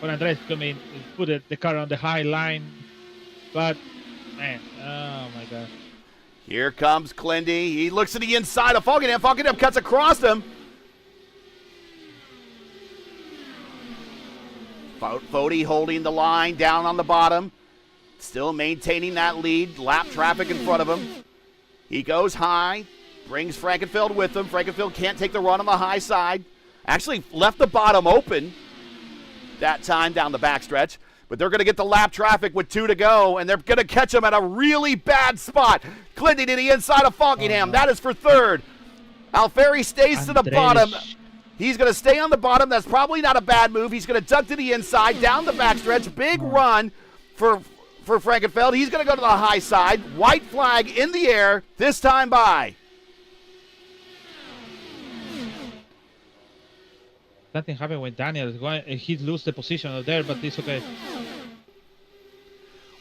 to come in, put the car on the high line, but man, oh my God. Here comes Clindy. He looks to the inside of Falkenham. Falkenham cuts across him. Fody holding the line down on the bottom. Still maintaining that lead. Lap traffic in front of him. He goes high. Brings Frankenfeld with him. Frankenfeld can't take the run on the high side. Actually left the bottom open that time down the backstretch. But they're going to get the lap traffic with 2 to go, and they're going to catch him at a really bad spot. Clindy to the inside of Falkingham. That is for 3rd. Alfieri stays to the bottom. He's going to stay on the bottom. That's probably not a bad move. He's going to duck to the inside, down the backstretch. Big run for Frankenfeld. He's going to go to the high side. White flag in the air, this time by. Something happened with Daniel. He lost the position out there, but it's okay.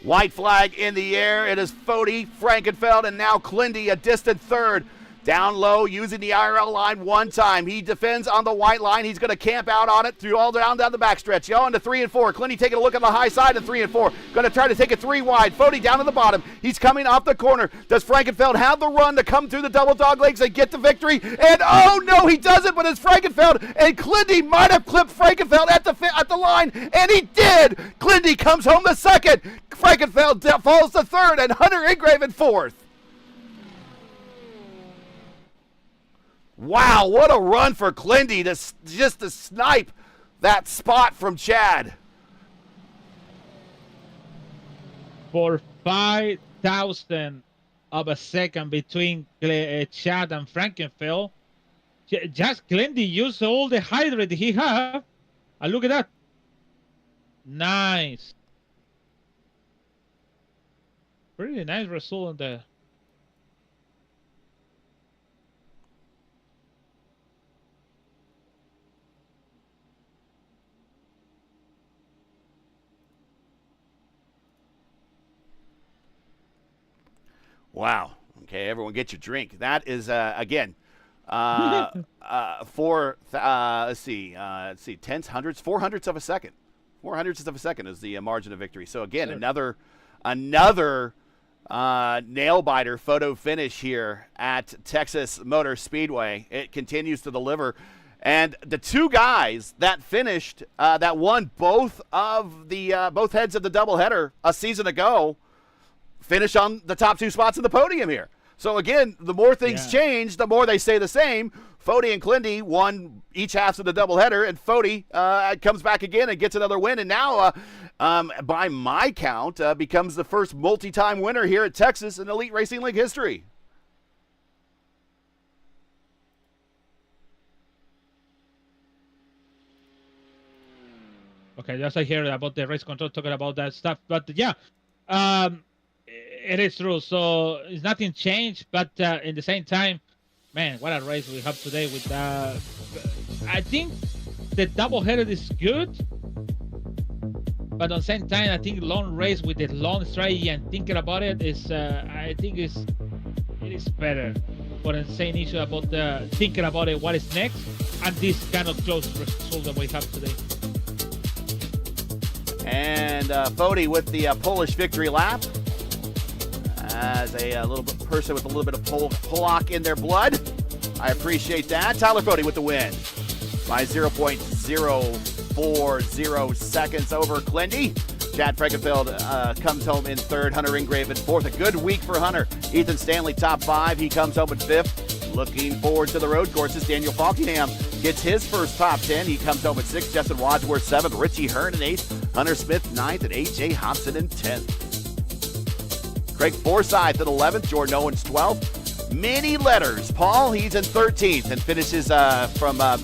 White flag in the air. It is Fody, Frankenfeld, and now Clindy, a distant 3rd. Down low, using the IRL line 1 time. He defends on the white line. He's going to camp out on it through all down the backstretch. Yo, into 3 and 4. Clindy taking a look at the high side of 3 and 4. Going to try to take it 3 wide. Fody down to the bottom. He's coming off the corner. Does Frankenfeld have the run to come through the double dog legs and get the victory? And oh no, he doesn't, but it's Frankenfeld. And Clindy might have clipped Frankenfeld at the line, and he did. Clindy comes home the 2nd. Frankenfeld falls to 3rd, and Hunter Ingrave in 4th. Wow, what a run for Clindy just to snipe that spot from Chad. For 5,000 of a second between Chad and Frankenfeld, just Clindy used all the hydrate he had. And look at that. Nice. Pretty nice result on the... Wow. Okay, everyone get your drink. That is, again, for, let's see, tenths, hundreds, 400ths of a second. 400ths of a second is the margin of victory. So, again, another nail-biter photo finish here at Texas Motor Speedway. It continues to deliver. And the 2 guys that finished, that won both heads of the doubleheader a season ago, finish on the top 2 spots of the podium here. So again, the more things change, the more they stay the same. Fody and Clindy won each half of the doubleheader, and Fody comes back again and gets another win, and now, by my count, becomes the first multi-time winner here at Texas in Elite Racing League history. Okay, just I hear about the race control talking about that stuff, but yeah, it is true. So it's nothing changed, but in the same time, man, what a race we have today. With I think the doubleheader is good, but at the same time, I think long race with the long strategy and thinking about it is, I think it is better for the same issue about thinking about it, what is next, and this kind of close result that we have today. And Fody with the Polish victory lap. As a little bit person with a little bit of Polak in their blood. I appreciate that. Tyler Fody with the win by 0.040 seconds over Clindy. Chad Frankenfeld comes home in third. Hunter Ingrave in fourth. A good week for Hunter. Ethan Stanley top 5. He comes home in fifth. Looking forward to the road courses. Daniel Falkingham gets his first top 10. He comes home in sixth. Justin Wadsworth seventh. Richie Hearn in eighth. Hunter Smith ninth. And A.J. Hobson in 10th. Craig Forsyth at 11th. Jordan Owens 12th. Many letters. Paul, he's in 13th and finishes from a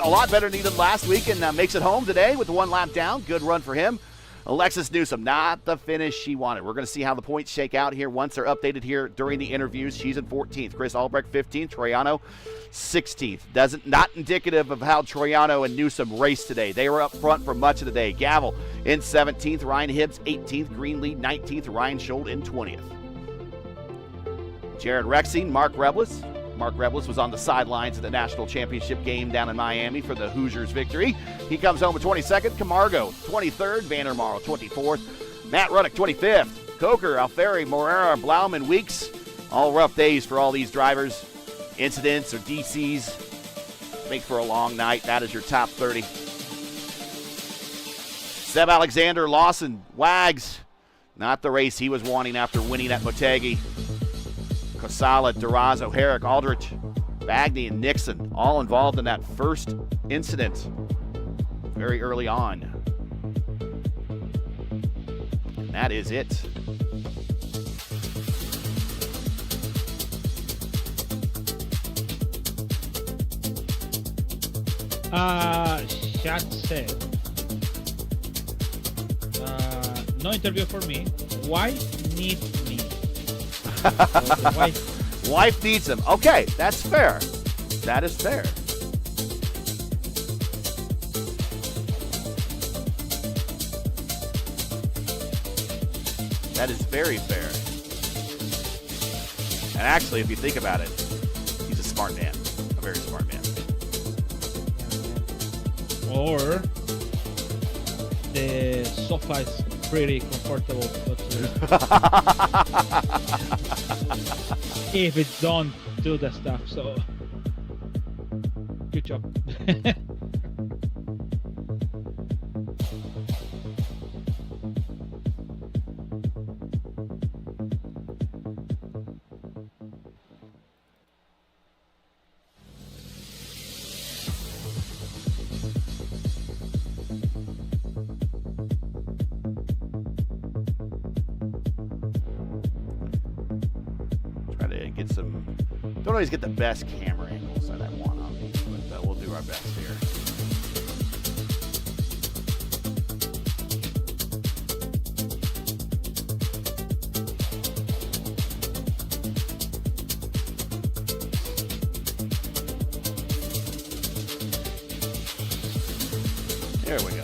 lot better than he did last week and makes it home today with one lap down. Good run for him. Alexis Newsom, not the finish she wanted. We're going to see how the points shake out here once they're updated here during the interviews. She's in 14th. Chris Albrecht 15th. Troiano 16th. Not indicative of how Troiano and Newsom raced today. They were up front for much of the day. Gavel in 17th. Ryan Hibbs 18th. Greenlee 19th. Ryan Schold in 20th. Jared Rexing, Mark Reblis. Mark Reblis was on the sidelines of the national championship game down in Miami for the Hoosiers victory. He comes home with 22nd. Camargo, 23rd. Vandermarl, 24th. Matt Ruddock, 25th. Coker, Alfieri, Morera, Blauman, Weeks. All rough days for all these drivers. Incidents or DCs make for a long night. That is your top 30. Seb Alexander, Lawson, Wags. Not the race he was wanting after winning at Motegi. Casala, Durazo, Herrick, Aldrich, Bagney, and Nixon all involved in that first incident very early on. And that is it. Chat said, no interview for me. Wife needs me. Wife needs him. Okay, that's fair. That is fair. That is very fair. And actually, if you think about it, he's a smart man. A very smart man. Or the sofa is pretty comfortable. But, if it don't do the stuff, so good job. Don't always get the best camera angles that I want on these, but we'll do our best here. There we go.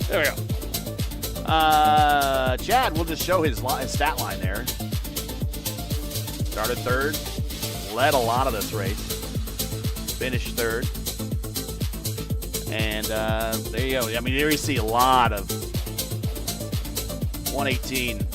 There we go. Chad, we'll just show his stat line there. Started third, led a lot of this race, finished third, and there you go. I mean, there you see a lot of 118.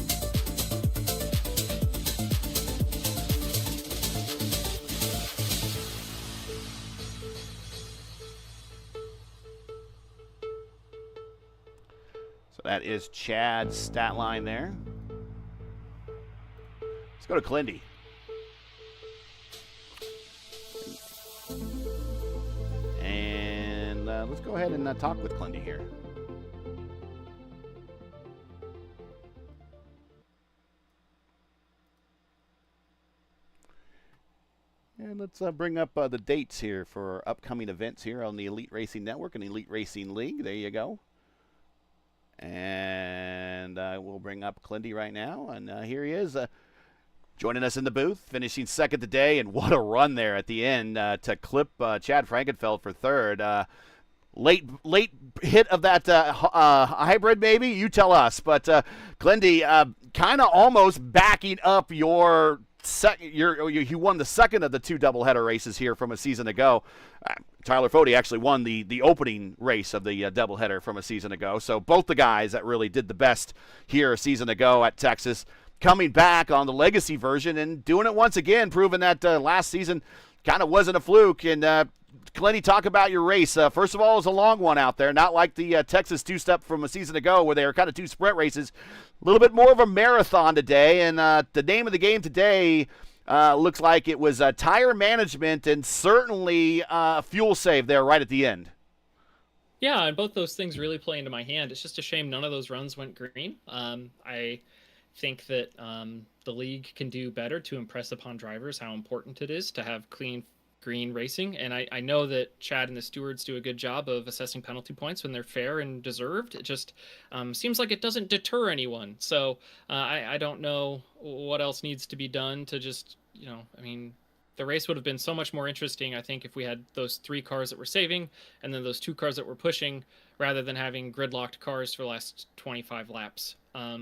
That is Chad's stat line there. Let's go to Clindy. And let's go ahead and talk with Clindy here. And let's bring up the dates here for upcoming events here on the Elite Racing Network and Elite Racing League. There you go. And we'll bring up Clindy right now. And here he is joining us in the booth, finishing second today. And what a run there at the end to clip Chad Frankenfeld for third. Late hit of that hybrid, maybe? You tell us. But Clindy kind of almost backing up your he won the second of the 2 doubleheader races here from a season ago. Tyler Fode actually won the opening race of the doubleheader from a season ago. So both the guys that really did the best here a season ago at Texas coming back on the legacy version and doing it once again, proving that last season kind of wasn't a fluke. And Clenny, talk about your race. First of all, it was a long one out there, not like the Texas two-step from a season ago where they were kind of 2 sprint races. A little bit more of a marathon today, and the name of the game today looks like it was tire management and certainly fuel save there right at the end. Yeah, and both those things really play into my hand. It's just a shame none of those runs went green. I think that the league can do better to impress upon drivers how important it is to have clean green racing, and I know that Chad and the stewards do a good job of assessing penalty points when they're fair and deserved. It just seems like it doesn't deter anyone. So I don't know what else needs to be done to just, I mean, the race would have been so much more interesting, I think, if we had those 3 cars that were saving and then those 2 cars that were pushing, rather than having gridlocked cars for the last 25 laps. I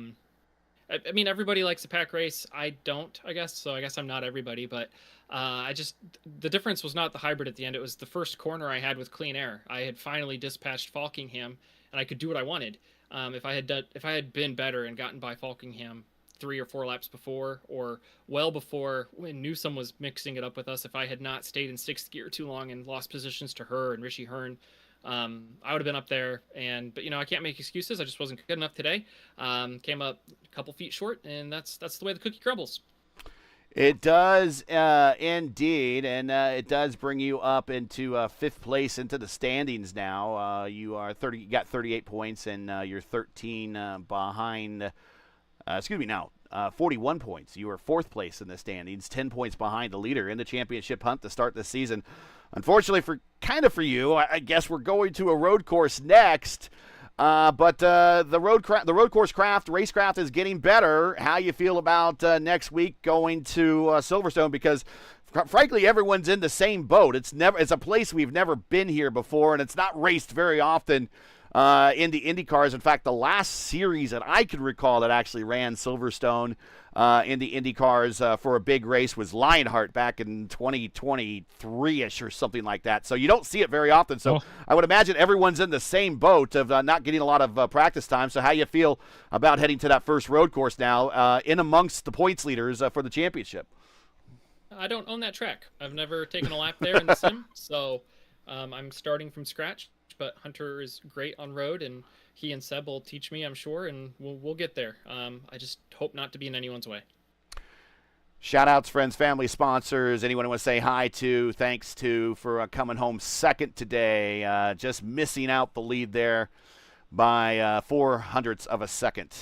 mean, everybody likes a pack race. I don't, I guess. So I guess I'm not everybody, but the difference was not the hybrid at the end. It was the first corner I had with clean air. I had finally dispatched Falkingham, and I could do what I wanted. If I had been better and gotten by Falkingham 3 or 4 laps before, or well before when Newsom was mixing it up with us, if I had not stayed in 6th gear too long and lost positions to her and Rishi Hearn, I would have been up there, but I can't make excuses. I just wasn't good enough today. Came up a couple feet short, and that's the way the cookie crumbles. It does indeed, and it does bring you up into 5th place into the standings now. You got 38 points, and you're 13 behind. 41 points. You are 4th place in the standings, 10 points behind the leader in the championship hunt to start this season. Unfortunately, for you, I guess we're going to a road course next. But the road course racecraft is getting better. How you feel about next week going to Silverstone? Because frankly, everyone's in the same boat. It's a place we've never been here before, and it's not raced very often in the IndyCars. In fact, the last series that I can recall that actually ran Silverstone in the IndyCars for a big race was Lionheart back in 2023-ish or something like that. So you don't see it very often. So I would imagine everyone's in the same boat of not getting a lot of practice time. So how you feel about heading to that first road course now in amongst the points leaders for the championship? I don't own that track. I've never taken a lap there in the sim, so I'm starting from scratch. But Hunter is great on road, and he and Seb will teach me, I'm sure, and we'll get there. I just hope not to be in anyone's way. Shout outs, friends, family, sponsors, anyone I want to say hi to, thanks to for coming home second today. Just missing out the lead there by 0.04 of a second.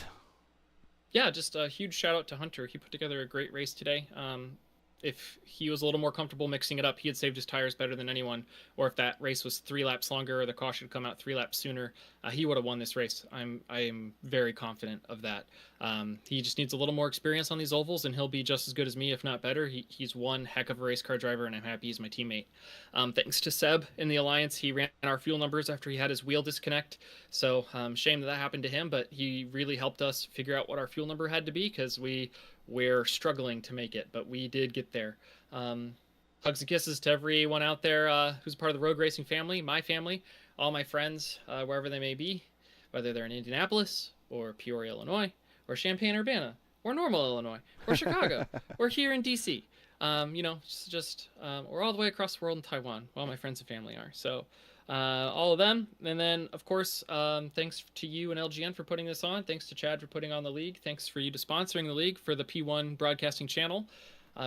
Yeah, just a huge shout out to Hunter. He put together a great race today. If he was a little more comfortable mixing it up, he had saved his tires better than anyone. Or if that race was 3 laps longer or the caution had come out 3 laps sooner, he would have won this race. I am very confident of that. He just needs a little more experience on these ovals, and he'll be just as good as me, if not better. He's one heck of a race car driver, and I'm happy he's my teammate. Thanks to Seb in the Alliance, he ran our fuel numbers after he had his wheel disconnect. So shame that happened to him, but he really helped us figure out what our fuel number had to be, because we're struggling to make it, but we did get there. Hugs and kisses to everyone out there who's part of the road racing family, my family, all my friends, wherever they may be, whether they're in Indianapolis or Peoria, Illinois, or Champaign-Urbana, or Normal, Illinois, or Chicago, or here in DC. We're all the way across the world in Taiwan, all my friends and family are. So all of them. And then, of course, thanks to you and LGN for putting this on. Thanks to Chad for putting on the league. Thanks for you to sponsoring the league for the P1 broadcasting channel.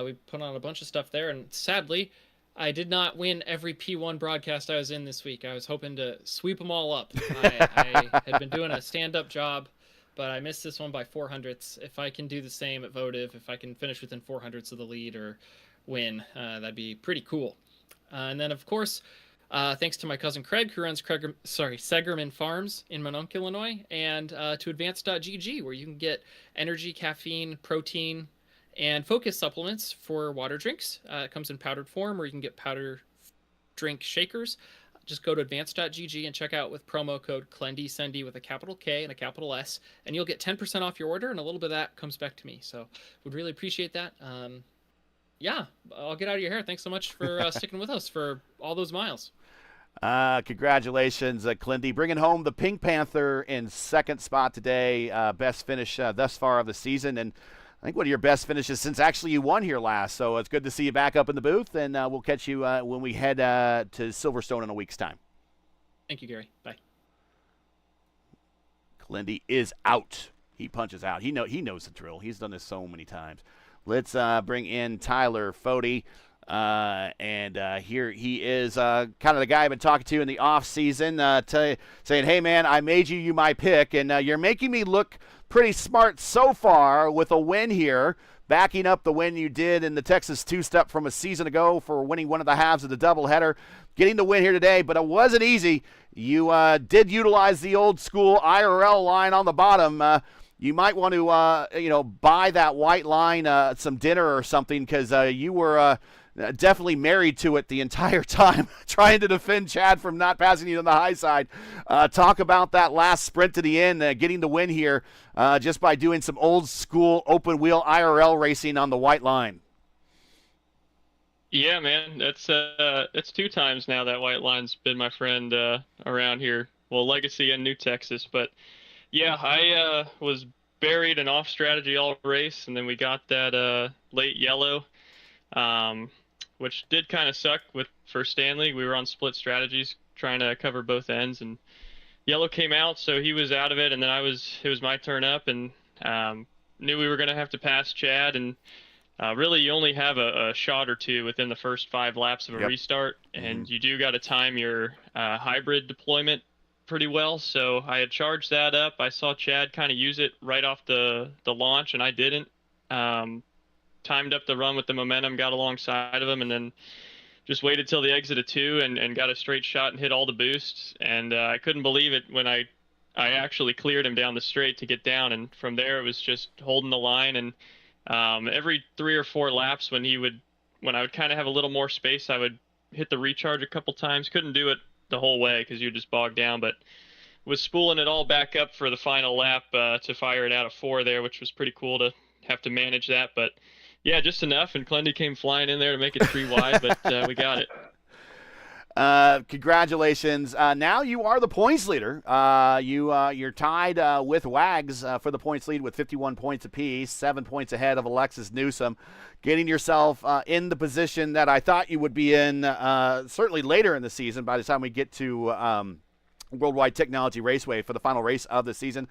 We put on a bunch of stuff there, and sadly, I did not win every P1 broadcast I was in this week. I was hoping to sweep them all up. I had been doing a stand-up job, but I missed this one by 0.04. If I can do the same at Votive, if I can finish within 0.04 of the lead or win, that'd be pretty cool. And then, of course, thanks to my cousin Craig, who runs Segerman Farms in Mononk, Illinois, and to Advanced.gg, where you can get energy, caffeine, protein, and focus supplements for water drinks. It comes in powdered form, or you can get powder drink shakers. Just go to Advanced.gg and check out with promo code CLENDYSENDY with a capital K and a capital S, and you'll get 10% off your order, and a little bit of that comes back to me. So would really appreciate that. Yeah, I'll get out of your hair. Thanks so much for sticking with us for all those miles. Congratulations, Clindy, bringing home the Pink Panther in second spot today. Best finish thus far of the season, and I think one of your best finishes since actually you won here last. So it's good to see you back up in the booth, and we'll catch you when we head to Silverstone in a week's time. Thank you, Gary. Bye. Clindy is out. He punches out. He knows the drill. He's done this so many times. Let's bring in Tyler Fode. Here he is, kind of the guy I've been talking to in the off season, saying, "Hey man, I made you my pick, and you're making me look pretty smart so far with a win here, backing up the win you did in the Texas two-step from a season ago for winning one of the halves of the doubleheader, getting the win here today. But it wasn't easy. You did utilize the old school IRL line on the bottom." You might want to, buy that white line some dinner or something, because you were definitely married to it the entire time, trying to defend Chad from not passing you on the high side. Talk about that last sprint to the end, getting the win here just by doing some old school open wheel IRL racing on the white line. Yeah, man, that's 2 times now that white line's been my friend around here. Well, Legacy and New Texas, but. Yeah, I was buried and off strategy all race, and then we got that late yellow, which did kind of suck for Stanley. We were on split strategies trying to cover both ends, and yellow came out, so he was out of it, and then it was my turn up, and knew we were going to have to pass Chad, and really you only have a shot or two within the first 5 laps of a restart, and you do got to time your hybrid deployment pretty well, so I had charged that up. I saw Chad kind of use it right off the launch, and I didn't. Timed up the run with the momentum, got alongside of him, and then just waited till the exit of 2 and got a straight shot and hit all the boosts. And I couldn't believe it when I actually cleared him down the straight to get down, and from there it was just holding the line. And every 3 or 4 laps when I would kind of have a little more space, I would hit the recharge a couple times. Couldn't do it the whole way because you just bogged down, but was spooling it all back up for the final lap to fire it out of 4 there, which was pretty cool to have to manage that. But yeah, just enough, and Clendy came flying in there to make it 3 wide, but we got it. Congratulations. Now you are the points leader. You're tied with Wags for the points lead with 51 points apiece, 7 points ahead of Alexis Newsom, getting yourself in the position that I thought you would be in certainly later in the season by the time we get to World Wide Technology Raceway for the final race of the season.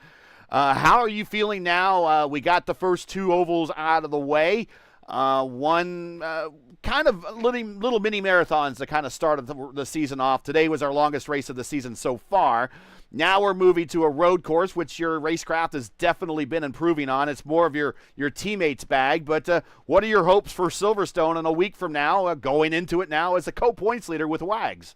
How are you feeling now? We got the first 2 ovals out of the way. One kind of little mini marathons that kind of started the season off. Today was our longest race of the season so far. Now we're moving to a road course, which your racecraft has definitely been improving on. It's more of your teammates' bag. But what are your hopes for Silverstone in a week from now, going into it now as a co-points leader with Wags?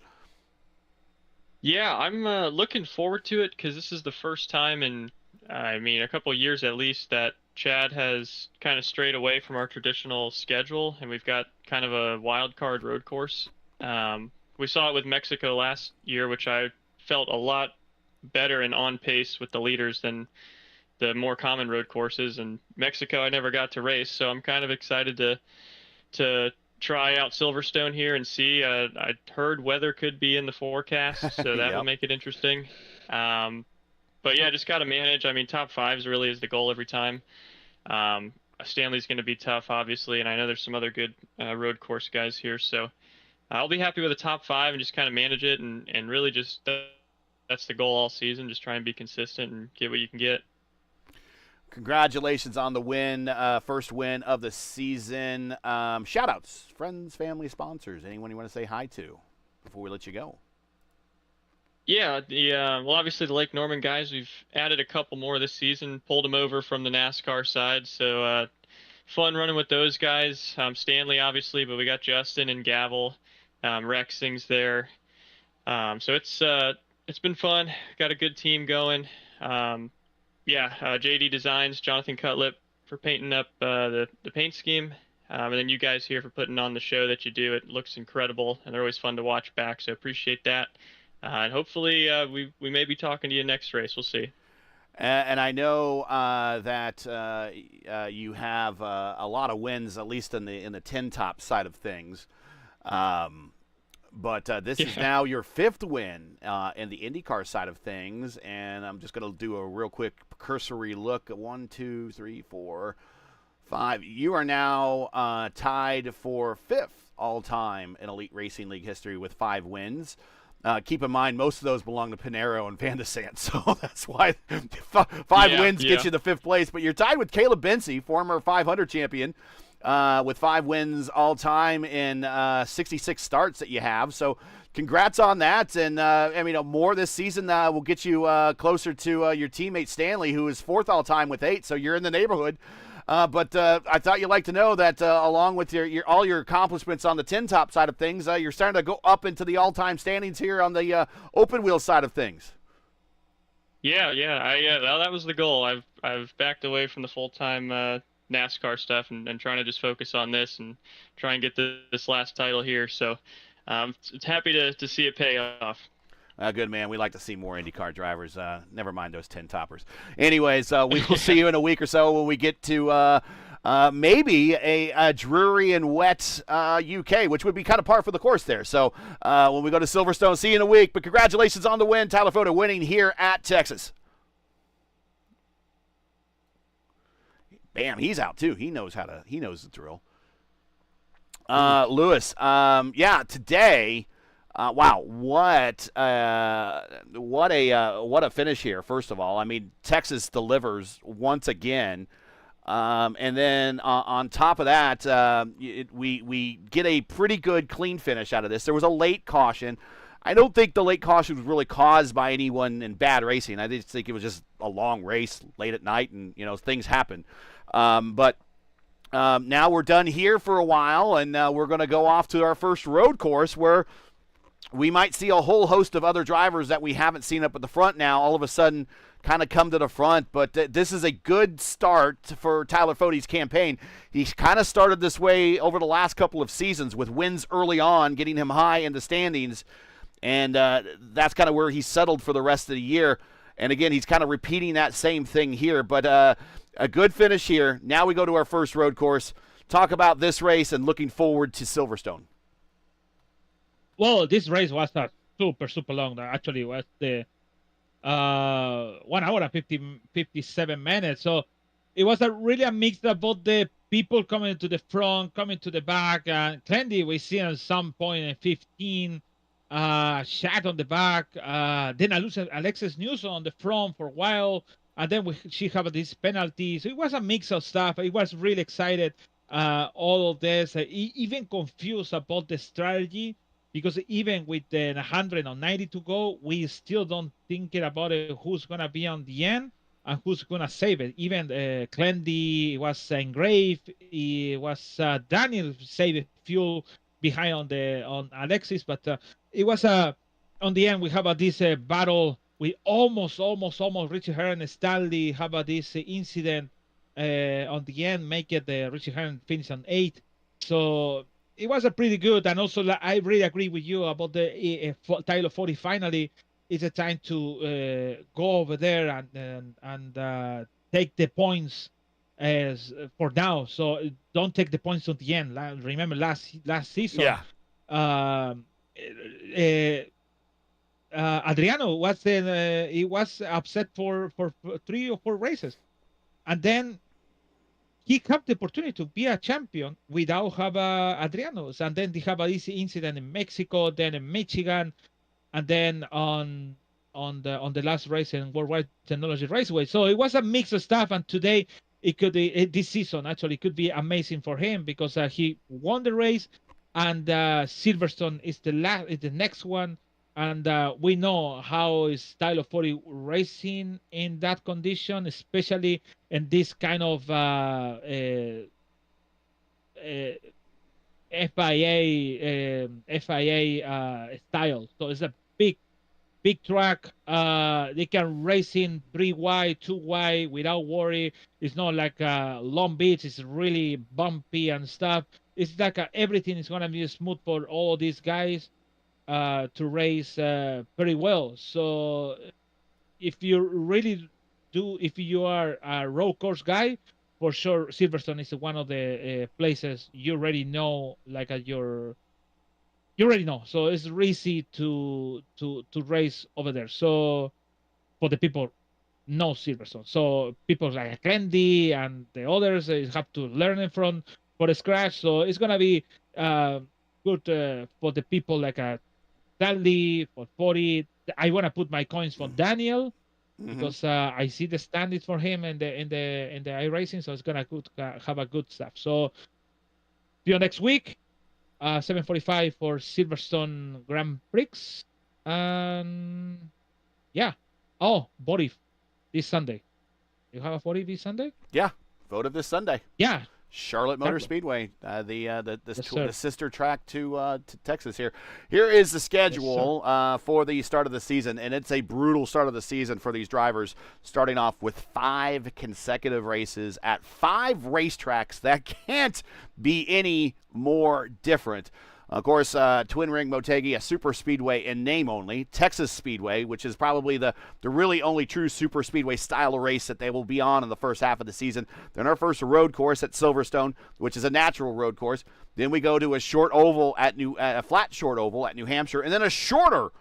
Yeah, I'm looking forward to it because this is the first time in, a couple of years at least, that Chad has kind of strayed away from our traditional schedule, and we've got kind of a wild card road course. We saw it with Mexico last year, which I felt a lot better and on pace with the leaders than the more common road courses. And Mexico, I never got to race, so I'm kind of excited to try out Silverstone here and see. I heard weather could be in the forecast, so that will make it interesting. But yeah, just got to manage. Top 5s really is the goal every time. Stanley's going to be tough, obviously, and I know there's some other good road course guys here. So I'll be happy with a top 5 and just kind of manage it, and really just that's the goal all season. Just try and be consistent and get what you can get. Congratulations on the win, first win of the season. Shout-outs, friends, family, sponsors, anyone you want to say hi to before we let you go? Yeah, well, obviously the Lake Norman guys, we've added a couple more this season, pulled them over from the NASCAR side, so fun running with those guys. Stanley, obviously, but we got Justin and Gavel, Rexing's there. So it's been fun. Got a good team going. JD Designs, Jonathan Cutlip for painting up the paint scheme, and then you guys here for putting on the show that you do. It looks incredible, and they're always fun to watch back, so appreciate that. And hopefully we may be talking to you next race. We'll see. And I know that you have a lot of wins, at least in the 10 top side of things. But this is now your 5th win in the IndyCar side of things, and I'm just going to do a real quick cursory look. 1, 2, 3, 4, 5. You are now tied for 5th all-time in Elite Racing League history with 5 wins. Keep in mind, most of those belong to Pinero and Van de Sant, so that's why 5 wins get you the 5th place. But you're tied with Caleb Bency, former 500 champion, with 5 wins all time in 66 starts that you have. So congrats on that. And more this season will get you closer to your teammate Stanley, who is 4th all time with 8. So you're in the neighborhood. But I thought you'd like to know that along with all your accomplishments on the 10 top side of things, you're starting to go up into the all-time standings here on the open wheel side of things. Yeah. Well, that was the goal. I've backed away from the full-time NASCAR stuff and trying to just focus on this and try and get this last title here. So it's happy to see it pay off. Good, man. We like to see more IndyCar drivers. Never mind those 10 toppers. Anyways, we will see you in a week or so when we get to maybe a dreary and wet UK, which would be kind of par for the course there. So when we go to Silverstone, see you in a week. But congratulations on the win. Tyler Fota winning here at Texas. Bam, he's out too. He knows the drill. Lewis, today. Wow, what a finish here! First of all, I mean, Texas delivers once again, and then on top of that, we get a pretty good clean finish out of this. There was a late caution. I don't think the late caution was really caused by anyone in bad racing. I just think it was just a long race late at night, and things happen. But now we're done here for a while, and we're going to go off to our first road course where we might see a whole host of other drivers that we haven't seen up at the front now all of a sudden kind of come to the front. But this is a good start for Tyler Fode's campaign. He's kind of started this way over the last couple of seasons with wins early on, getting him high in the standings. And that's kind of where he's settled for the rest of the year. And again, he's kind of repeating that same thing here. But a good finish here. Now we go to our first road course. Talk about this race and looking forward to Silverstone. Well, this race was super long. Actually, it was the 1 hour and 57 minutes. So it was really a mix of both the people coming to the front, coming to the back. And Clendy, we see at some point in 15, Shad on the back. Then Alexis Newsom on the front for a while. And then she had this penalty. So it was a mix of stuff. It was really excited, all of this. Even confused about the strategy. Because even with the 190 to go, we still don't think about it, who's going to be on the end and who's going to save it. Even Clendy was engraved. It was Daniel saved fuel behind on Alexis. But it was on the end, we have this battle. We almost Richie Hearn and Stanley have this incident on the end, make it Richie Hearn finish on 8. So it was a pretty good, and also I really agree with you about the Tyler 40. Finally, it's a time to go over there and take the points as for now. So don't take the points at the end. Remember last season, Adriano was he was upset for 3 or 4 races, and then he had the opportunity to be a champion without have Adriano's, and then they have this incident in Mexico, then in Michigan, and then on the last race in World Wide Technology Raceway. So it was a mix of stuff, and today it could be this season actually could be amazing for him because he won the race, and Silverstone is the next one. And we know how is style of 40 racing in that condition, especially in this kind of FIA style. So it's a big track. They can race in 3 wide, 2 wide without worry. It's not like Long Beach. It's really bumpy and stuff. It's like everything is going to be smooth for all these guys. To race very well. So if you really if you are a road course guy, for sure Silverstone is one of the places you already know, like you already know. So it's easy to race over there. So for the people know Silverstone. So people like Candy and the others have to learn it from scratch. So it's gonna be good for the people like Dudley, for 40. I wanna put my coins for Daniel because I see the standings for him in the iRacing. So it's gonna have a good stuff. So see you next week. 7:45 for Silverstone Grand Prix. And yeah. Oh, Body this Sunday. You have a 40 this Sunday? Yeah, voted this Sunday. Yeah. Charlotte Motor Exactly. Speedway, the Yes, sister track to Texas here. Here is the schedule for the start of the season, and it's a brutal start of the season for these drivers, starting off with 5 consecutive races at 5 racetracks that can't be any more different. Of course, Twin Ring Motegi, a super speedway in name only. Texas Speedway, which is probably the really only true super speedway style of race that they will be on in the first half of the season. Then our first road course at Silverstone, which is a natural road course. Then we go to a short oval a flat short oval at New Hampshire, and then a short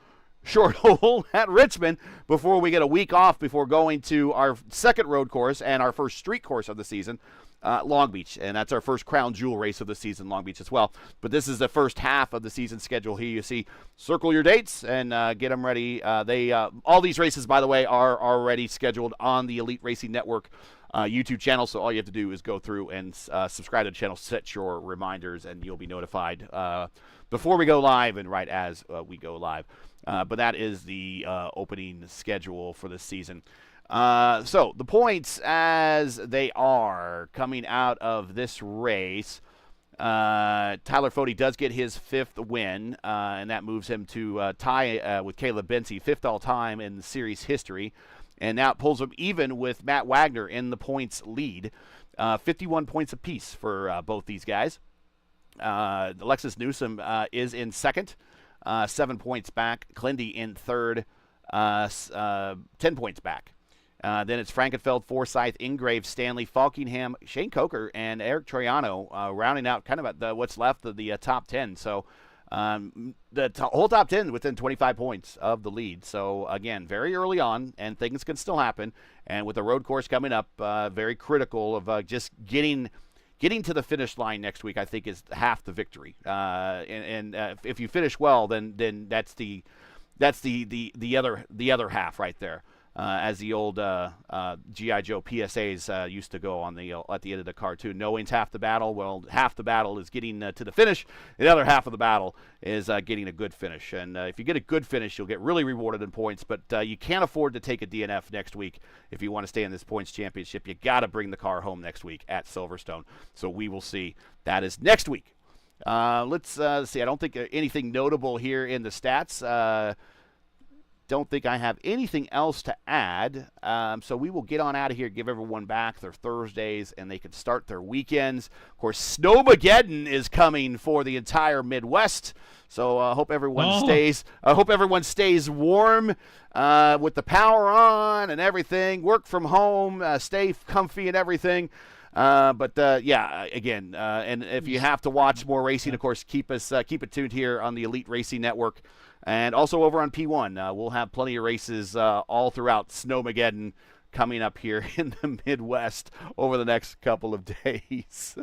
oval at Richmond before we get a week off before going to our second road course and our first street course of the season. Long Beach, and that's our first crown jewel race of the season, Long Beach as well. But this is the first half of the season schedule. Here you see, circle your dates and get them ready. All these races, by the way, are already scheduled on the Elite Racing Network YouTube channel, so all you have to do is go through and subscribe to the channel, set your reminders, and you'll be notified before we go live and right as we go live. But that is the opening schedule for this season. So the points as they are coming out of this race, Tyler Fode does get his 5th win, and that moves him to tie with Caleb Benzie, 5th all-time in the series history, and now it pulls him even with Matt Wagner in the points lead, 51 points apiece for both these guys. Alexis Newsom is in 2nd, 7 points back. Clindy in 3rd, 10 points back. Then it's Frankenfeld, Forsyth, Ingrave, Stanley, Falkingham, Shane Coker, and Eric Troiano rounding out kind of what's left of the top 10. So the whole top 10 within 25 points of the lead. So, again, very early on, and things can still happen. And with the road course coming up, very critical of just getting to the finish line next week, I think, is half the victory. And if you finish well, then that's the other half right there. As the old G.I. Joe PSAs used to go on at the end of the cartoon. Knowing's half the battle. Well, half the battle is getting to the finish. The other half of the battle is getting a good finish. And if you get a good finish, you'll get really rewarded in points. But you can't afford to take a DNF next week if you want to stay in this points championship. You got to bring the car home next week at Silverstone. So we will see. That is next week. Let's see. I don't think anything notable here in the stats. Don't think I have anything else to add. So we will get on out of here, give everyone back their Thursdays, and they can start their weekends. Of course, Snowmageddon is coming for the entire Midwest. So I hope everyone stays. I hope everyone stays warm with the power on and everything. Work from home, stay comfy and everything. Yeah, again, and if you have to watch more racing, of course, keep it tuned here on the Elite Racing Network. And also over on P1, we'll have plenty of races all throughout Snowmageddon coming up here in the Midwest over the next couple of days.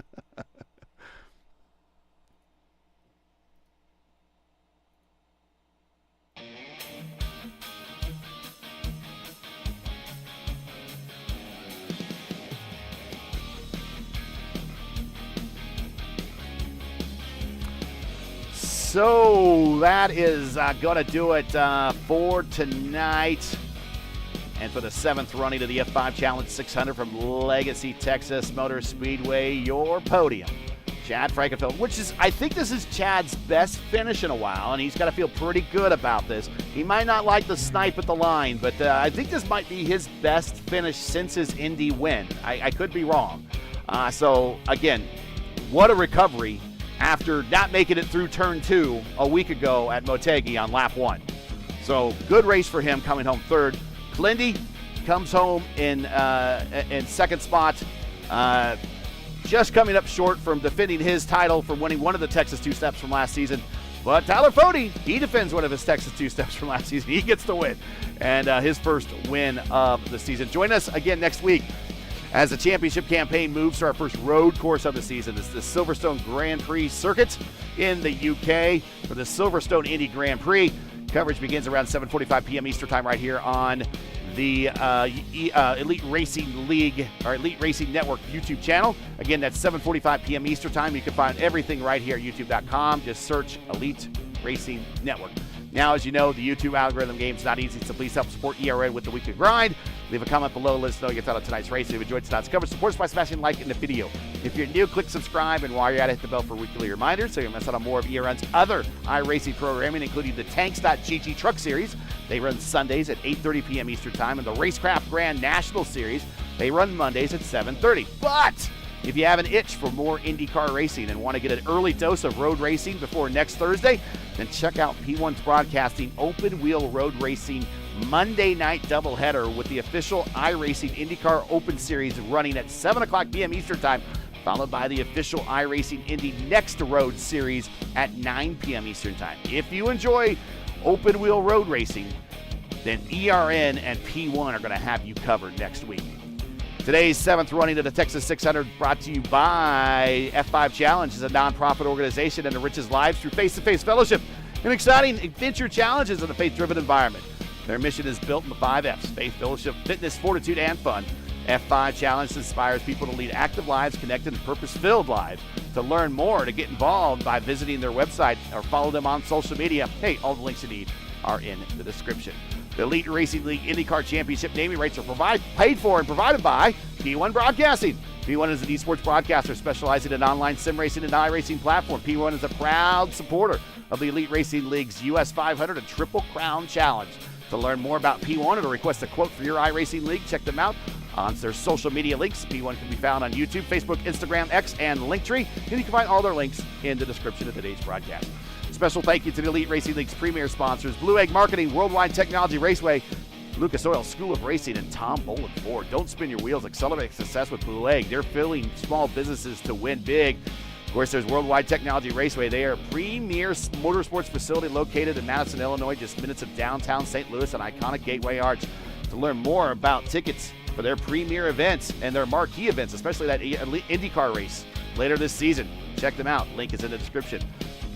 So that is going to do it for tonight. And for the 7th running of the F5 Challenge 600 from Legacy Texas Motor Speedway, your podium, Chad Frankenfeld, which is, I think this is Chad's best finish in a while, and he's got to feel pretty good about this. He might not like the snipe at the line, but I think this might be his best finish since his Indy win. I could be wrong. So, again, what a recovery after not making it through turn 2 a week ago at Motegi on lap 1. So good race for him coming home 3rd. Clindy, comes home in second spot, just coming up short from defending his title from winning one of the Texas two-steps from last season. But Tyler Fode, he defends one of his Texas two-steps from last season. He gets the win, and his first win of the season. Join us again next week as the championship campaign moves to our first road course of the season. It's the Silverstone Grand Prix circuit in the UK for the Silverstone Indy Grand Prix. Coverage begins around 7:45 p.m. Eastern Time right here on the Elite Racing League, or Elite Racing Network YouTube channel. Again, that's 7:45 p.m. Eastern Time. You can find everything right here at youtube.com. Just search Elite Racing Network. Now, as you know, the YouTube algorithm game is not easy, so please help support ERN with the weekly grind. Leave a comment below. Let us know your thought on tonight's race. If you enjoyed tonight's coverage, support us by smashing like in the video. If you're new, click subscribe, and while you're at it, hit the bell for weekly reminders so you don't miss out on more of ERN's other iRacing programming, including the Tanks.GG Truck Series. They run Sundays at 8:30 p.m. Eastern Time, and the Racecraft Grand National Series. They run Mondays at 7:30. But if you have an itch for more IndyCar racing and want to get an early dose of road racing before next Thursday, then check out P1's broadcasting Open Wheel Road Racing Monday night doubleheader with the official iRacing IndyCar Open Series running at 7 o'clock p.m. Eastern Time, followed by the official iRacing Indy Next Road Series at 9 p.m. Eastern Time. If you enjoy open wheel road racing, then ERN and P1 are going to have you covered next week. Today's 7th running of the Texas 600 brought to you by F5 Challenge, is a nonprofit organization that enriches lives through face-to-face fellowship and exciting adventure challenges in a faith-driven environment. Their mission is built in the 5 F's: faith, fellowship, fitness, fortitude, and fun. F5 Challenge inspires people to lead active lives, connected and purpose-filled lives. To learn more, to get involved by visiting their website or follow them on social media, hey, all the links you need are in the description. The Elite Racing League IndyCar Championship naming rights are paid for and provided by P1 Broadcasting. P1 is an esports broadcaster specializing in online sim racing and iRacing platform. P1 is a proud supporter of the Elite Racing League's US 500 and Triple Crown Challenge. To learn more about P1 or to request a quote for your iRacing League, check them out on their social media links. P1 can be found on YouTube, Facebook, Instagram, X, and Linktree. And you can find all their links in the description of today's broadcast. Special thank you to the Elite Racing League's premier sponsors, Blue Egg Marketing, World Wide Technology Raceway, Lucas Oil School of Racing, and Tom Bolin Ford. Don't spin your wheels. Accelerate success with Blue Egg. They're filling small businesses to win big. Of course, there's World Wide Technology Raceway. They are a premier motorsports facility located in Madison, Illinois, just minutes of downtown St. Louis, an iconic Gateway Arch. To learn more about tickets for their premier events and their marquee events, especially that IndyCar race later this season, check them out. Link is in the description.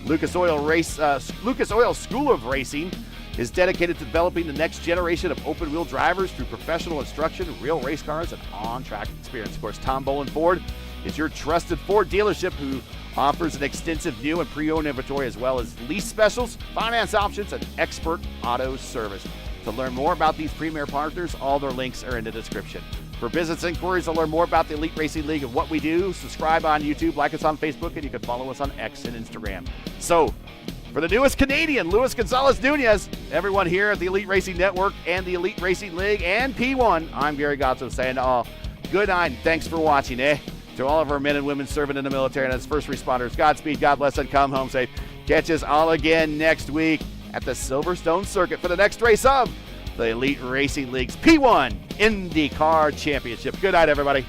Lucas Oil School of Racing is dedicated to developing the next generation of open-wheel drivers through professional instruction, real race cars, and on-track experience. Of course, Tom Bolin Ford is your trusted Ford dealership who offers an extensive new and pre-owned inventory as well as lease specials, finance options, and expert auto service. To learn more about these premier partners, all their links are in the description. For business inquiries to learn more about the Elite Racing League and what we do, subscribe on YouTube, like us on Facebook, and you can follow us on X and Instagram. So, for the newest Canadian, Luis Gonzalez Nunez, everyone here at the Elite Racing Network and the Elite Racing League and P1, I'm Gary Gotzo saying to all, good night and thanks for watching, To all of our men and women serving in the military and as first responders, Godspeed, God bless, and come home safe. Catch us all again next week at the Silverstone Circuit for the next race of the Elite Racing League's P1 IndyCar Championship. Good night, everybody.